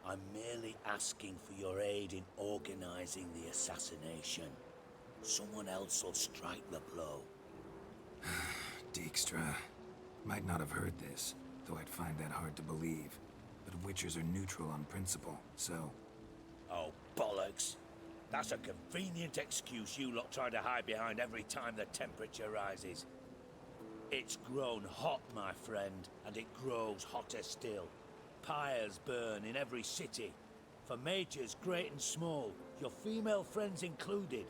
I'm merely asking for your aid in organizing the assassination. Someone else will strike the blow. Dijkstra. Might not have heard this, though I'd find that hard to believe. But Witchers are neutral on principle, so... Oh, bollocks. That's a convenient excuse you lot try to hide behind every time the temperature rises. It's grown hot, my friend, and it grows hotter still. Pyres burn in every city. For mages great and small, your female friends included.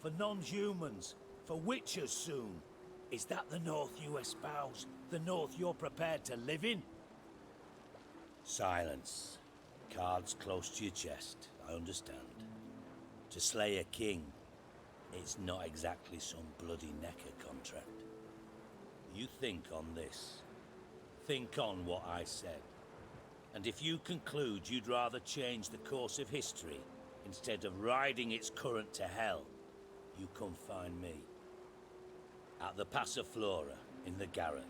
For non-humans, for witchers soon. Is that the North you espouse? The North you're prepared to live in? Silence. Cards close to your chest, I understand. To slay a king, it's not exactly some bloody necker contract. You think on this. Think on what I said. And if you conclude you'd rather change the course of history instead of riding its current to hell, you come find me. At the Passiflora in the garret.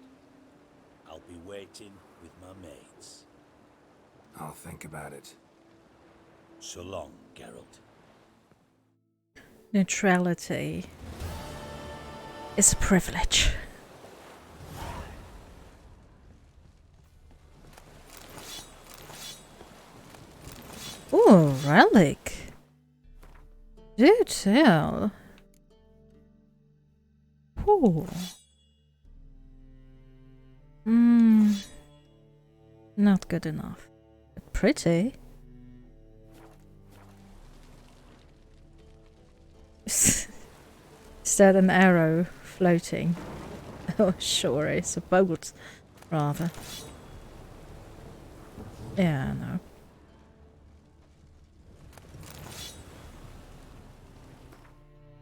I'll be waiting with my mates. I'll think about it. So long, Geralt. Neutrality is a privilege. Ooh, relic. Do tell. Ooh. Not good enough. But pretty. Is that an arrow floating? Oh, sure, it's a boat, rather. Yeah, I know.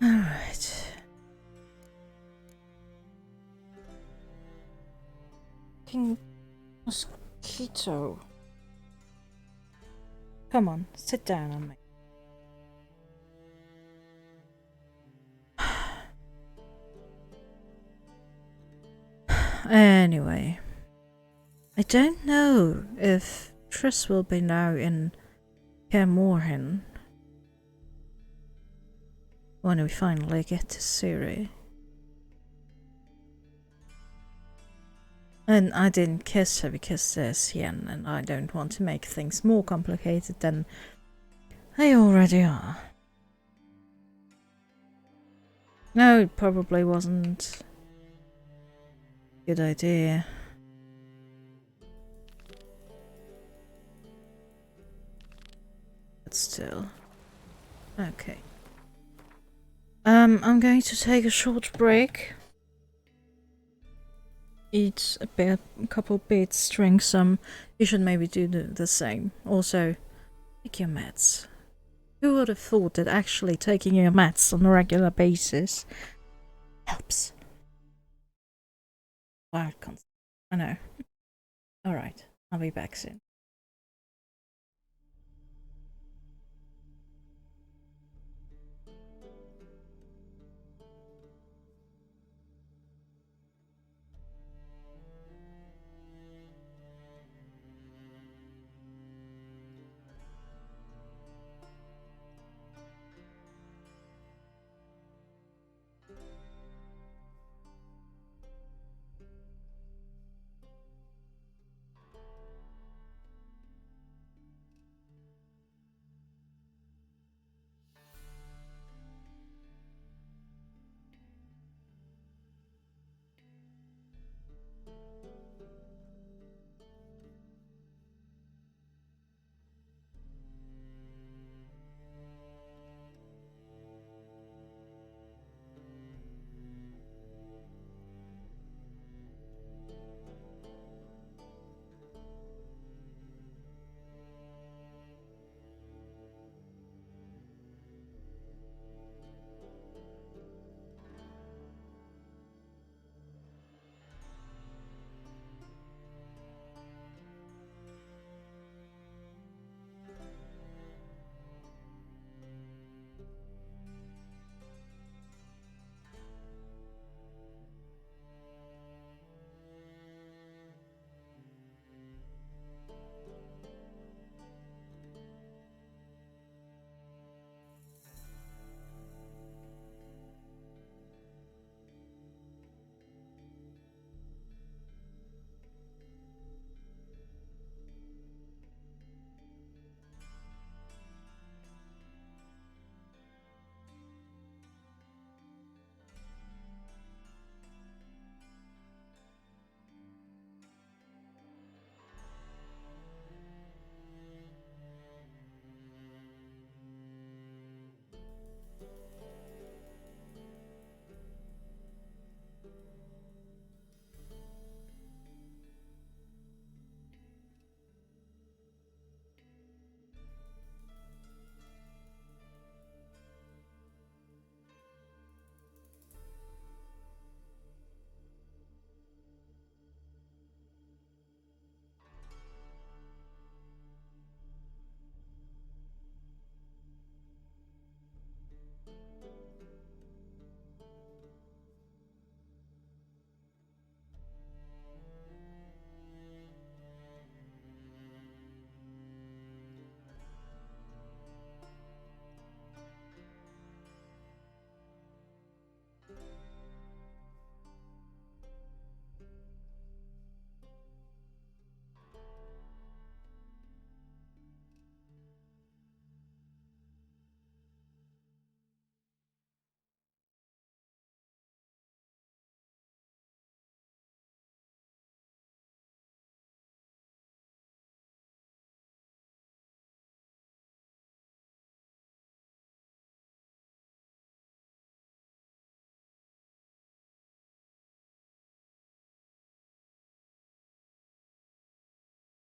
Alright. King Mosquito. Come on, sit down on me. Anyway, I don't know if Triss will be now in Kermorhen when we finally get to Ciri. And I didn't kiss her because there's Yen, and I don't want to make things more complicated than they already are. No, it probably wasn't a good idea. But still. Okay. I'm going to take a short break. Eat a couple bits, drink some. You should maybe do the same. Also, take your meds. Who would have thought that actually taking your meds on a regular basis helps? Wild concept. I know. Alright, I'll be back soon.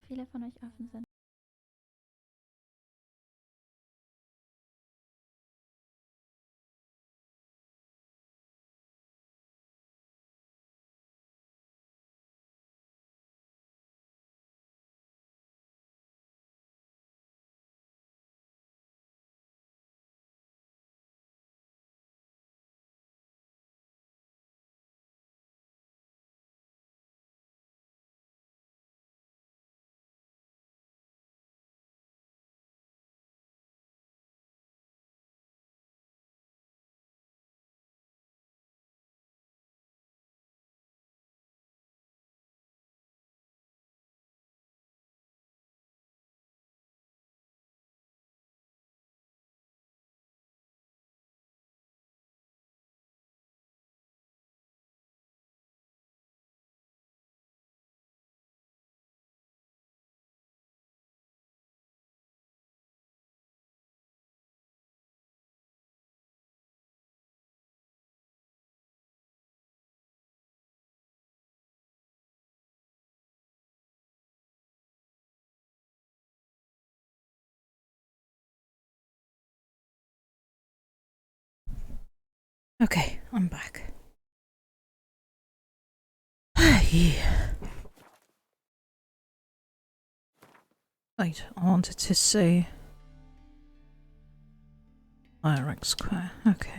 Viele von euch offen sind. Okay, I'm back. Yeah. Wait, I wanted to see Iraq Square. Okay.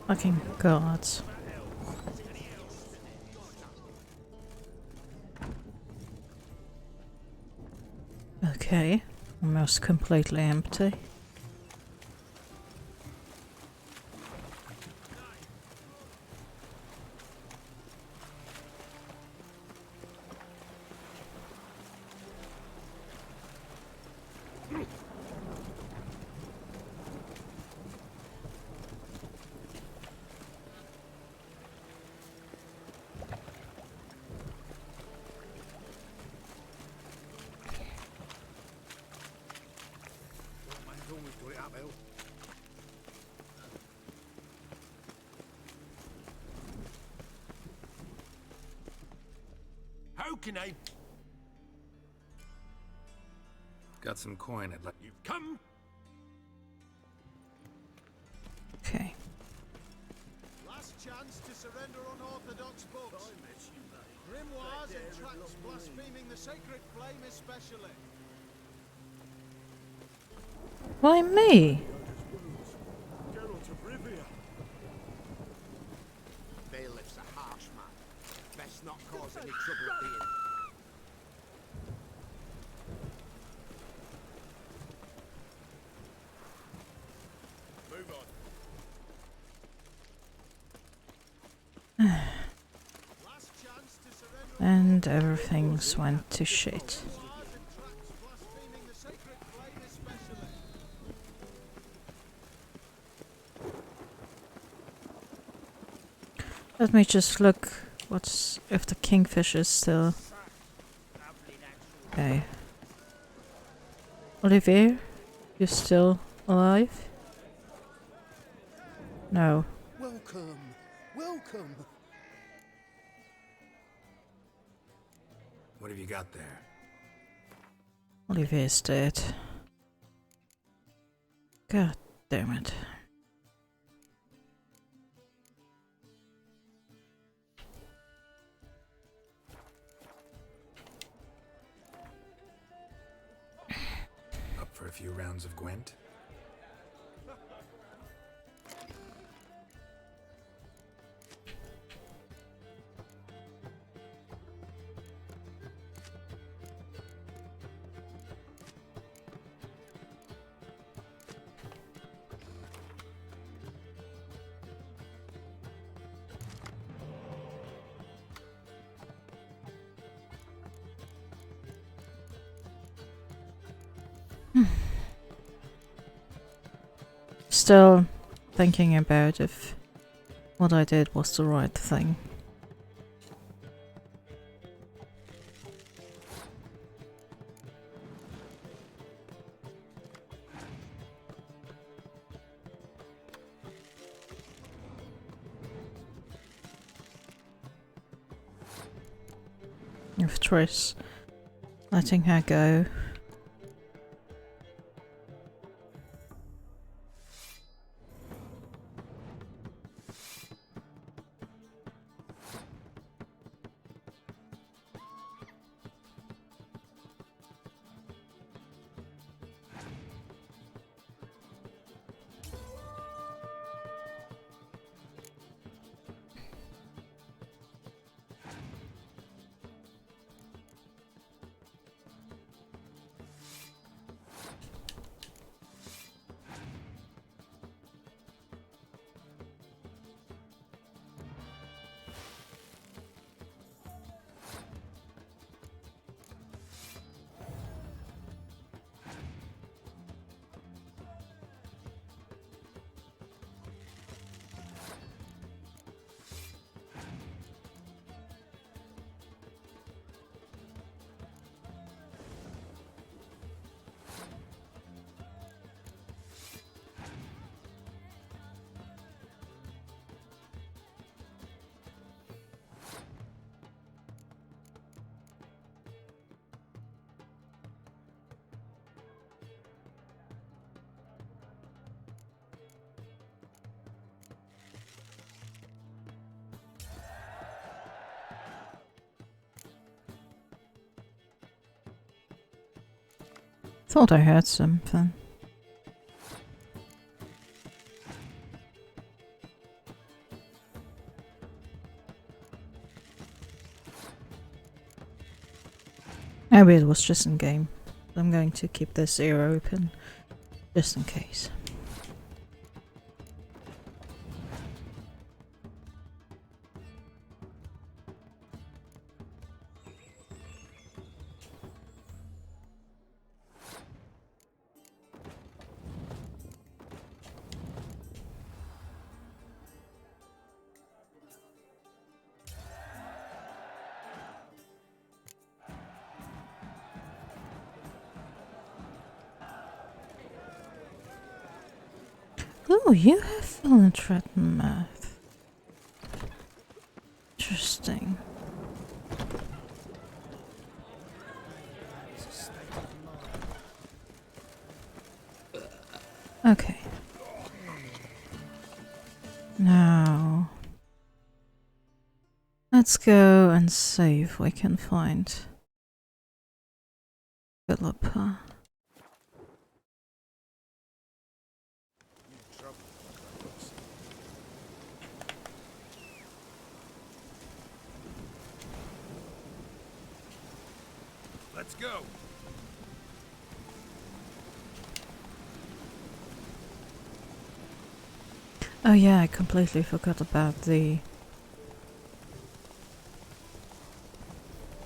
Fucking gods. Okay, almost completely empty. How can I? Got some coin I'd like. You've come. Okay. Last chance to surrender unorthodox books. Grimoires and tracts blaspheming the sacred flame especially. Why me? Geralt of Rivia. Bailiff's a harsh man. Best not cause any trouble here. Move on. And everything's went to shit. Let me just look what's if the kingfish is still. Okay. Olivier, you still alive? No. Welcome, welcome. What have you got there? Olivier's dead. God damn it. Up for a few rounds of Gwent? Still thinking about if what I did was the right thing. With Triss letting her go. thought I heard something. Maybe it was just in game. I'm going to keep this ear open just in case. Oh, you have fallen threatened math. Interesting. Okay. Now let's go and see if we can find Philippa. Let's go. Oh yeah, I completely forgot about the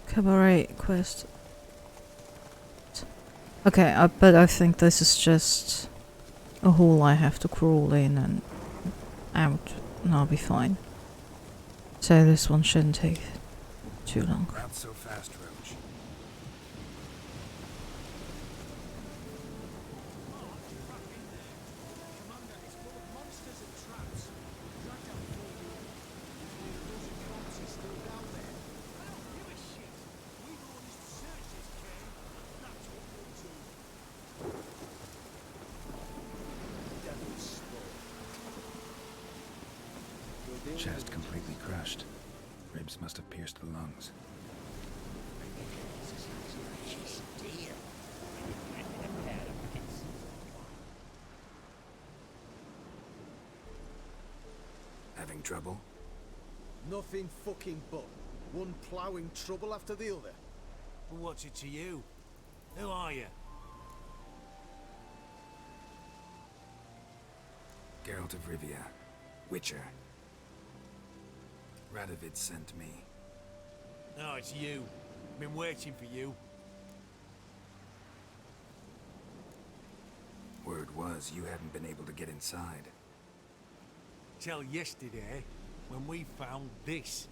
cabaret quest. Okay, but I think this is just a hole I have to crawl in and out, and I'll be fine. So this one shouldn't take too long. Not so fast, Roach. Chest completely crushed. Ribs must have pierced the lungs. Having trouble? Nothing fucking but. One ploughing trouble after the other. Well, what's it to you? Who are you? Geralt of Rivia. Witcher. Radovid sent me. Oh, it's you. Been waiting for you. Word was you hadn't been able to get inside. Till yesterday, when we found this.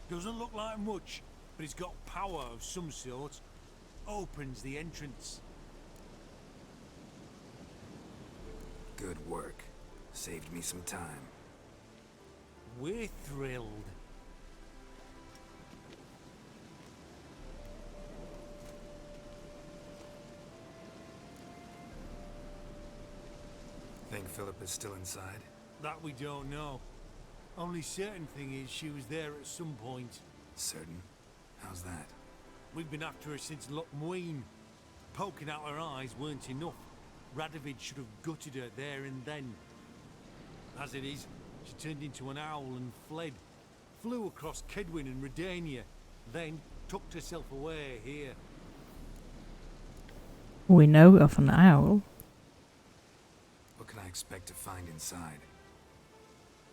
Doesn't look like much, but it's got power of some sort. Opens the entrance. Good work. Saved me some time. We're thrilled. Think Philip is still inside? That we don't know. Only certain thing is she was there at some point. Certain? How's that? We've been after her since Lochmuin. Poking out her eyes weren't enough. Radovid should have gutted her there and then. As it is, she turned into an owl and fled. Flew across Kedwin and Redania, then tucked herself away here. We know of an owl. What can I expect to find inside?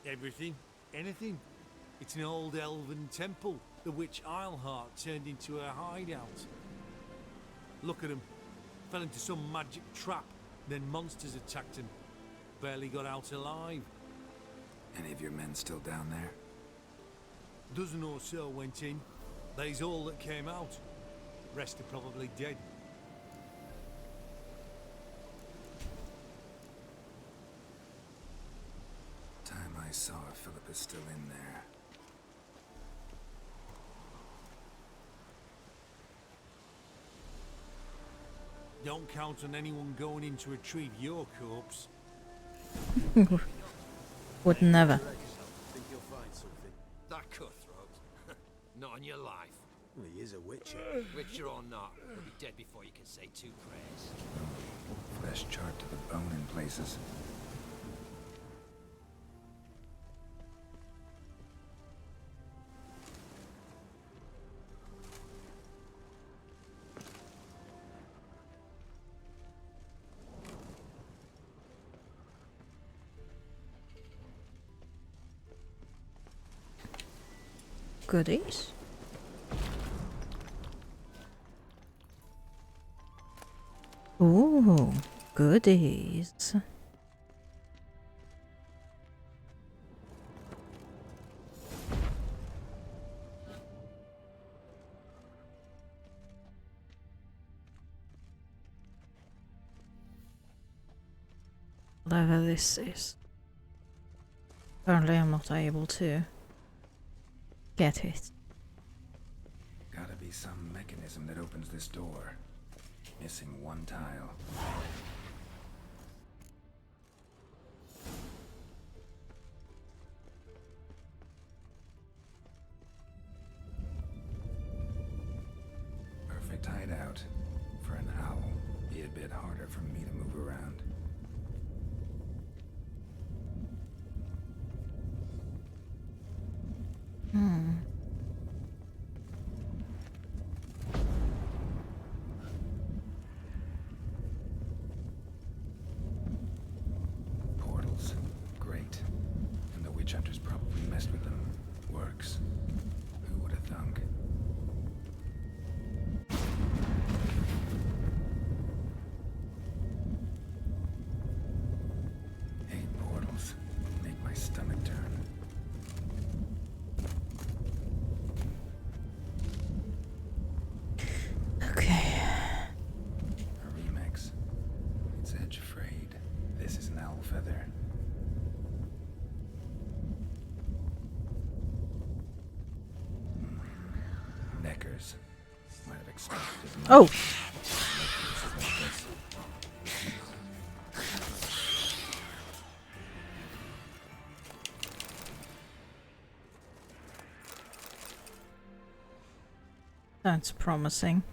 Everything, anything. It's an old elven temple, the witch Eilhart turned into a hideout. Look at him. Fell into some magic trap, then monsters attacked him. Barely got out alive. Any of your men still down there? Dozen or so went in. They's all that came out. Rest are probably dead. Time I saw her, Philip is still in there. Don't count on anyone going in to retrieve your corpse. Would never. Think you'll find something? That cutthroat. Not on your life. Well, he is a witcher. Witcher or not, he'll be dead before you can say two prayers. Flesh charred to the bone in places. Goodies. Ooh, goodies. Whatever this is. Apparently I'm not able to get it. Gotta be some mechanism that opens this door. Missing one tile. Perfect hideout. For an owl, be a bit harder for me to move around. Portals. Great. And the witch hunters probably messed with them. Works. Who would have thunk? Hate portals. Make my stomach turn. Okay. A remix. Its edge frayed. This is an owl feather. Neckers. Might have expected as much. Oh! That's promising.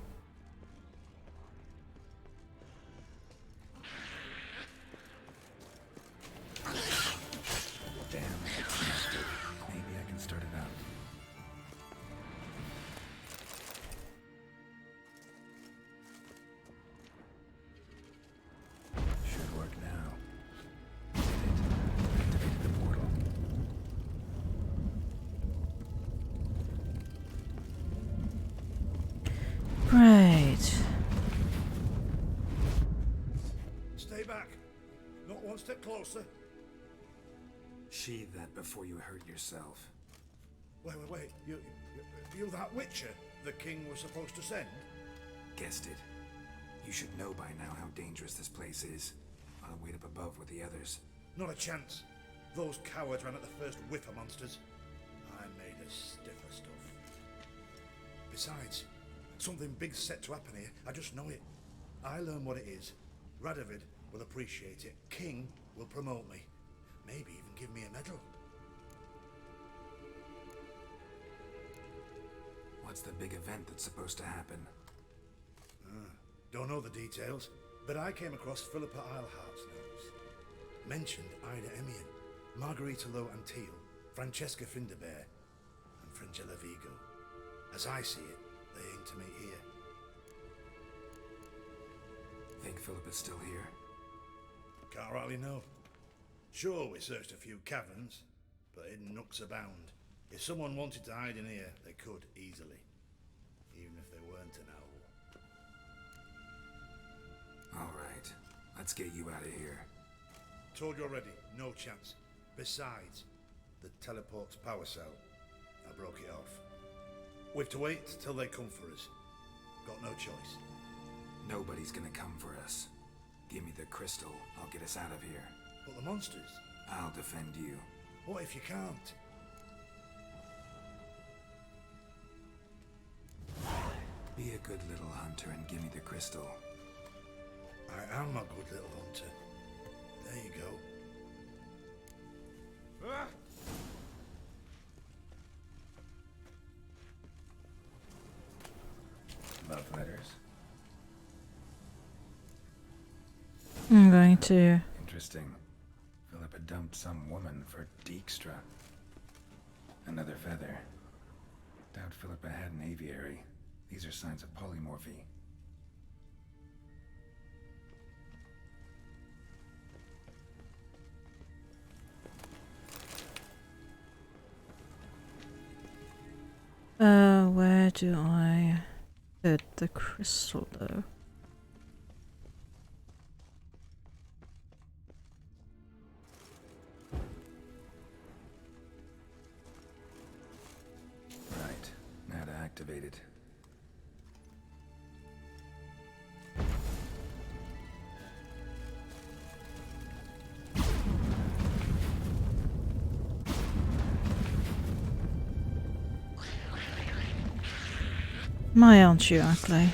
Damn. Maybe I can start it up. Should work now. Did it. Activated the portal. Right. Stay back. Not one step closer. Sheathe that before you hurt yourself. Wait. You that witcher the king was supposed to send? Guessed it. You should know by now how dangerous this place is. I'll wait up above with the others. Not a chance. Those cowards ran at the first whiff of monsters. I made a stiffer stuff. Besides, something big's set to happen here. I just know it. I learn what it is. Radovid will appreciate it. King will promote me. Maybe even give me a medal. What's the big event that's supposed to happen? Don't know the details, but I came across Philippa Eilhart's notes. Mentioned Ida Emian, Margarita Low Antille, Francesca Finderbear, and Fringilla Vigo. As I see it, they aim to meet here. Think Philippa's still here? Can't rightly know. Sure, we searched a few caverns, but hidden nooks abound. If someone wanted to hide in here, they could easily. Even if they weren't an owl. Alright, let's get you out of here. Told you already, no chance. Besides, the teleport's power cell. I broke it off. We've to wait till they come for us. Got no choice. Nobody's gonna come for us. Give me the crystal, I'll get us out of here. But the monsters? I'll defend you. What if you can't? Be a good little hunter and give me the crystal. I am a good little hunter. There you go. I'm going to... Interesting. Philippa dumped some woman for Dijkstra. Another feather. Doubt Philippa had an aviary. These are signs of polymorphy. Where do I put the crystal though? Right, now to activate it. My, aren't you ugly?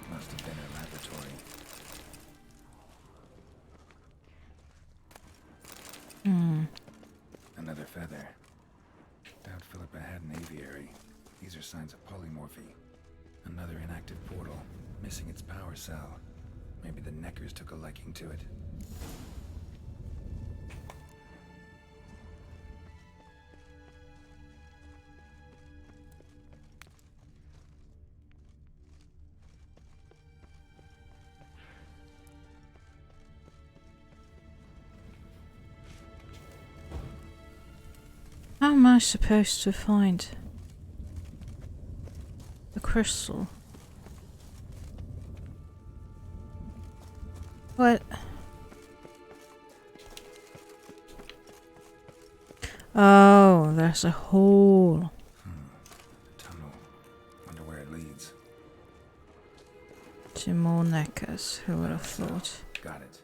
Must have been a laboratory. Another feather. Doubt Philippa had an aviary. These are signs of polymorphy. Another inactive portal, missing its power cell. Maybe the Neckers took a liking to it. How am I supposed to find the crystal? What? Oh, there's a hole. Tunnel. Wonder where it leads. To more Neckers, who would have thought? Got it.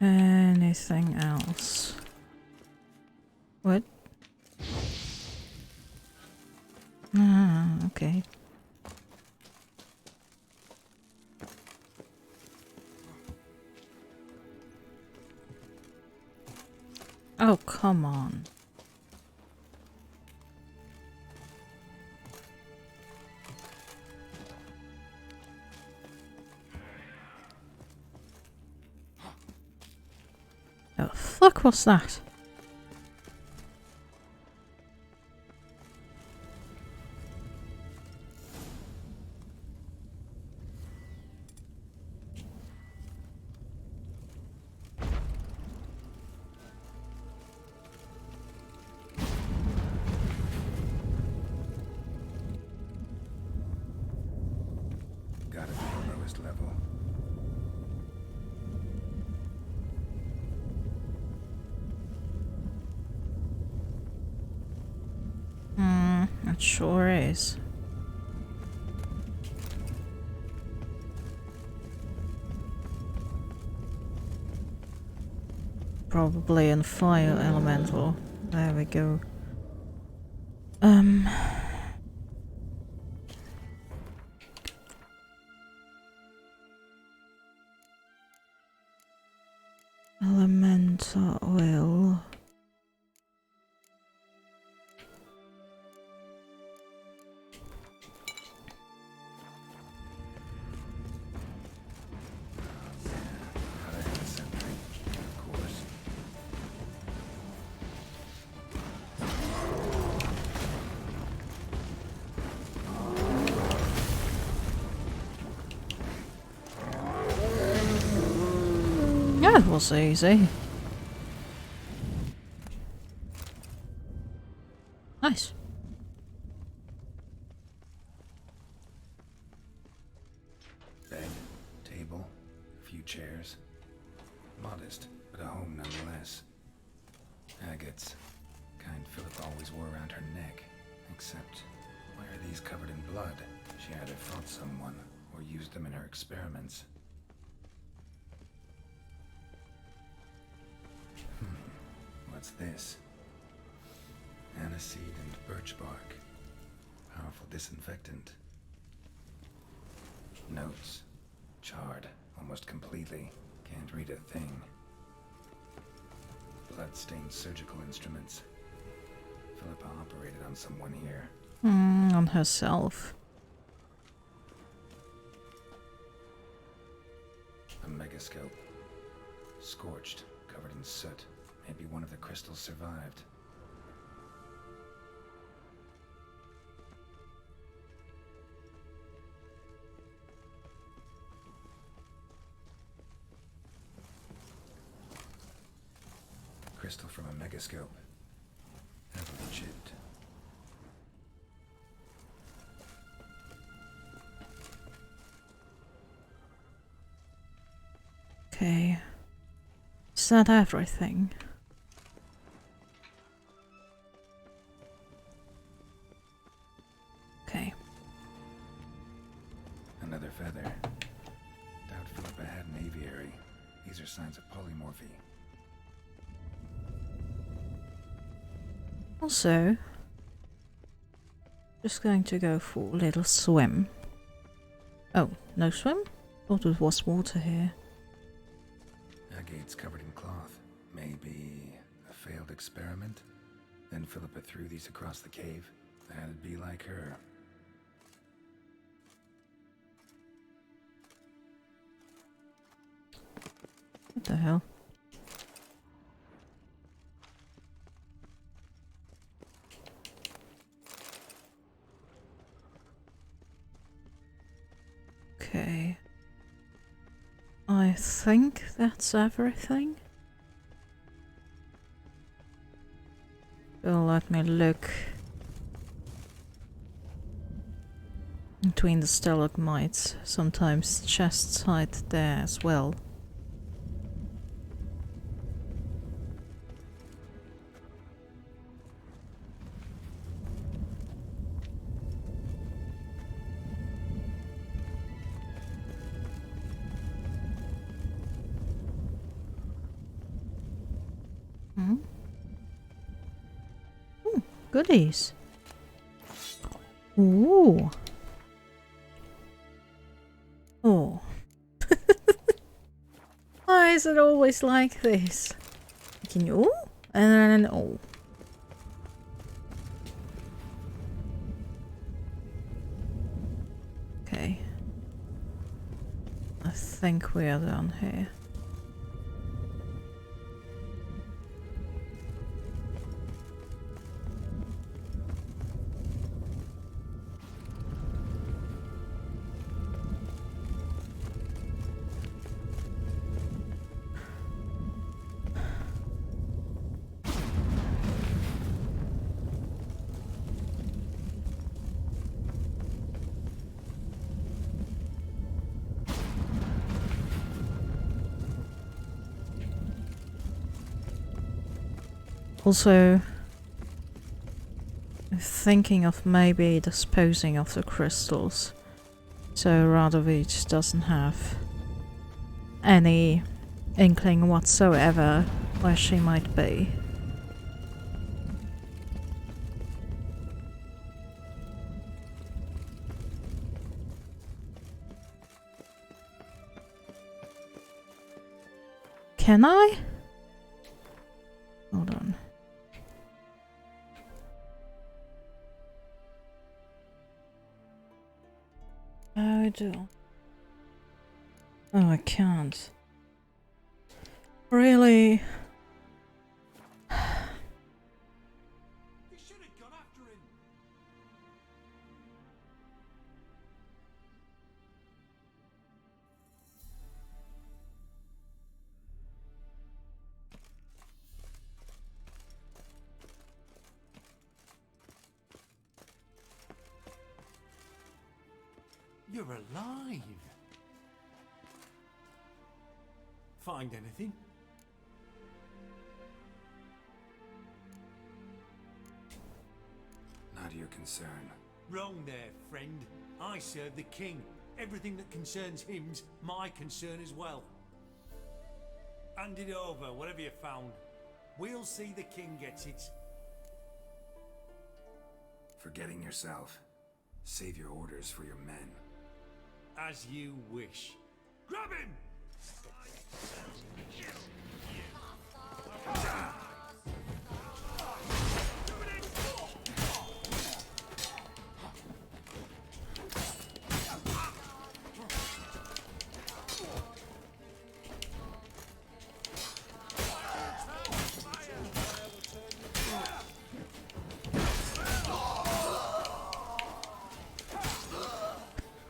Anything else? What? Ah, okay. Oh, come on. The fuck was that? Gotta be the lowest level. It sure is. Probably in fire elemental. There we go. Elemental oil. That was easy. Nice. Bed, table, a few chairs. Modest, but a home nonetheless. Agates. Kind Philippa always wore around her neck. Except, why are these covered in blood? She either fought someone, or used them in her experiments. What's this? Aniseed and birch bark. Powerful disinfectant. Notes. Charred almost completely. Can't read a thing. Blood-stained surgical instruments. Philippa operated on someone here. On herself. A megascope. Scorched, covered in soot. Maybe one of the crystals survived. Crystal from a megascope. Heavily chipped. Okay. Is that everything? Okay. Another feather. Doubt Philippa had an aviary. These are signs of polymorphy. Also, just going to go for a little swim. Oh, no swim? Thought it was water here. Agates covered in cloth. Maybe a failed experiment? Then Philippa threw these across the cave. That'd be like her. What the hell? Okay. I think that's everything. So let me look between the stalagmites. Sometimes chests hide there as well. Goodies. Ooh. Oh. Why is it always like this? Can you? Oh, and then oh. Okay. I think we are done here. Also, thinking of maybe disposing of the crystals, so Radovic doesn't have any inkling whatsoever where she might be. Can I? Hold on. I do. Oh, I can't. Really? You're alive. Find anything? Not your concern. Wrong there, friend. I serve the king. Everything that concerns him's my concern as well. Hand it over, whatever you found. We'll see the king gets it. Forgetting yourself. Save your orders for your men. As you wish. Grab him!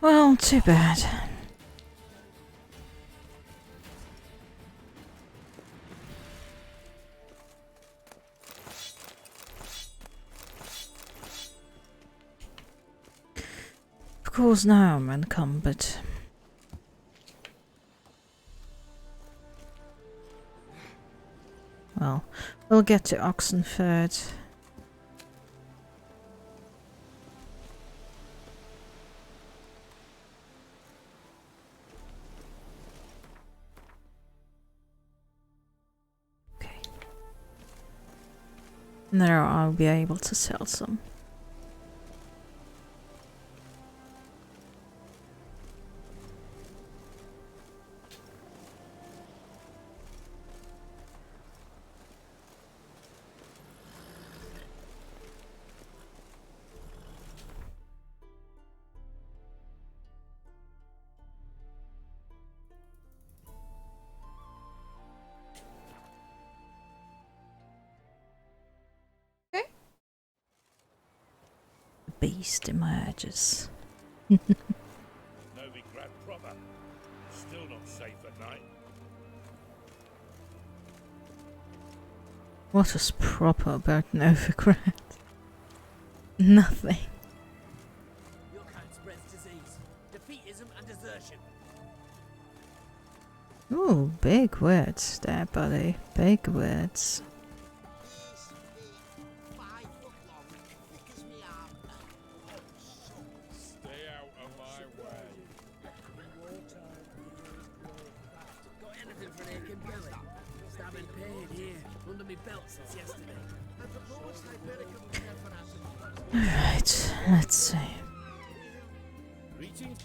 Well, too bad. Of course now I'm encumbered. Well, we'll get to Oxenford. And there I'll be able to sell some. Beast emerges. Novi Grad proper. Still not safe at night. What was proper about Novigrad? Nothing. Your kind spreads disease, defeatism and desertion. Ooh, big words there, buddy. Big words. Stay out of my way. Got anything for an aching belly? Stabbing pain here, under me belt since yesterday. Alright, let's see. Greetings.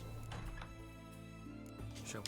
Sure.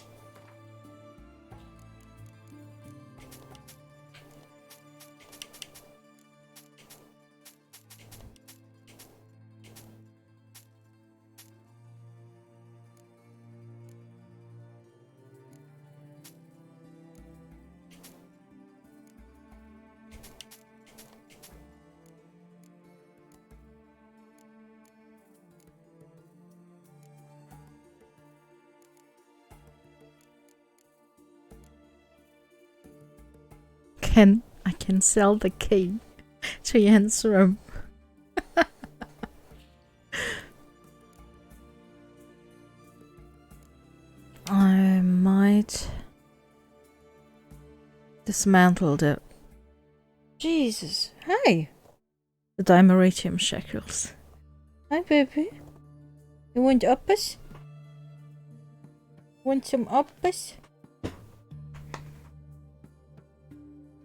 I can sell the key to Jens' room. I might dismantle the... Jesus, hey! The Dimeritium shackles. Hi, baby. You want uppers? Want some uppers?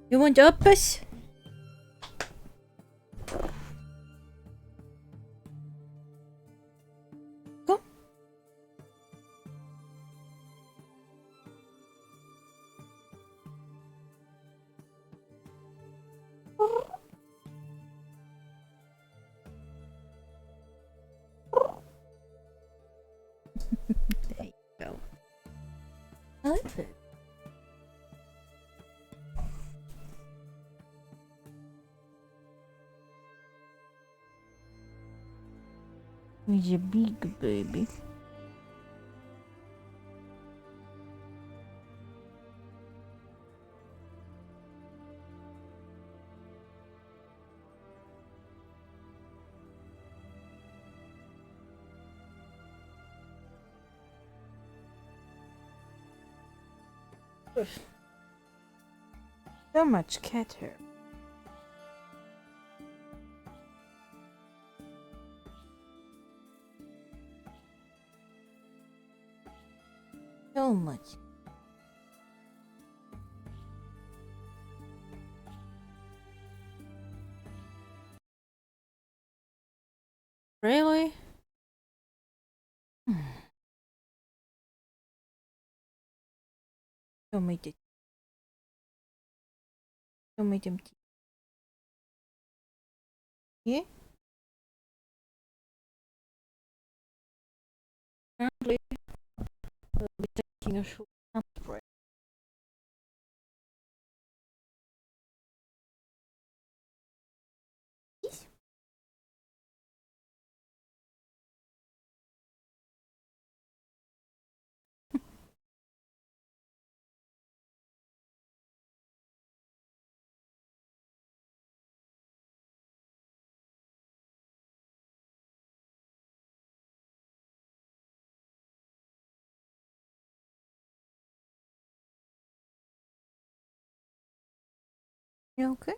You want uppers? Go. There you go. I like it. He's a big baby. So much cat hair. so much. Really? Show me the. Show me them. Yeah? Apparently, we'll be taking a short break. You okay?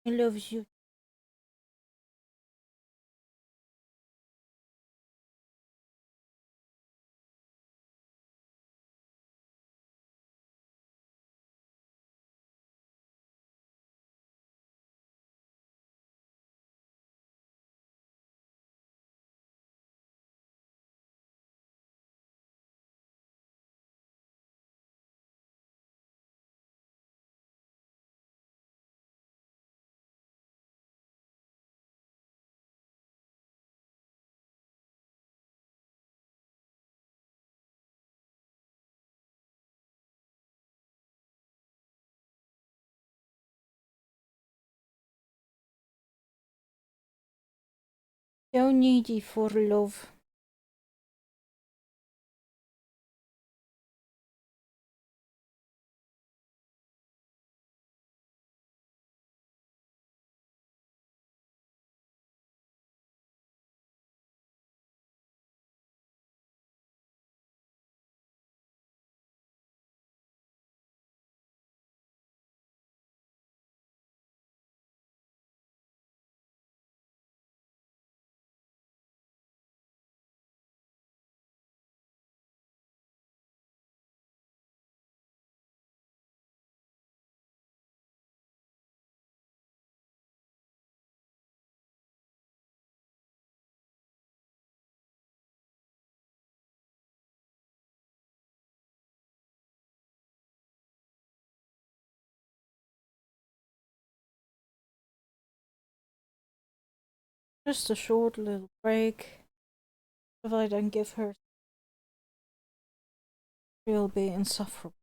He loves you. So needy for love. Just a short little break. If I don't give her, she'll be insufferable.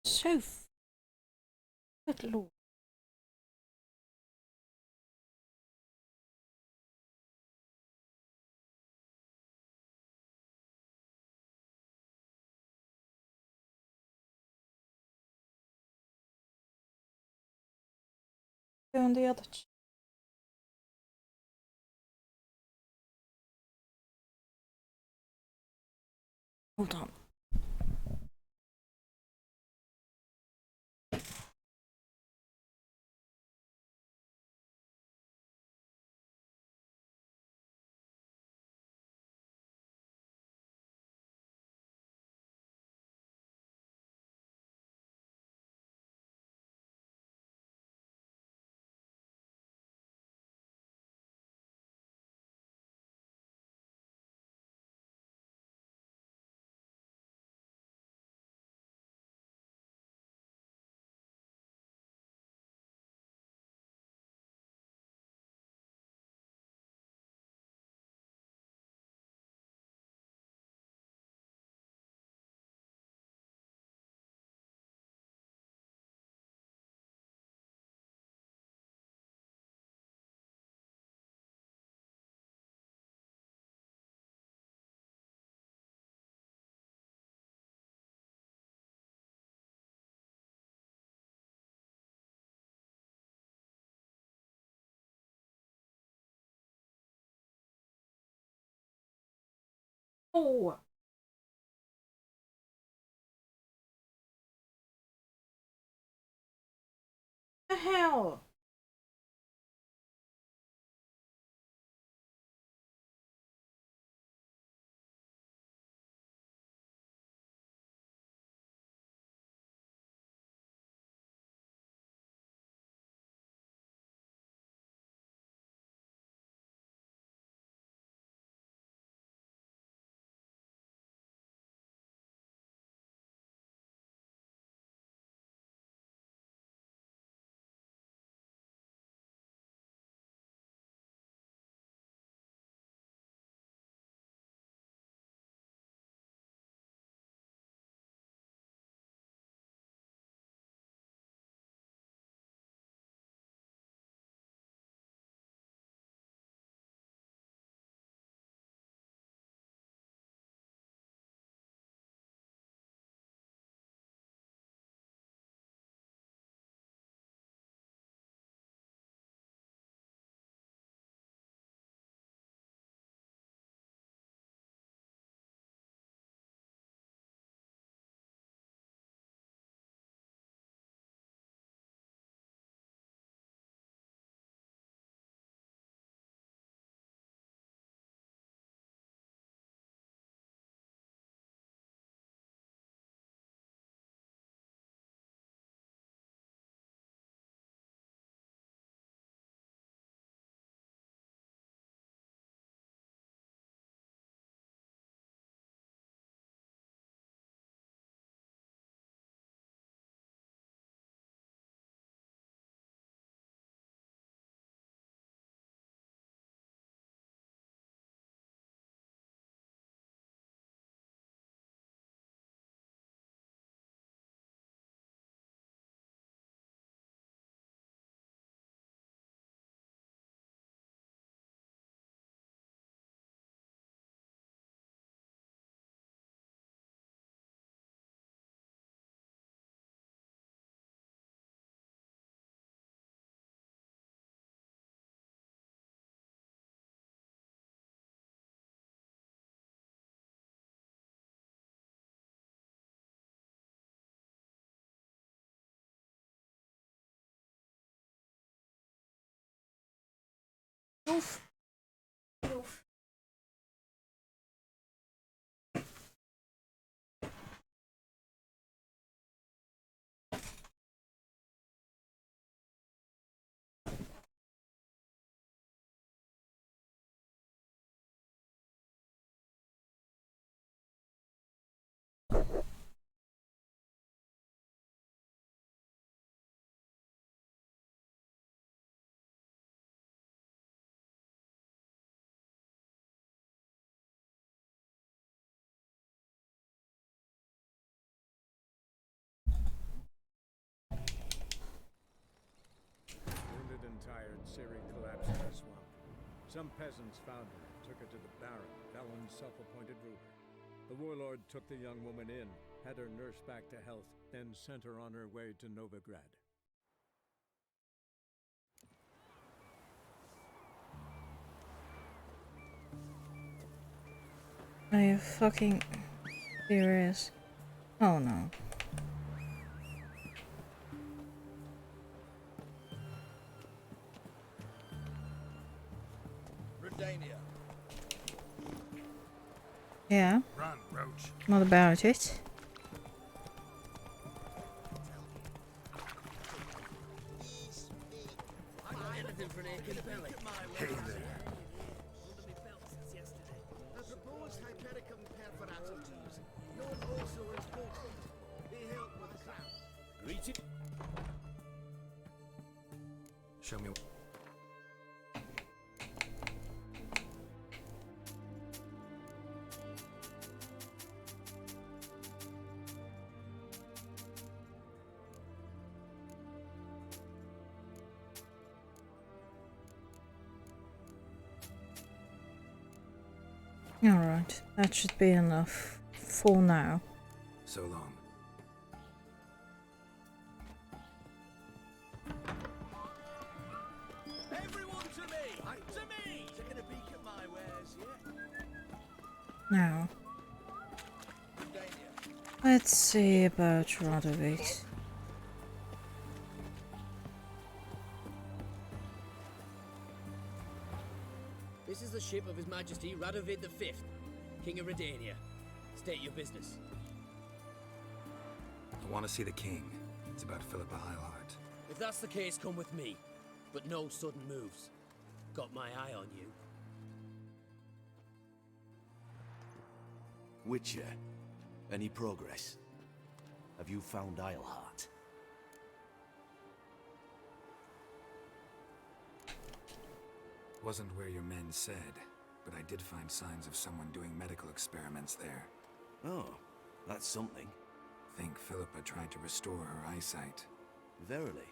So, good lord. Go on the other. Hold on. Oh! The hell? Oof. Oof. Wounded and tired, Ciri collapsed in a swamp. Some peasants found her and took her to the Baron, Belen's self-appointed ruler. The warlord took the young woman in, had her nursed back to health, then sent her on her way to Novigrad. Are you fucking serious? Oh no. Redania. Yeah. Run, Roach. What about it? Hey there. I proposed Hypericum perforatum to use, known also as gold. They help with the crown. Greet it. Show me. Alright, that should be enough for now. So long. Everyone to me! To me! Taking a peek at my wares, yeah? Now, Let's see about Radovid. This is the ship of His Majesty Radovid V, King of Redania. State your business. I want to see the king. It's about Philippa Eilhart. If that's the case, come with me. But no sudden moves. Got my eye on you. Witcher, any progress? Have you found Eilhart? Wasn't where your men said, but I did find signs of someone doing medical experiments there. Oh, that's something. Think Philippa tried to restore her eyesight. Verily.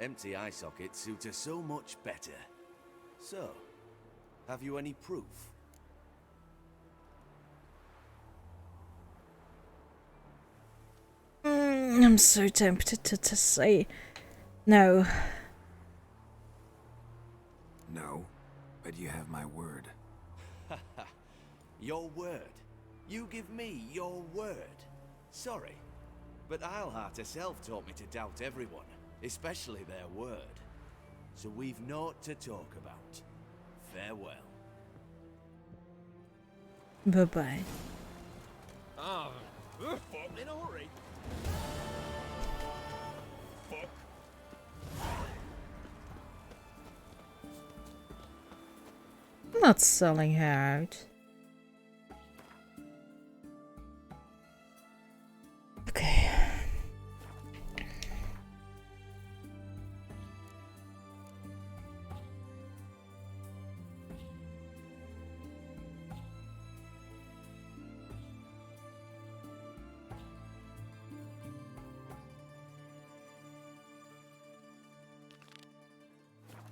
Empty eye sockets suit her so much better. So, have you any proof? I'm so tempted to say no. No, but you have my word. Your word? You give me your word? Sorry, but Eilhart herself taught me to doubt everyone, especially their word. So we've naught to talk about. Farewell. Bye-bye. Ah, fuck in a hurry. Fuck. I'm not selling her out. Okay.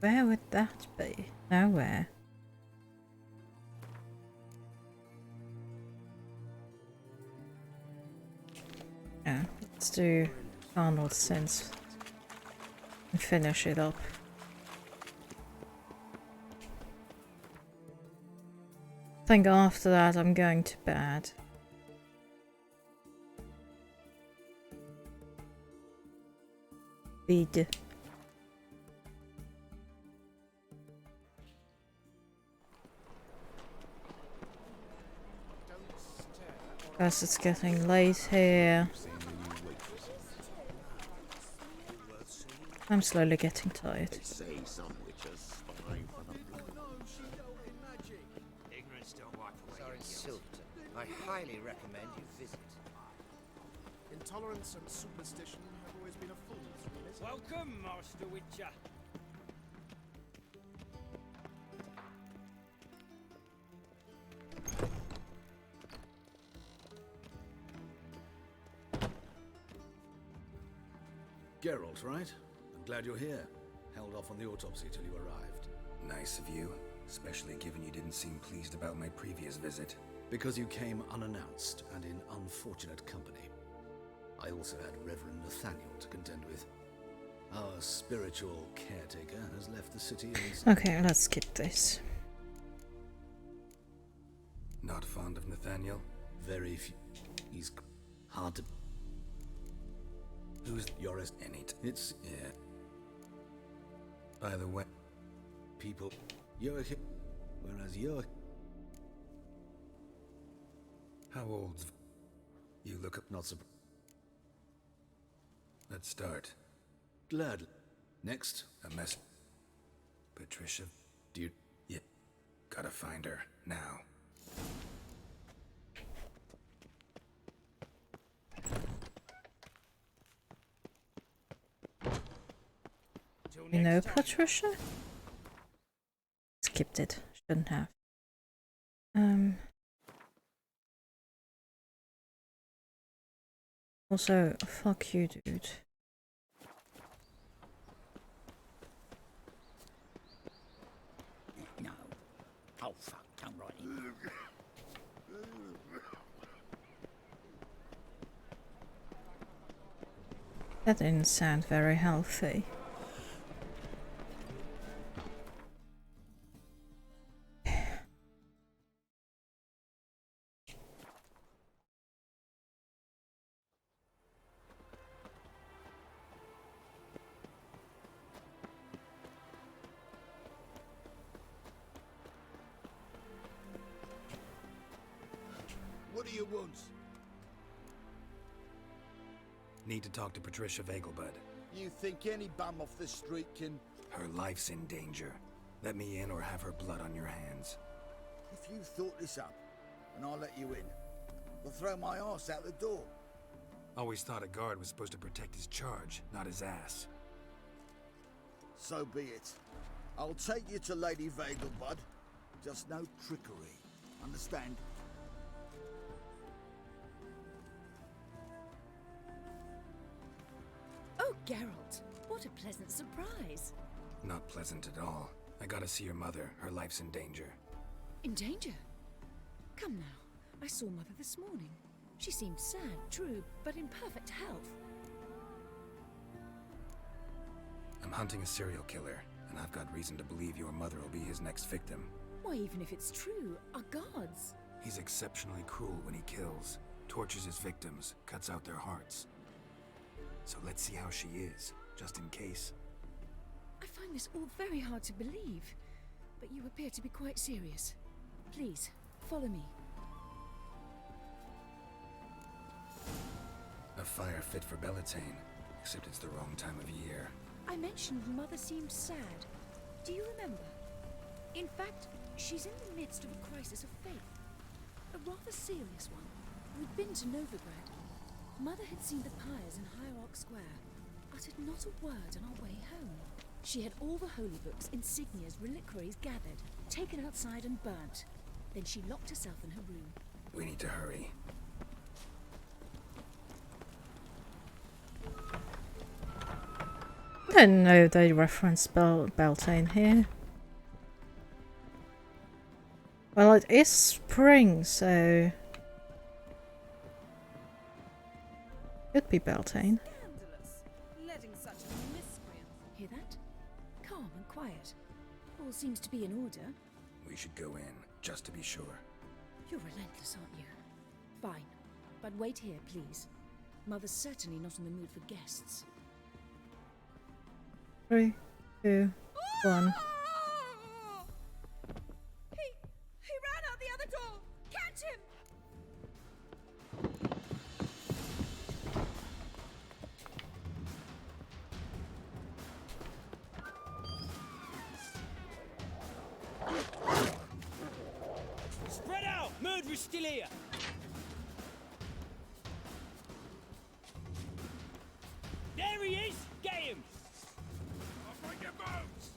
Where would that be? Nowhere. Yeah, let's do Arnold's Sins and finish it up. I think after that I'm going to bed. Bid. Guess it's getting late here. I'm slowly getting tired. Ignorance don't walk away. I highly recommend you visit. Intolerance and superstition have always been a fool's release. Welcome, Master Witcher. Geralt, right? I'm glad you're here. Held off on the autopsy till you arrived. Nice of you, especially given you didn't seem pleased about my previous visit. Because you came unannounced and in unfortunate company. I also had Reverend Nathaniel to contend with. Our spiritual caretaker has left the city and... Okay, let's skip this. Not fond of Nathaniel? Very few. He's hard to... Who's Yoris? It's... Yeah. By the way... People... Joachim... Whereas Joachim... How old's... You look up... Not surprised. Let's start. Gladly. Next. A mess... Patricia... Do you... Yeah. Gotta find her. Now. You know Patricia? Skipped it. Shouldn't have. Also, fuck you, dude. No. Oh fuck, come right in. That didn't sound very healthy. you once. Need to talk to Patricia Vegelbud. You think any bum off the street can... Her life's in danger. Let me in or have her blood on your hands. If you thought this up, and I'll let you in, I'll throw my arse out the door. Always thought a guard was supposed to protect his charge, not his ass. So be it. I'll take you to Lady Vegelbud. Just no trickery. Understand? Oh, Geralt, what a pleasant surprise. Not pleasant at all. I gotta see your mother. Her life's in danger. In danger? Come now. I saw Mother this morning. She seemed sad, true, but in perfect health. I'm hunting a serial killer, and I've got reason to believe your mother will be his next victim. Why, even if it's true, our gods. He's exceptionally cruel when he kills, tortures his victims, cuts out their hearts. So let's see how she is, just in case. I find this all very hard to believe, but you appear to be quite serious. Please, follow me. A fire fit for Bellatane, except it's the wrong time of year. I mentioned Mother seemed sad. Do you remember? In fact, she's in the midst of a crisis of faith. A rather serious one. We'd been to Novigrad. Mother had seen the pyres in Hierarch Square, uttered not a word on our way home. She had all the holy books, insignias, reliquaries gathered, taken outside and burnt. Then she locked herself in her room. We need to hurry. I don't know they reference Beltane here. Well, it is spring, so... Could be Beltane. Letting such a miscreant. Hear that? Calm and quiet. All seems to be in order. We should go in, just to be sure. You're relentless, aren't you? Fine. But wait here, please. Mother's certainly not in the mood for guests. 3, 2, 1. He ran out the other door! Catch him! Spread out! Murderer's still here! There he is! Get him! Off like your boats!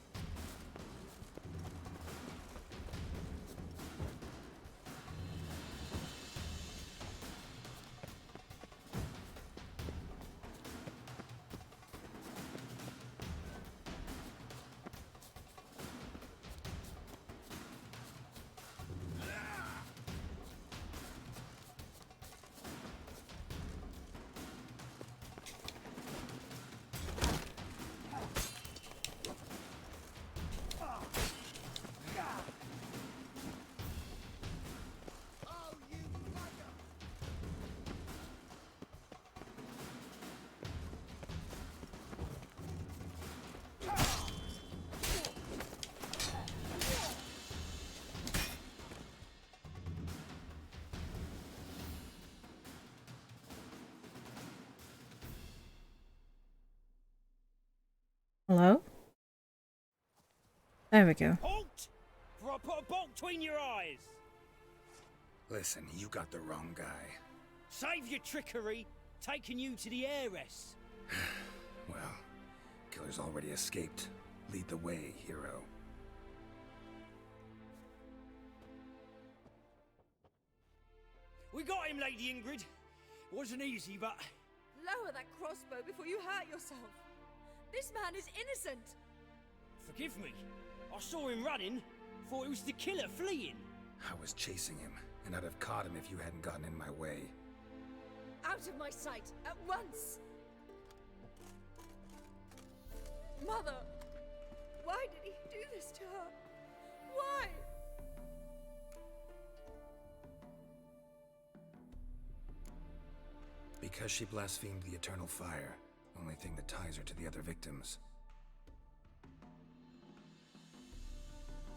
Hello? There we go. Halt! For I put a bolt between your eyes! Listen, you got the wrong guy. Save your trickery! Taking you to the heiress! Well, killer's already escaped. Lead the way, hero. We got him, Lady Ingrid. Wasn't easy, but... Lower that crossbow before you hurt yourself. This man is innocent. Forgive me. I saw him running. Thought it was the killer fleeing. I was chasing him, and I'd have caught him if you hadn't gotten in my way. Out of my sight, at once! Mother! Why did he do this to her? Why? Because she blasphemed the eternal fire. Only thing that ties her to the other victims.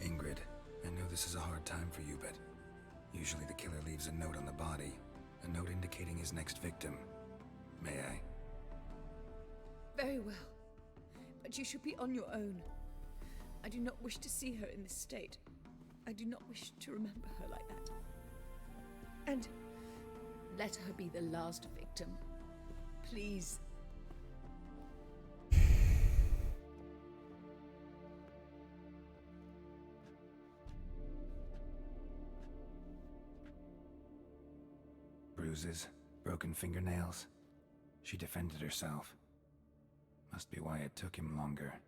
Ingrid, I know this is a hard time for you, but usually the killer leaves a note on the body. A note indicating his next victim. May I? Very well. But you should be on your own. I do not wish to see her in this state. I do not wish to remember her like that. And let her be the last victim. Please. Bruises, broken fingernails. She defended herself. Must be why it took him longer,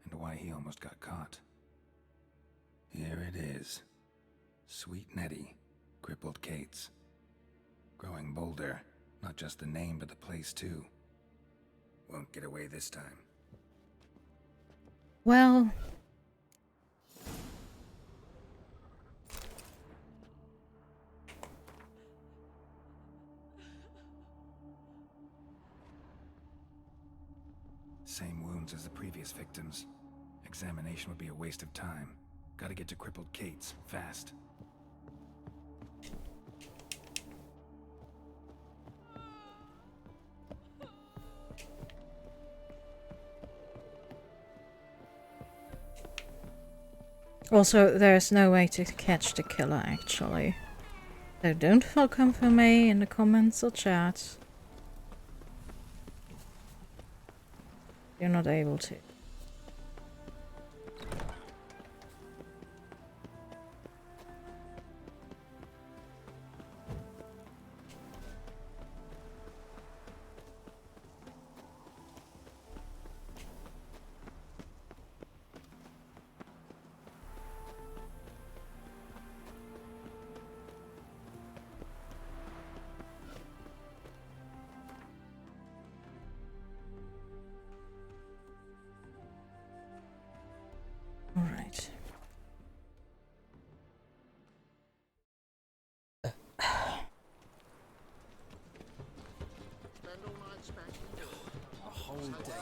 and why he almost got caught. Here it is. Sweet Nettie, crippled Kate's. Growing bolder, not just the name but the place too. Won't get away this time. Well... Same wounds as the previous victims. Examination would be a waste of time. Gotta get to crippled Kate's, fast. Also, there's no way to catch the killer, actually. So don't feel come for me in the comments or chat. You're not able to. Alright. A whole day.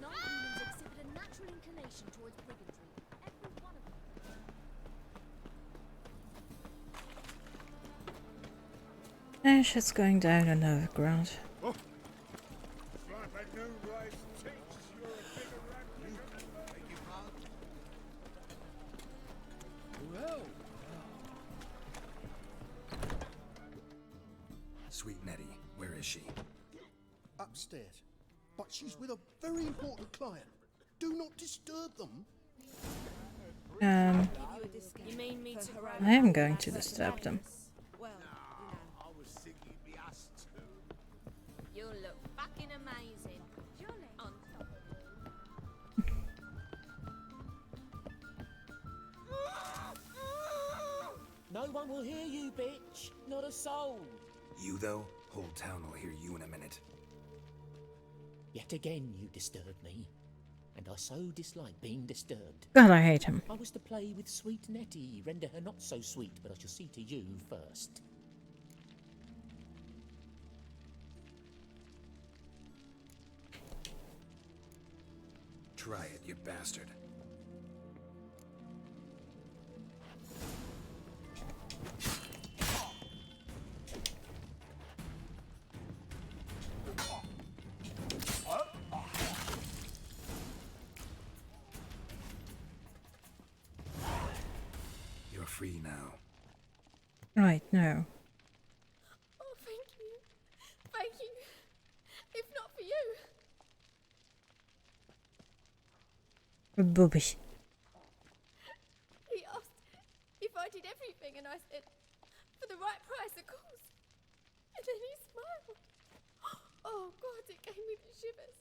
Non-humans exhibit a natural inclination towards bigotry. Every one of them. Shit's going down on overground. Oh. Like a new race thinks you're a bigger rat than you. Beg your pardon? Well. Sweet Nettie, where is she? Upstairs. But she's with a very important client. Do not disturb them. You mean me to I am going to disturb them. Well, I was thinking it'd be us two. you look fucking amazing. On top of No one will hear you, bitch. Not a soul. You though? Whole town will hear you in a minute. Yet again you disturb me. And I so dislike being disturbed. God, I hate him. I was to play with sweet Nettie, render her not so sweet, but I shall see to you first. Try it, you bastard. You're free now. Right, no. Oh, thank you. Thank you. If not for you. Booby. He asked if I did everything, and I said, for the right price, of course. And then he smiled. Oh, God, it gave me the shivers.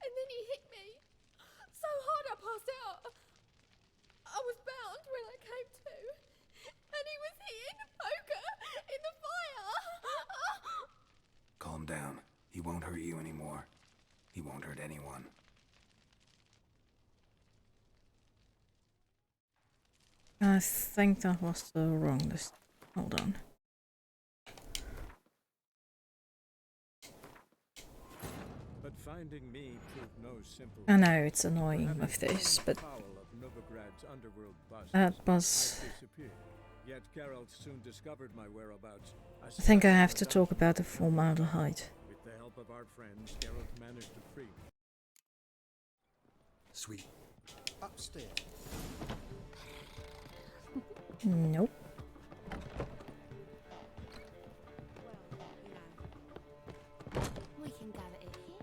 And then he hit me so hard I passed out. I was bound when I came to. And he was hitting the poker in the fire. Calm down. He won't hurt you anymore. He won't hurt anyone. I think that was the wrong list. Hold on. But Finding me proved no simple. I know it's annoying with this, but that was. Yet Geralt soon discovered my whereabouts. I think I have to talk about the formaldehyde. With the help of our friends, Geralt managed to free me. Sweet. Upstairs. Nope. We can gather it here.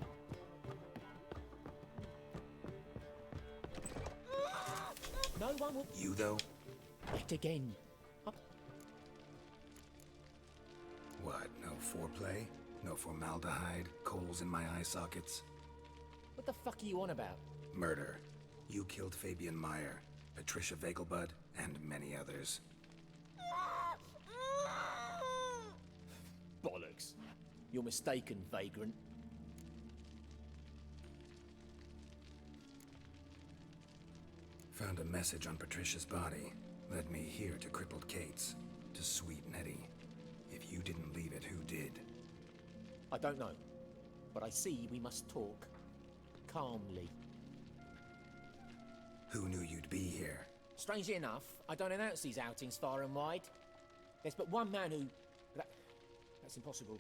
No one will. You though? Yet again. What, no foreplay? No formaldehyde? Coals in my eye sockets? What the fuck are you on about? Murder. You killed Fabian Meyer, Patricia Vegelbud, and many others. Bollocks. You're mistaken, vagrant. Found a message on Patricia's body. Led me here to crippled Kate's. To sweet Nettie. If you didn't leave it, who did? I don't know. But I see we must talk. Calmly. Who knew you'd be here? Strangely enough, I don't announce these outings far and wide. There's but one man who... That's impossible.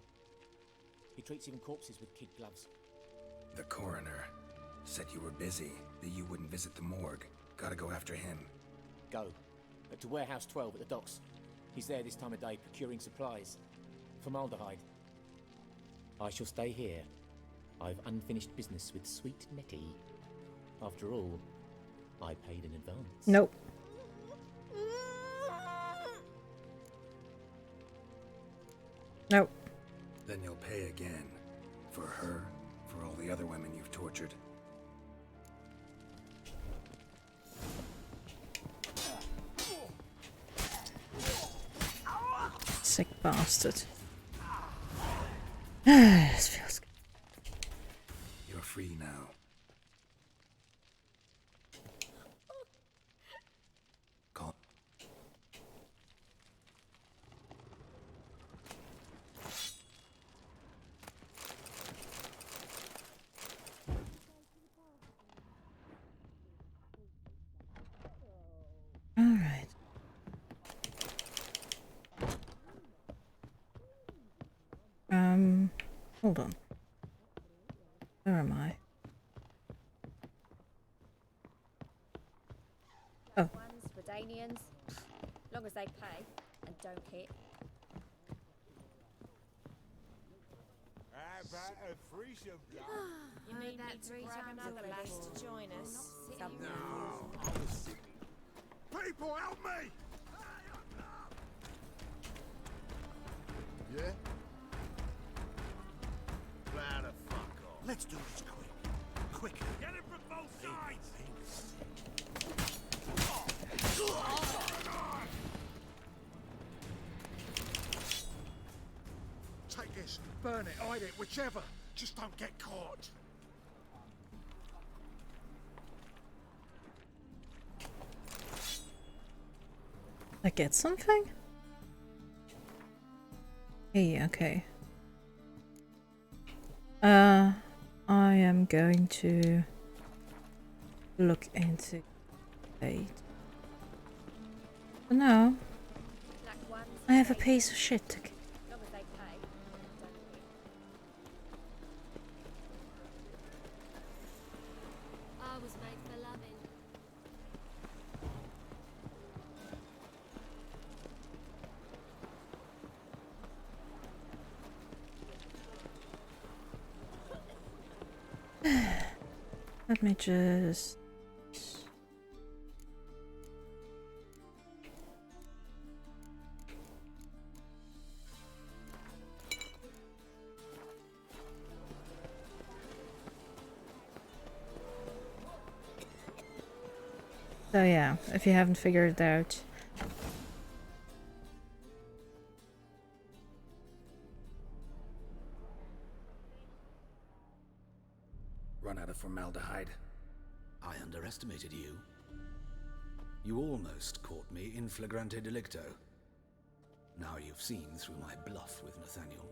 He treats even corpses with kid gloves. The coroner. Said you were busy, that you wouldn't visit the morgue. Gotta go after him. Go. To Warehouse 12 at the docks. He's there this time of day procuring supplies. Formaldehyde. I shall stay here. I've unfinished business with sweet Nettie. After all, I paid in advance. Nope. Nope. Then you'll pay again. For her, for all the other women you've tortured. Sick bastard. This feels good. You're free now. Call. All right. Hold on. Where am I? Oh. Ones, Redanians, long as they pay and don't hit. How about a threesome, You need me to grab another lass to join us. People, help me! Yeah? Plow the fuck off. Let's do this quick. Quicker. Get it from both sides! Take this, burn it, hide it, whichever. Just don't get caught. I get something? Hey, okay. I am going to look into it. For now, I have a piece of shit to Long as they pay and don't hit. I was made for loving. Let me just... So yeah, if you haven't figured it out. Run out of formaldehyde. I underestimated you. You almost caught me in flagrante delicto. Now you've seen through my bluff with Nathaniel.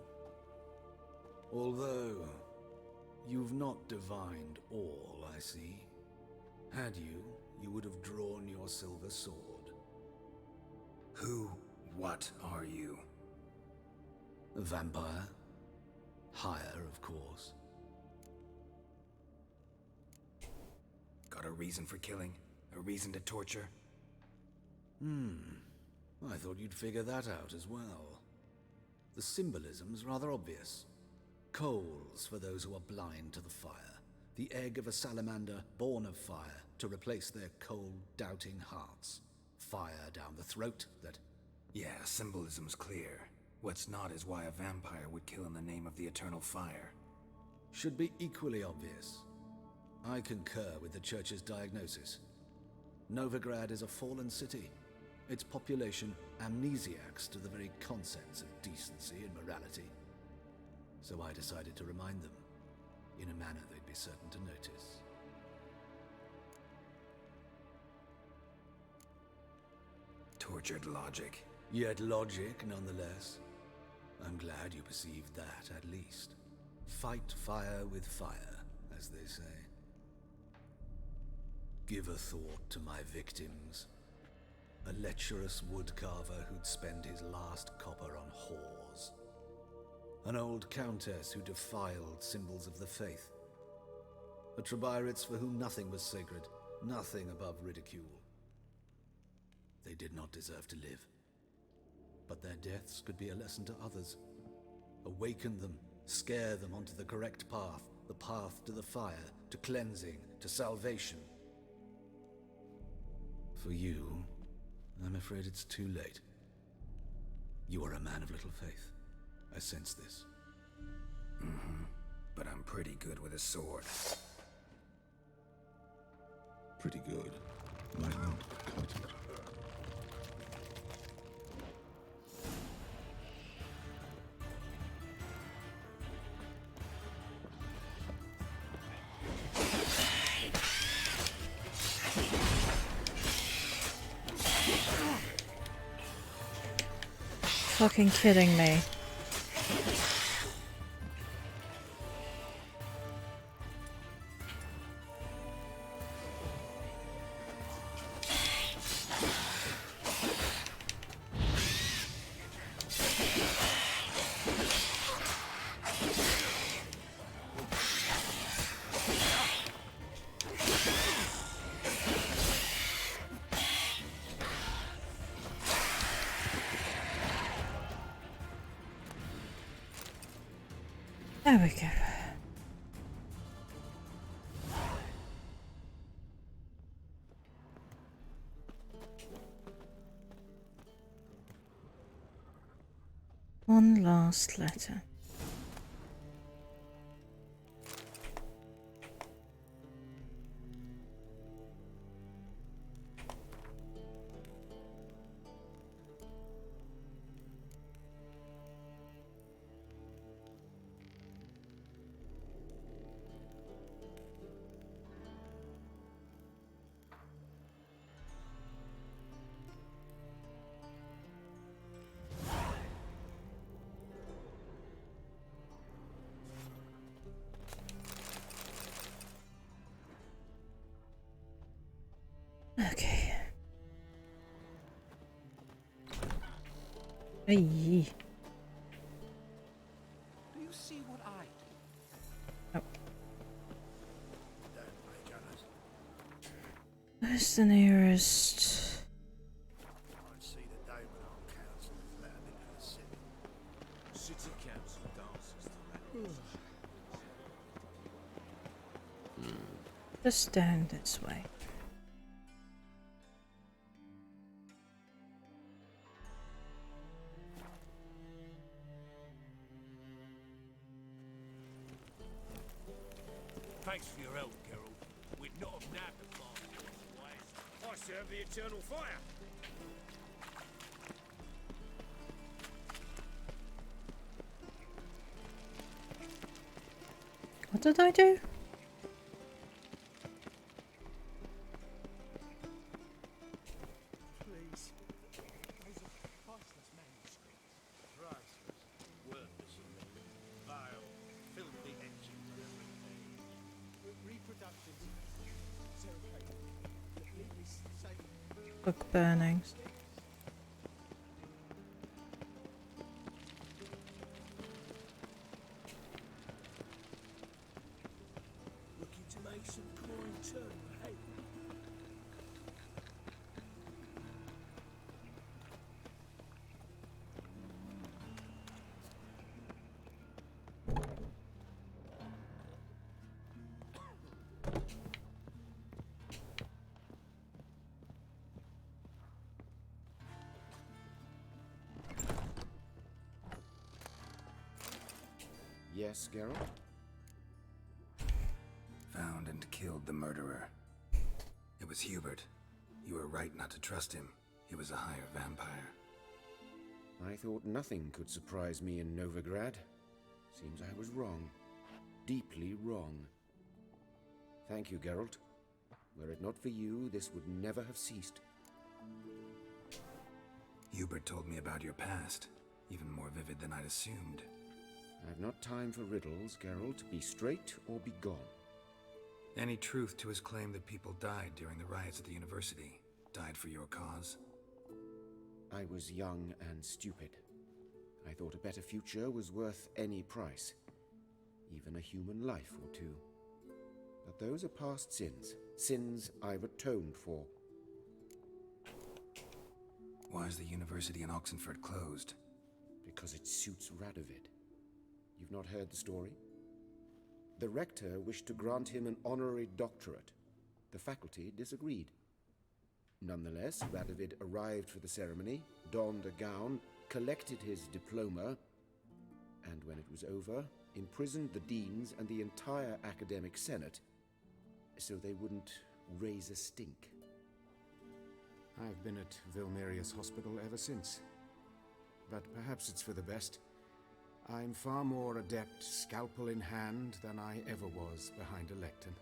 Although, You've not divined all, I see. Had you, you would have drawn your silver sword. What are you? A vampire. Higher, of course. Got a reason for killing? A reason to torture? I thought you'd figure that out as well. The symbolism's rather obvious. Coals for those who are blind to the fire. The egg of a salamander born of fire to replace their cold, doubting hearts. Fire down the throat that... Yeah, symbolism's clear. What's not is why a vampire would kill in the name of the eternal fire. Should be equally obvious. I concur with the Church's diagnosis. Novigrad is a fallen city. Its population amnesiacs to the very concepts of decency and morality. So I decided to remind them, in a manner they'd be certain to notice. Tortured logic. Yet logic, nonetheless. I'm glad you perceived that, at least. Fight fire with fire, as they say. Give a thought to my victims. A lecherous woodcarver who'd spend his last copper on whores. An old countess who defiled symbols of the faith. A Trebirates for whom nothing was sacred, nothing above ridicule. They did not deserve to live. But their deaths could be a lesson to others. Awaken them, scare them onto the correct path, the path to the fire, to cleansing, to salvation. For you, I'm afraid it's too late. You are a man of little faith. I sense this. But I'm pretty good with a sword. Pretty good. Might not cut it. Fucking kidding me. There we go. One last letter. Okay. Hey. Do you see what I do? Oh. Don't make others. Where's the nearest? I'd see the day when our council is let them into the city. City council dances to that. Just down this way. Thanks for your help, Geralt. We'd not have nabbed the bastard otherwise. I serve the eternal fire. What did I do? Please. Those are priceless manuscripts. Priceless? Worthless, you mean? Vile, filthy etchings and everything. Book burnings. Looking to make some coin too, hey? Yes, Geralt? Found and killed the murderer. It was Hubert. You were right not to trust him. He was a higher vampire. I thought nothing could surprise me in Novigrad. Seems I was wrong. Deeply wrong. Thank you, Geralt. Were it not for you, this would never have ceased. Hubert told me about your past, even more vivid than I'd assumed. I've not time for riddles, Geralt. Be straight or be gone. Any truth to his claim that people died during the riots at the university? Died for your cause? I was young and stupid. I thought a better future was worth any price. Even a human life or two. But those are past sins. Sins I've atoned for. Why is the university in Oxenford closed? Because it suits Radovid. You've not heard the story? The rector wished to grant him an honorary doctorate. The faculty disagreed. Nonetheless, Radovid arrived for the ceremony, donned a gown, collected his diploma, and when it was over, imprisoned the deans and the entire academic senate so they wouldn't raise a stink. I've been at Vilmerius Hospital ever since. But perhaps it's for the best. I'm far more adept, scalpel in hand, than I ever was behind a lectern.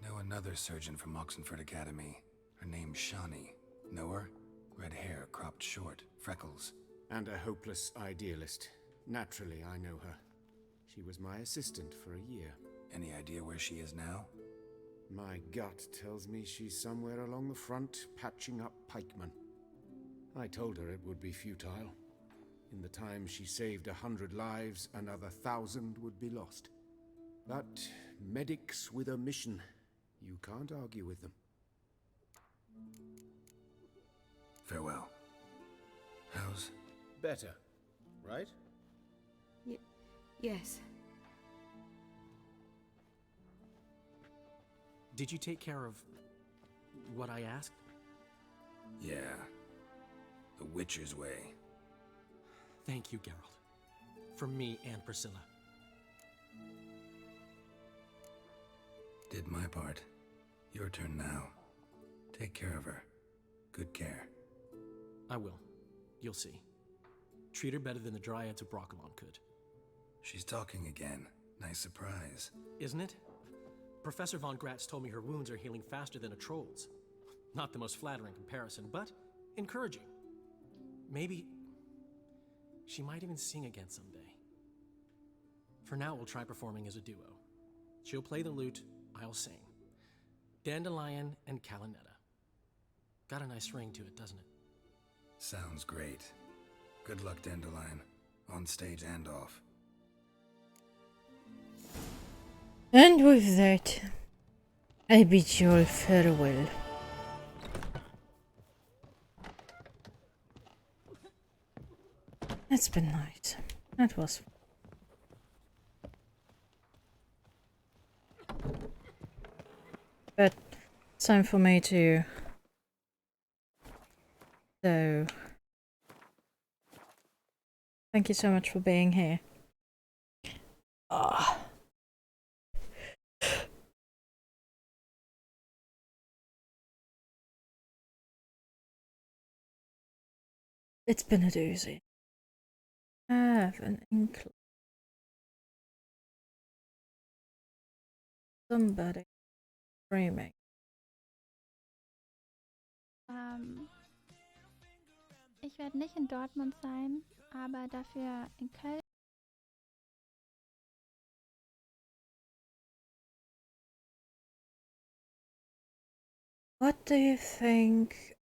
Know another surgeon from Oxenford Academy. Her name's Shawnee. Know her? Red hair, cropped short, freckles. And a hopeless idealist. Naturally, I know her. She was my assistant for a year. Any idea where she is now? My gut tells me she's somewhere along the front, patching up pikemen. I told her it would be futile. In the time she saved 100 lives, another 1,000 would be lost. But medics with a mission, you can't argue with them. Farewell. How's... Better, right? Yes. Did you take care of what I asked? Yeah. The Witcher's way. Thank you, Geralt. From me and Priscilla. Did my part. Your turn now. Take care of her. Good care. I will. You'll see. Treat her better than the Dryads of Broccolon could. She's talking again. Nice surprise. Isn't it? Professor von Gratz told me her wounds are healing faster than a troll's. Not the most flattering comparison, but encouraging. Maybe she might even sing again someday. For now, we'll try performing as a duo. She'll play the lute, I'll sing. Dandelion and Calinetta. Got a nice ring to it, doesn't it? Sounds great. Good luck, Dandelion. On stage and off. And with that, I bid you all farewell. It's been nice. That was but it's time for me to so thank you so much for being here. It's been a doozy. I have an inkling. Somebody screaming. Ich werde nicht in Dortmund sein, aber dafür in Köln. What do you think?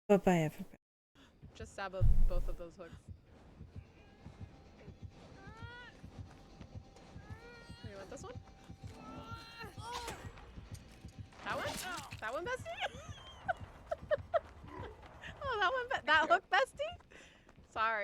Bye-bye, everybody. Just stab up both of those hooks. You want this one? That one? That one, bestie? Oh, that one, that hook, bestie? Sorry.